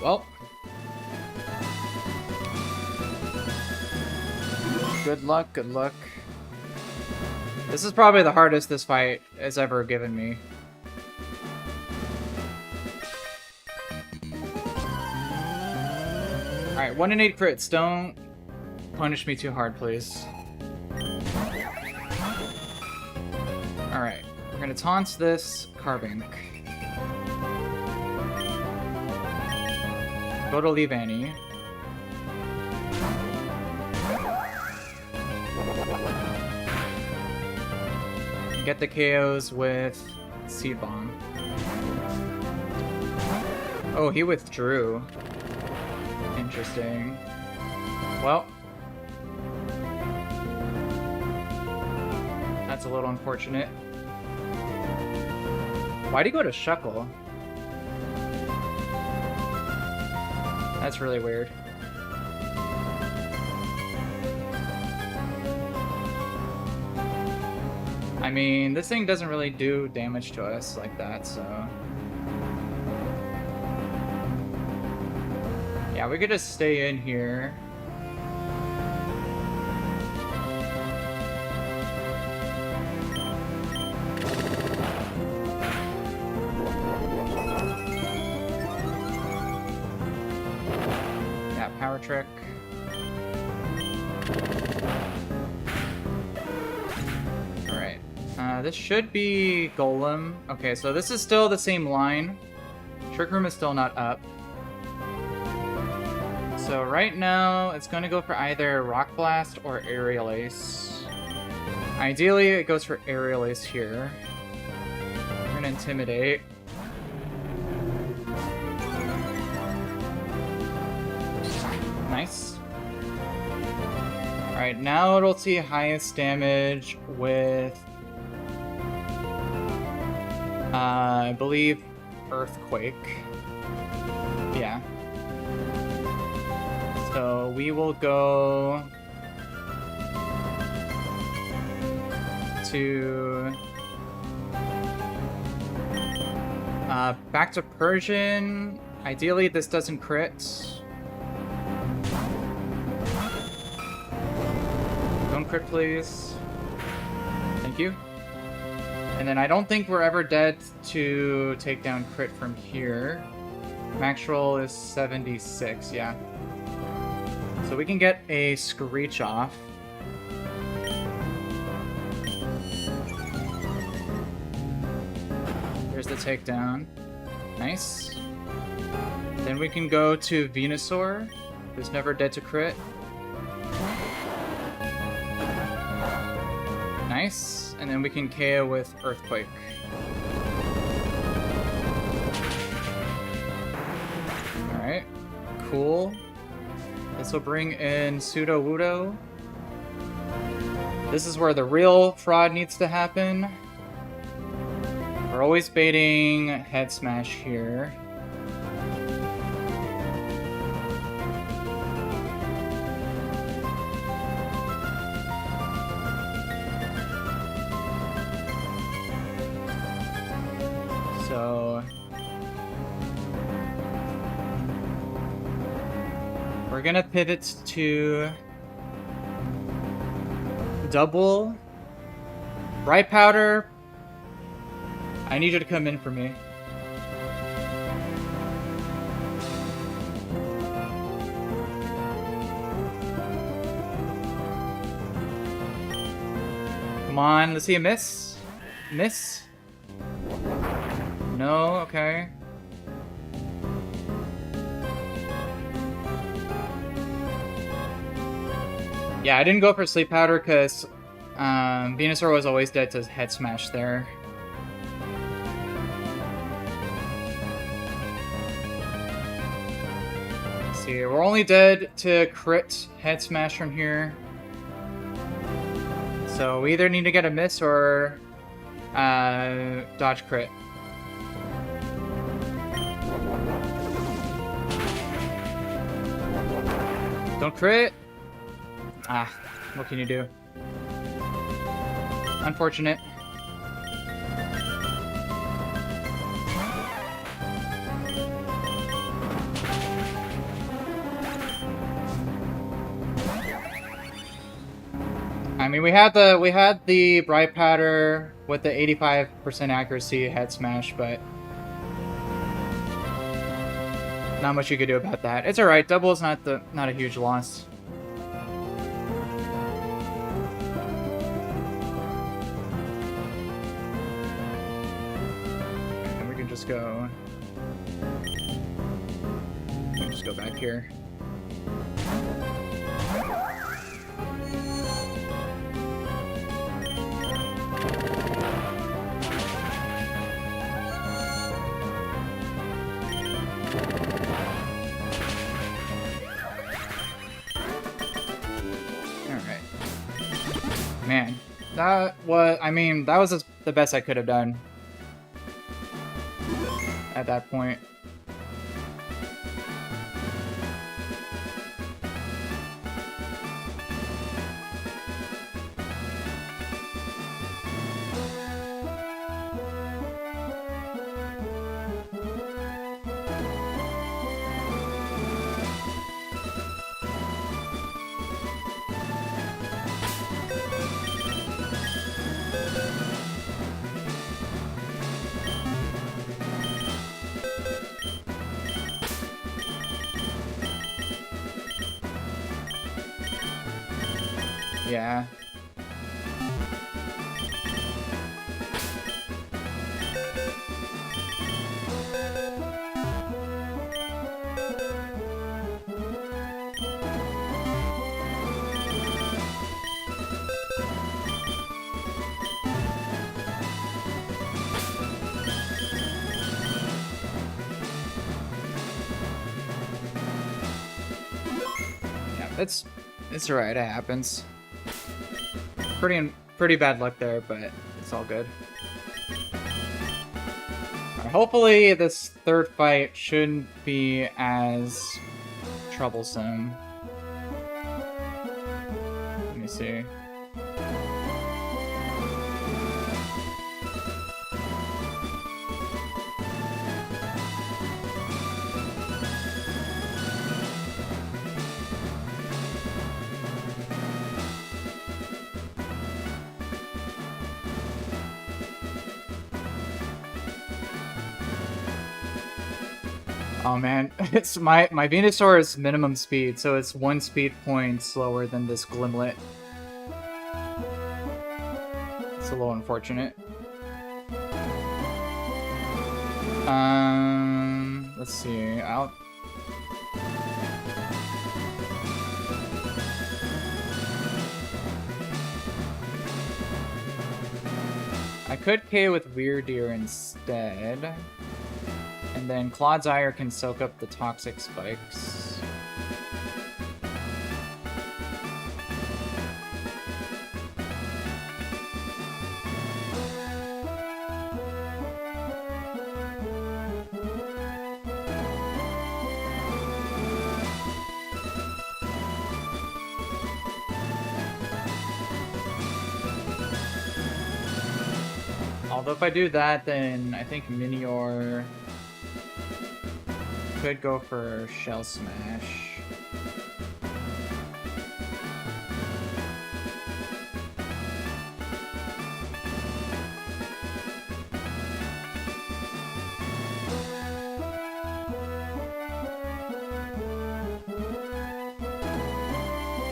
Well, good luck, good luck. This is probably the hardest this fight has ever given me. Alright, 1 in 8 crits. Don't punish me too hard, please. Alright, we're gonna taunt this Carbink. Go to Leave Annie. And get the KOs with Seed Bomb. Oh, he withdrew. Interesting. Well. That's a little unfortunate. Why'd he go to Shuckle? That's really weird. I mean, this thing doesn't really do damage to us like that, so... Yeah, we could just stay in here. Yeah, power trick. Alright. This should be Golem. Okay, so this is still the same line. Trick Room is still not up. So right now, it's going to go for either Rock Blast or Aerial Ace. Ideally, it goes for Aerial Ace here. We're going to Intimidate. Nice. Alright, now it'll see highest damage with... I believe Earthquake. Yeah. So we will go to back to Persian. Ideally, this doesn't crit. Don't crit, please. Thank you. And then I don't think we're ever dead to take down crit from here. Max roll is 76, yeah. So we can get a Screech off. There's the takedown. Nice. Then we can go to Venusaur, who's never dead to crit. Nice. And then we can KO with Earthquake. Alright. Cool. This will bring in Sudowoodo. This is where the real fraud needs to happen. We're always baiting Head Smash here. So we're gonna pivot to double Bright Powder. I need you to come in for me. Come on, let's see a miss. Miss. No, okay. Yeah, I didn't go for Sleep Powder because Venusaur was always dead to Head Smash there. Let's see, we're only dead to crit Head Smash from here. So we either need to get a miss or dodge crit. Don't crit! Ah, what can you do? Unfortunate. I mean, we had the Bright Powder with the 85% accuracy Head Smash, but not much you could do about that. It's alright, double is not a huge loss. And we can just go back here. Man, that was the best I could have done at that point. Yeah. It's alright, it happens. Pretty bad luck there, but it's all good. Right, hopefully this third fight shouldn't be as troublesome. Let me see. Oh man, it's my Venusaur is minimum speed, so it's 1 speed point slower than this Glimlet. It's a little unfortunate. Let's see. I could KO with Weirdeer instead. And then Claude's Ire can soak up the toxic spikes. Although if I do that, then I think Minior could go for Shell Smash.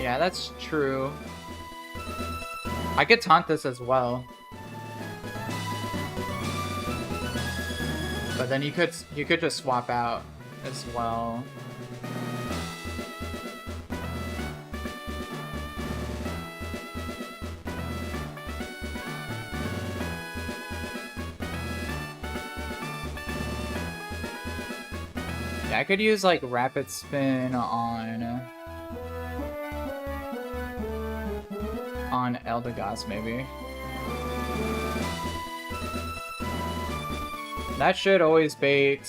Yeah, that's true. I could taunt this as well. But then you could just swap out as well. Yeah, I could use like Rapid Spin on Eldegoss maybe. That should always bait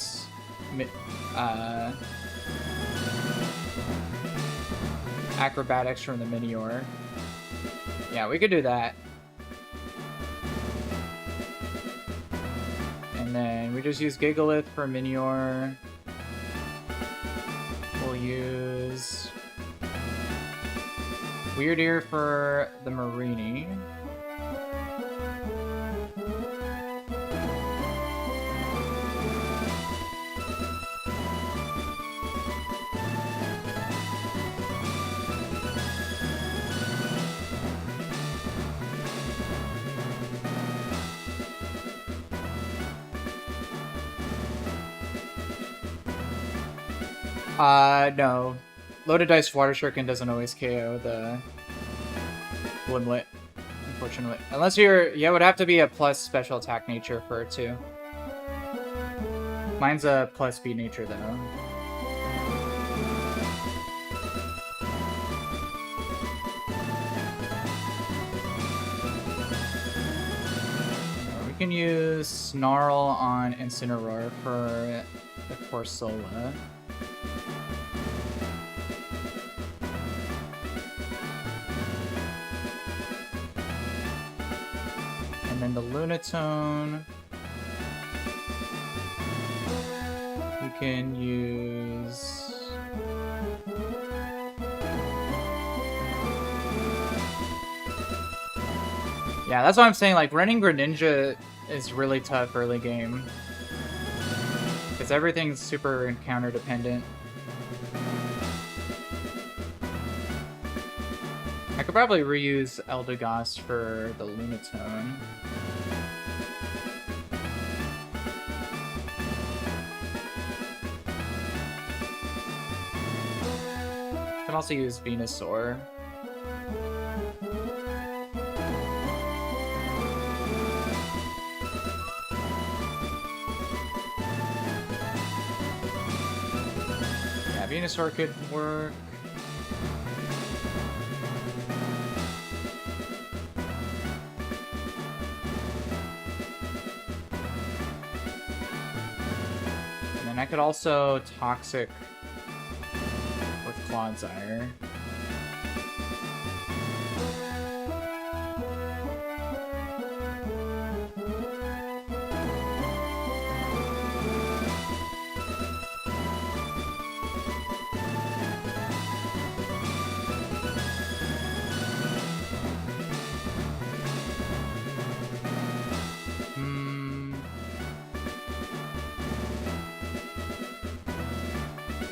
Acrobatics from the Minior. Yeah, we could do that. And then we just use Gigalith for Minior. We'll use Weirdeer for the Marini. No. Loaded Dice Water Shuriken doesn't always KO the Glimlet, unfortunately. Unless yeah, it would have to be a plus special attack nature for it too. Mine's a plus speed nature though. We can use Snarl on Incineroar for the Corsola. And then the Lunatone, we can use... Yeah, that's what I'm saying, like, running Greninja is really tough early game. Because everything's super encounter dependent. I could probably reuse Eldegoss for the Lunatone. Can also use Venusaur. Yeah, Venusaur could work. And then I could also Toxic with Clodsire.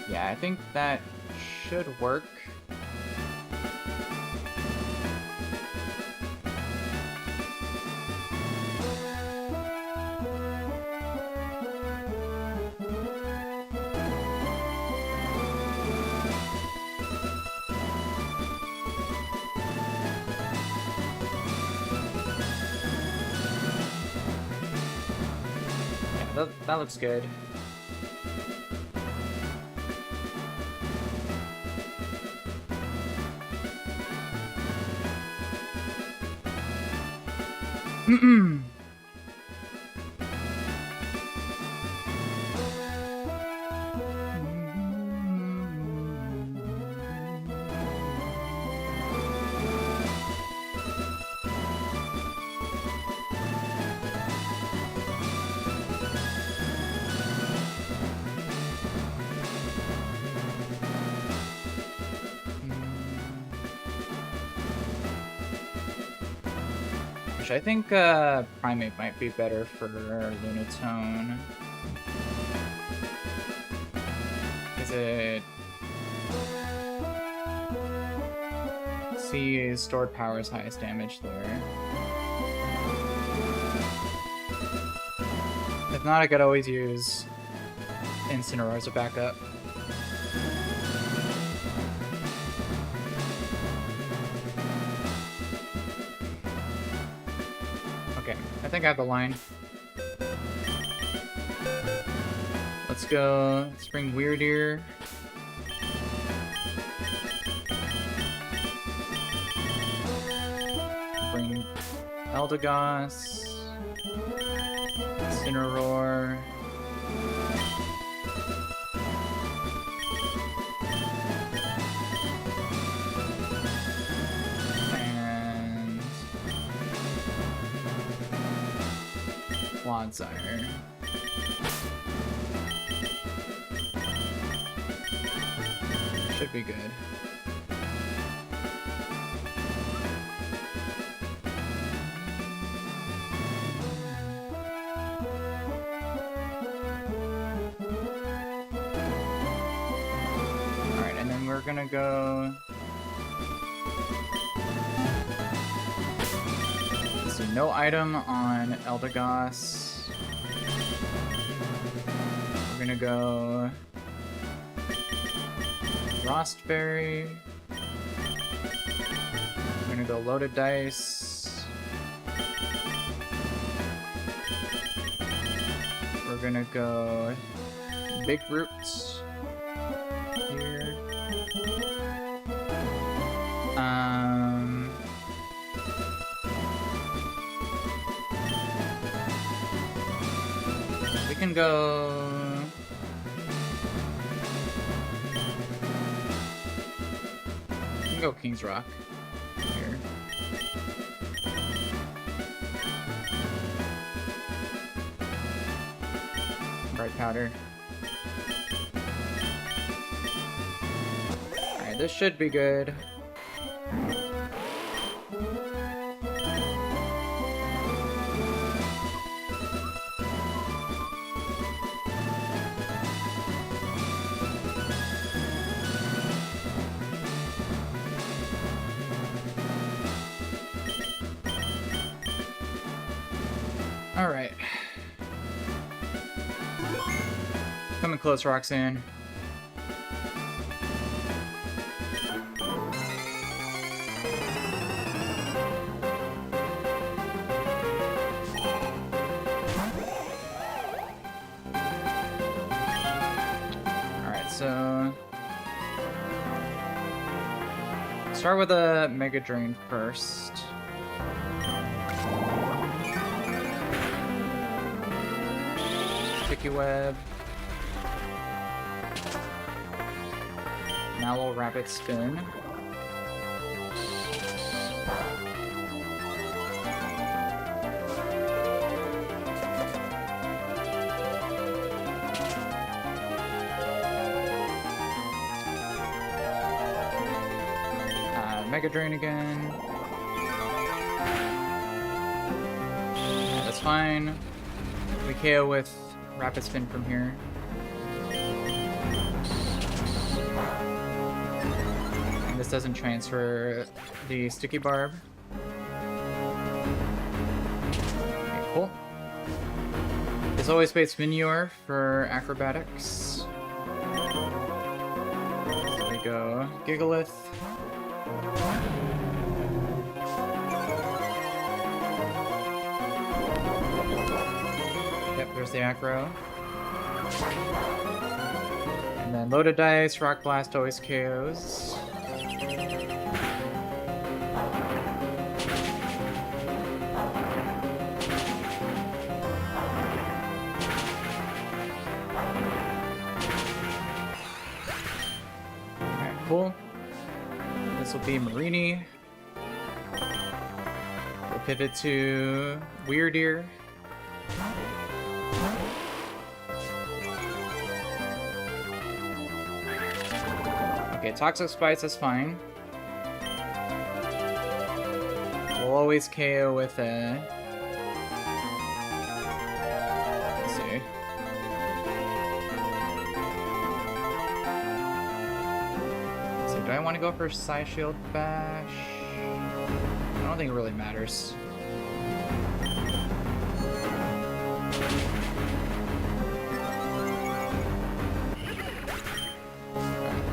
Yeah, I think that should work. Yeah, that looks good. I think Primate might be better for Lunatone. Is it... See, stored power is highest damage there. If not, I could always use Incineroar as a backup. I think I have the line. Let's go. Let's bring Weirdeer. Bring Eldegoss. Incineroar. Clodsire. Should be good. Alright, and then we're gonna go... So no item on Eldegoss. We're gonna go Frostberry. We're gonna go Loaded Dice. We're gonna go Big Roots here. We can go... We can go King's Rock here. Bright Powder. Alright, this should be good. Alright. Coming close, Roxanne. Alright, so... start with a Mega Drain first. Sticky Web. Now we'll Rapid Spin. Mega Drain again. Yeah, that's fine. We KO with Rapid Spin from here. And this doesn't transfer the Sticky Barb. Okay, cool. There's always Space Minior for Acrobatics. There we go. Gigalith. Yep, there's the Acro. And then Loaded Dice, Rock Blast always KOs. Alright, cool. This will be Marini. We'll pivot to Weirdeer. Okay, Toxic Spice is fine. We'll always KO with a... let's see. So do I want to go for Psy Shield Bash? I don't think it really matters.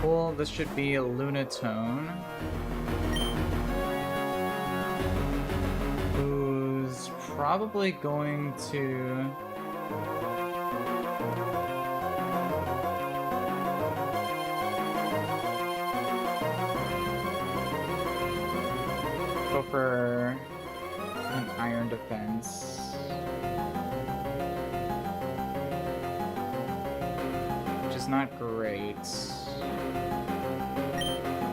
Cool, this should be a Lunatone. Who's probably going to... go for an Iron Defense. Which is not great.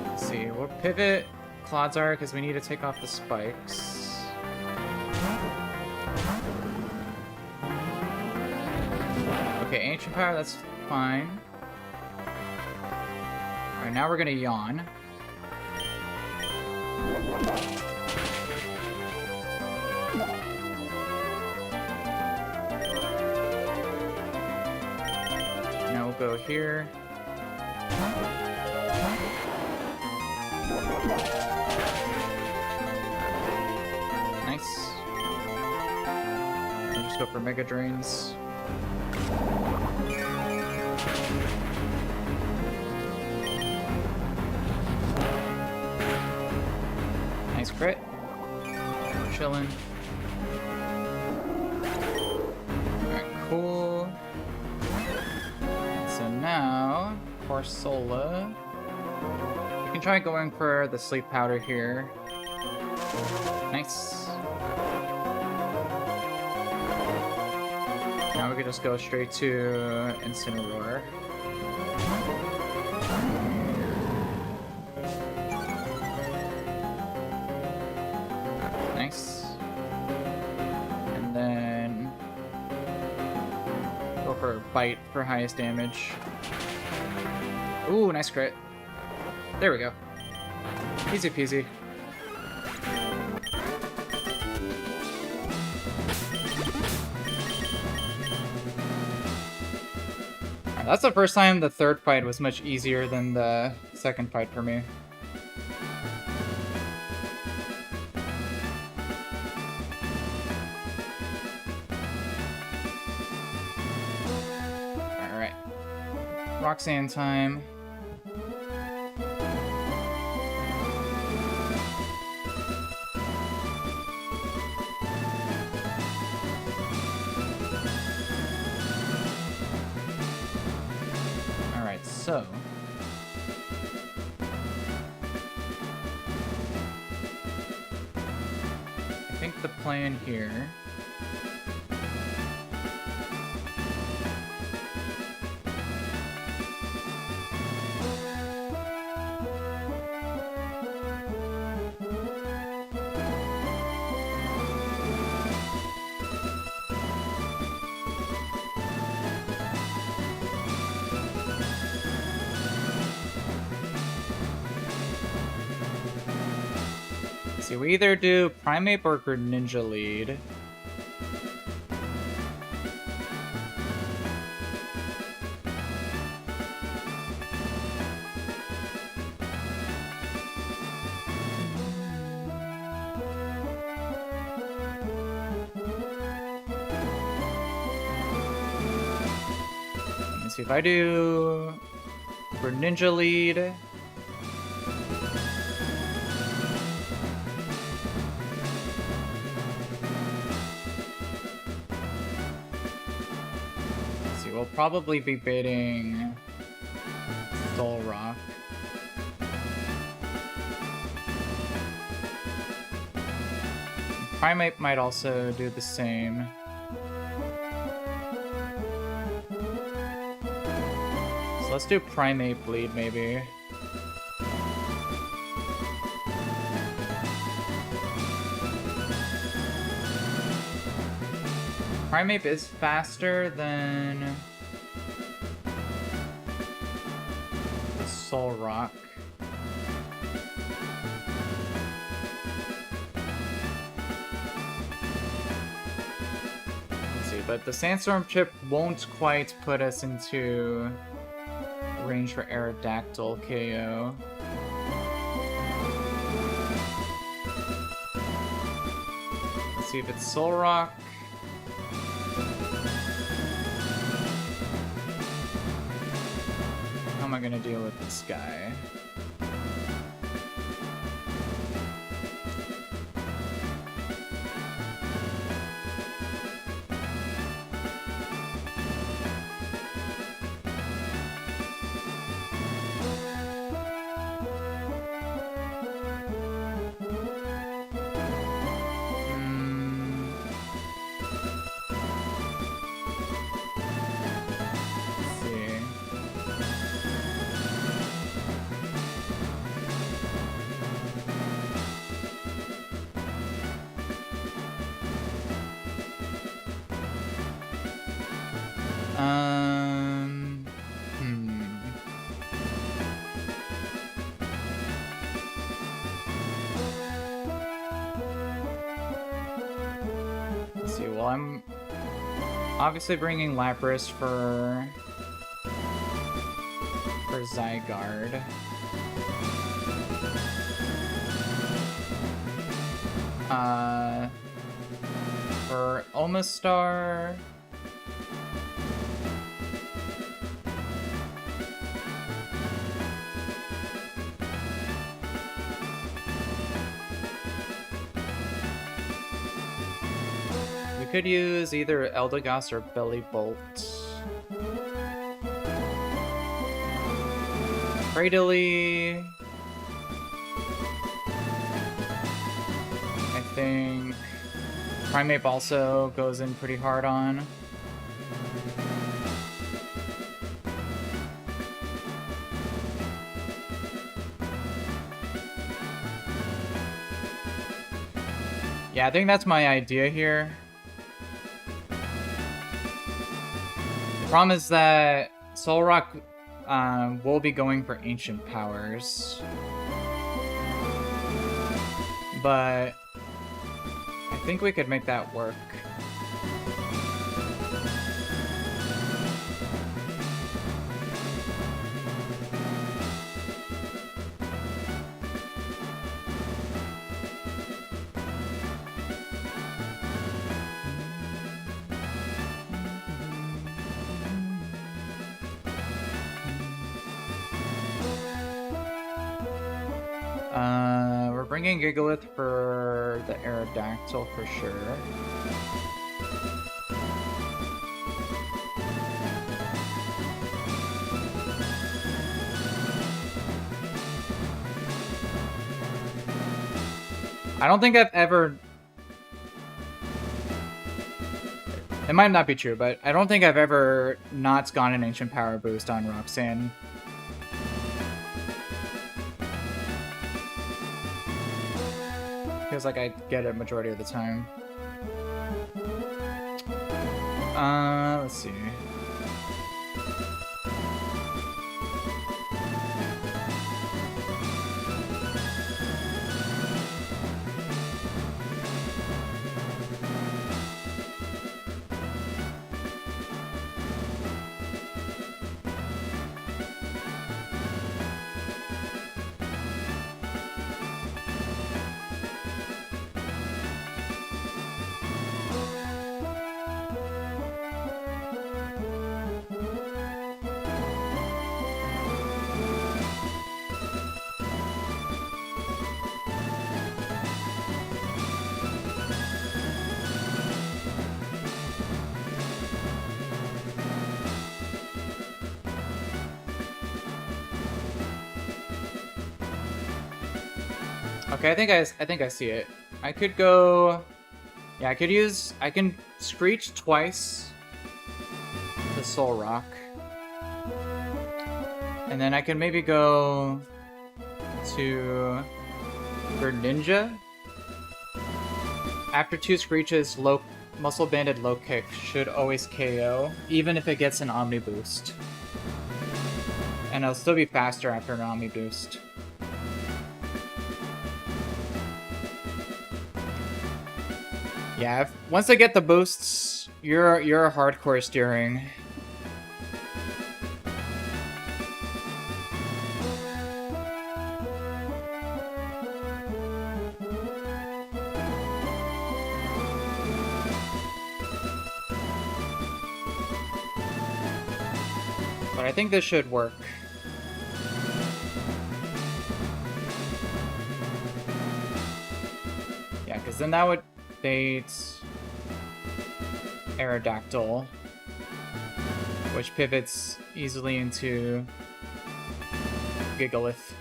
Let's see, we'll pivot Clodsar because we need to take off the spikes. Okay, Ancient Power, that's fine. Alright, now we're gonna yawn. Now we'll go here. Nice. We'll just go for Mega Drains. Nice crit. Chillin'. Alright, cool. So now, for Sola, we can try going for the Sleep Powder here. Nice. Now we can just go straight to Incineroar. Nice. And then go for Bite for highest damage. Ooh, nice crit. There we go. Easy peasy. Alright, that's the first time the third fight was much easier than the second fight for me. Roxanne time. Alright, so... I think the plan here... See, we either do Primate or Ninja Lead. Let me see if I do Ninja Lead. We'll probably be baiting Soul Rock. Primate might also do the same. So let's do Primate Bleed, maybe. Primate is faster than the Soul Rock. Let's see, but the Sandstorm chip won't quite put us into range for Aerodactyl KO. Let's see if it's Soul Rock. How am I gonna deal with this guy? Let's see, well, I'm obviously bringing Lapras for Zygarde. For Omastar... we could use either Eldegoss or Bellibolt. Cradily... I think Primate also goes in pretty hard on. Yeah, I think that's my idea here. The problem is that Solrock will be going for Ancient Powers. But I think we could make that work. bringing Gigalith for the Aerodactyl for sure. I don't think I've ever... It might not be true, but I don't think I've ever not gone an Ancient Power boost on Roxanne. Feels like I get it majority of the time. Let's see. Okay, I think I see it. I could go... Yeah, I can Screech twice the Soul Rock. And then I can maybe go to Greninja. After 2 Screeches, Muscle Banded Low Kick should always KO, even if it gets an Omni Boost. And it'll still be faster after an Omni Boost. Yeah, once I get the boosts, you're a hardcore steering. But I think this should work. Yeah, because then that would bait Aerodactyl, which pivots easily into Gigalith.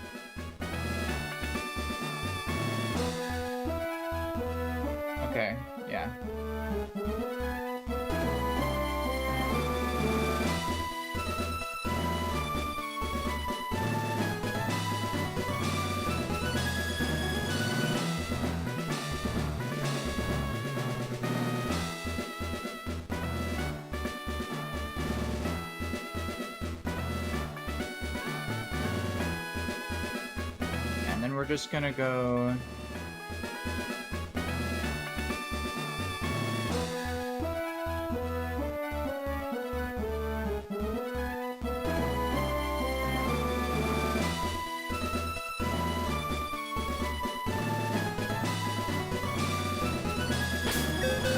Okay, yeah. We're just gonna go...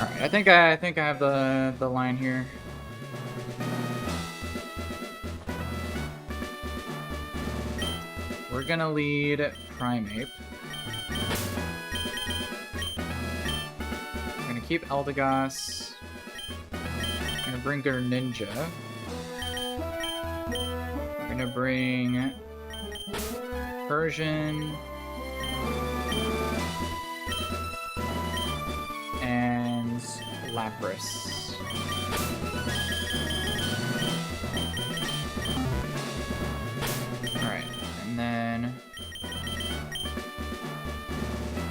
Alright, I think I have the line here. We're gonna lead Primeape. We're gonna keep Eldegoss. We're gonna bring Greninja. We're gonna bring Persian. And Lapras. Alright, and then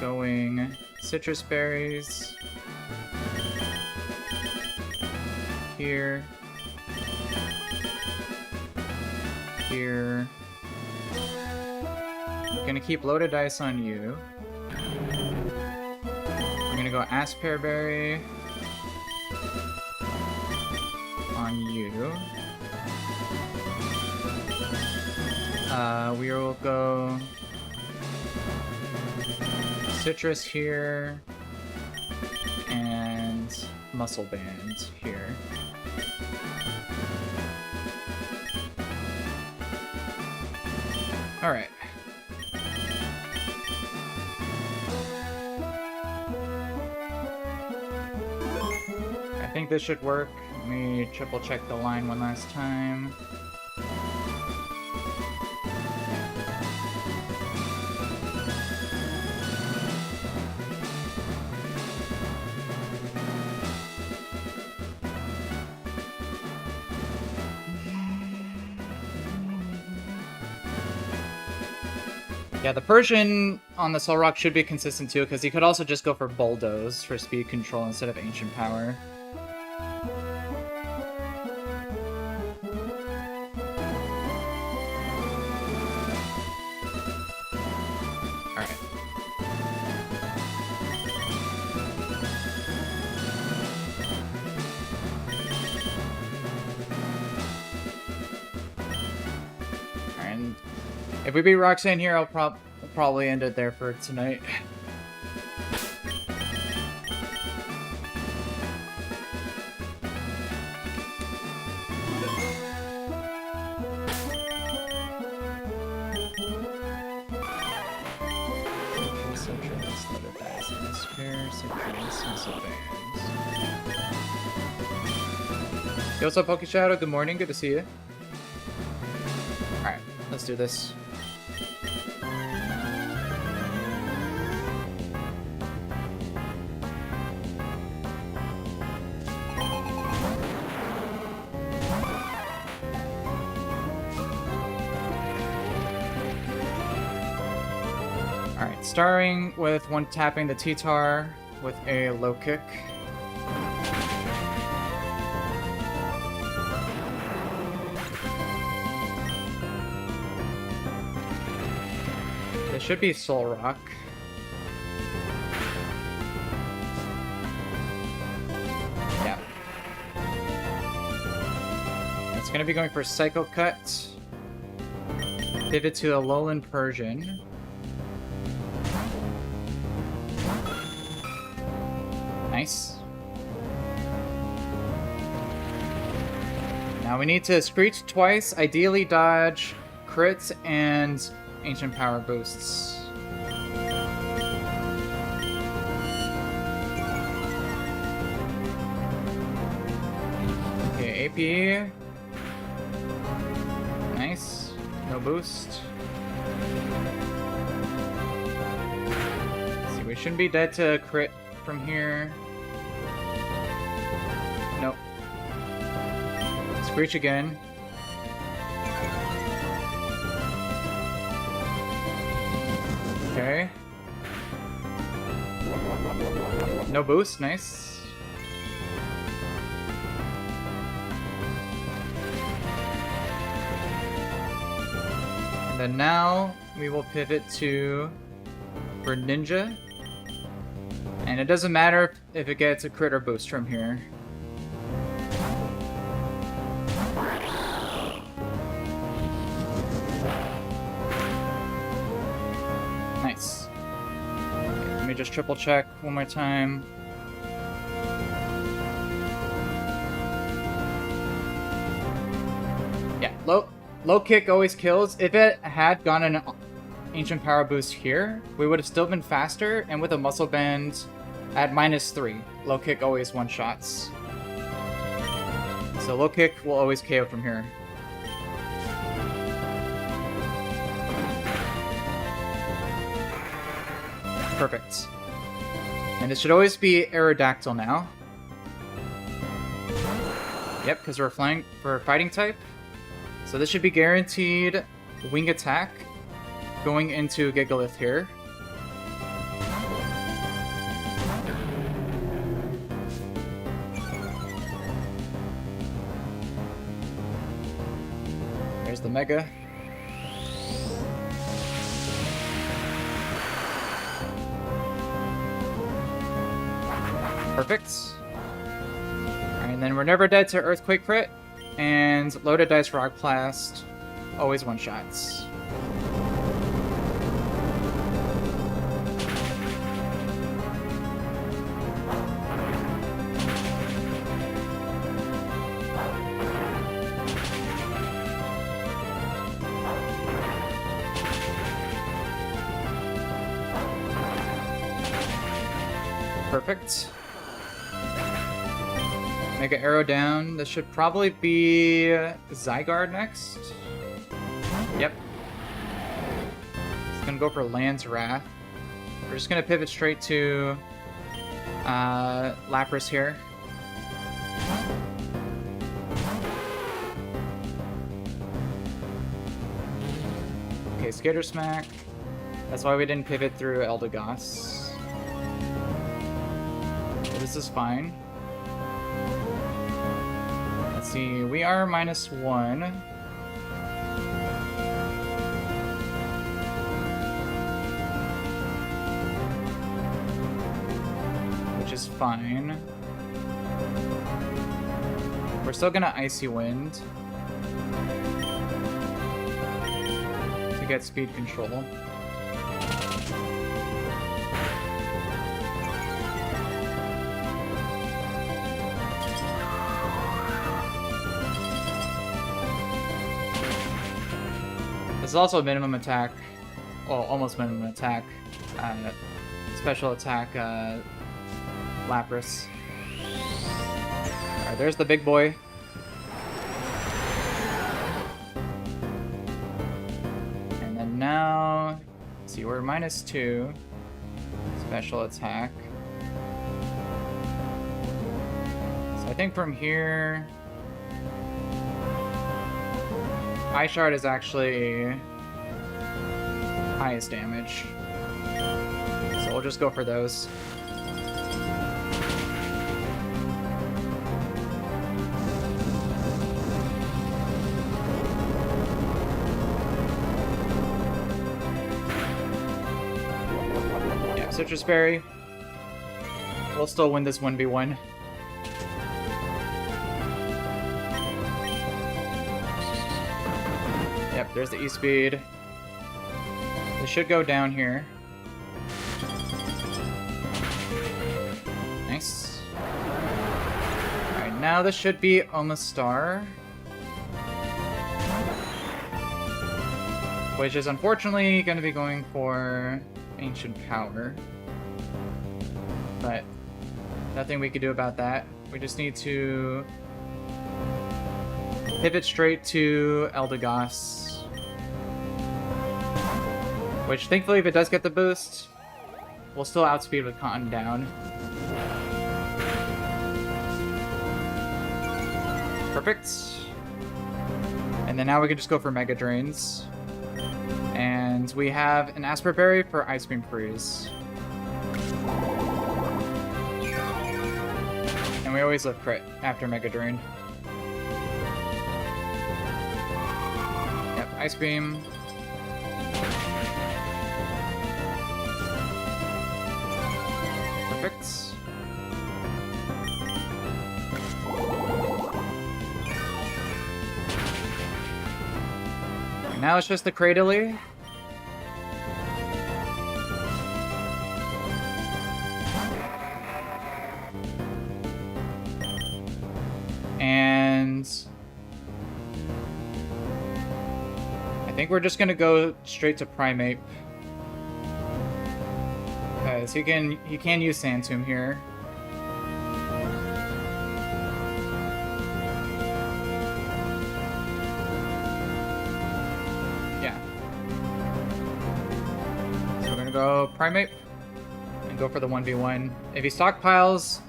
going Citrus Berries here, here. We're gonna keep Loaded Dice on you. We're gonna go Asperberry on you. We will go Citrus here and Muscle Band here. Alright. think this should work. Let me triple check the line one last time. Yeah, the Persian on the Soul Rock should be consistent too, because he could also just go for Bulldoze for speed control instead of Ancient Power. Alright. And if we beat Roxanne here, I'll probably end it there for tonight. Yo, what's up, Pokeshadow? Good morning, good to see you. Alright, let's do this. Alright, starting with one tapping the T-Tar with a low kick. It should be Soul Rock. Yeah. It's gonna be going for Psycho Cut. Pivot to a Lowland Persian. Nice. Now we need to Screech twice, ideally dodge, crits, and Ancient Power boosts. Okay, AP. Nice. No boost. Let's see, we shouldn't be dead to crit from here. Nope. Screech again. Okay. No boost, nice. And then now we will pivot to for Ninja. And it doesn't matter if it gets a crit or boost from here. Nice. Okay, let me just triple check one more time. Yeah, low kick always kills. If it had gone an Ancient Power boost here, we would have still been faster, and with a Muscle Band at -3, low kick always one-shots. So low kick will always KO from here. Perfect. And it should always be Aerodactyl now. Yep, because we're fighting type. So this should be guaranteed wing attack going into Gigalith here. There's the Mega. Perfect. Alright, and then we're never dead to Earthquake crit, and loaded dice Rock Blast, always one-shots. Perfect. Mega Arrow down. This should probably be Zygarde next. Yep. It's gonna go for Land's Wrath. We're just gonna pivot straight to Lapras here. Okay, Skitter Smack. That's why we didn't pivot through Eldegoss. This is fine. Let's see, we are -1. Which is fine. We're still gonna Icy Wind to get speed control. This is also a minimum attack, well, almost minimum attack, special attack, Lapras. Alright, there's the big boy. And then now, let's see, we're -2, special attack. So I think from here, Ice Shard is actually highest damage. So we'll just go for those. Yeah, Citrus Berry. We'll still win this 1v1. Yep, there's the E-Speed. This should go down here. Nice. Alright, now this should be Omastar. Which is unfortunately going to be going for Ancient Power. But nothing we can do about that. We just need to pivot straight to Eldegoss. Which, thankfully, if it does get the boost, we'll still outspeed with Cotton down. Perfect. And then now we can just go for Mega Drains. And we have an Asper Berry for Ice Beam Freeze. And we always live crit after Mega Drain. Yep, Ice Beam. Perfect. Now it's just the Cradily. And I think we're just gonna go straight to Primeape. Because he can use Sand Tomb here. Yeah. So we're gonna go Primeape and go for the 1v1. If he stockpiles,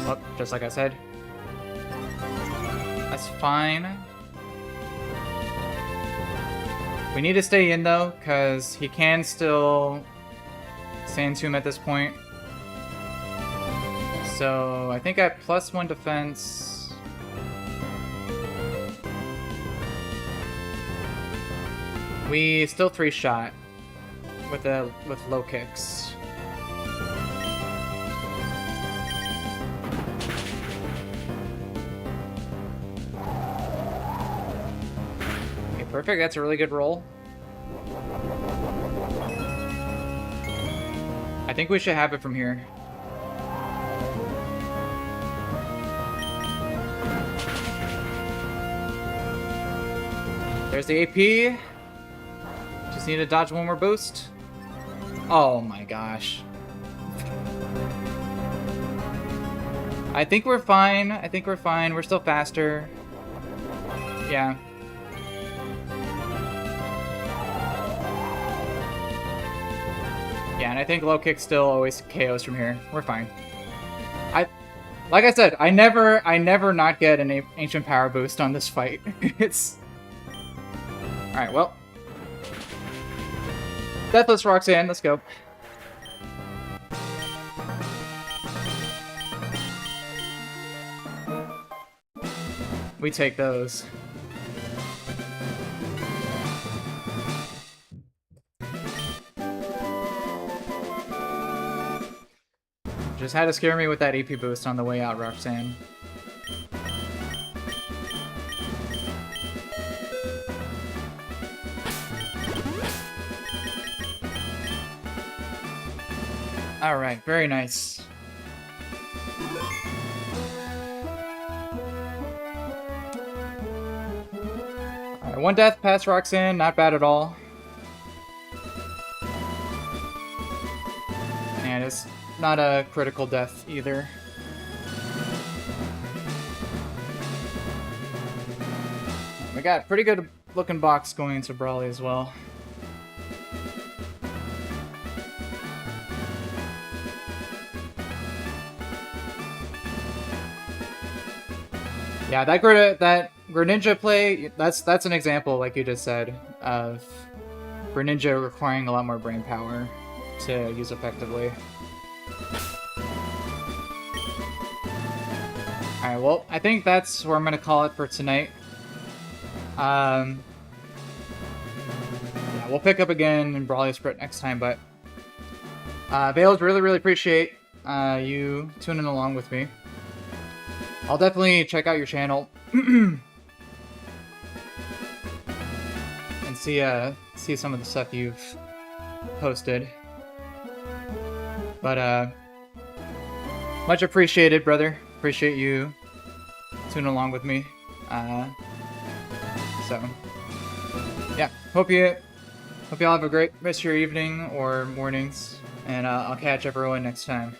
oh, just like I said, that's fine. We need to stay in though, because he can still Sand Tomb at this point. So I think at +1 defense, we still 3-shot with low kicks. Perfect, that's a really good roll. I think we should have it from here. There's the AP. Just need to dodge one more boost. Oh my gosh. I think we're fine. I think we're fine. We're still faster. Yeah. Yeah, and I think low kick still always KOs from here. We're fine. Like I said, I never not get an ancient power boost on this fight. It's all right. Well, Deathless Roxanne, let's go. We take those. Just had to scare me with that AP boost on the way out, Roxanne. Alright, very nice. Alright, one death past Roxanne, not bad at all. And it's not a critical death either. We got pretty good looking box going into Brawly as well. Yeah, that Greninja play, that's an example, like you just said, of Greninja requiring a lot more brain power to use effectively. Alright, well, I think that's where I'm gonna call it for tonight. Yeah, we'll pick up again in Brawly Sprint next time, but Vales, really appreciate you tuning along with me. I'll definitely check out your channel and see some of the stuff you've posted. But much appreciated, brother. Appreciate you tuning along with me. So yeah, hope y'all have a great rest of your evening or mornings, and I'll catch everyone next time.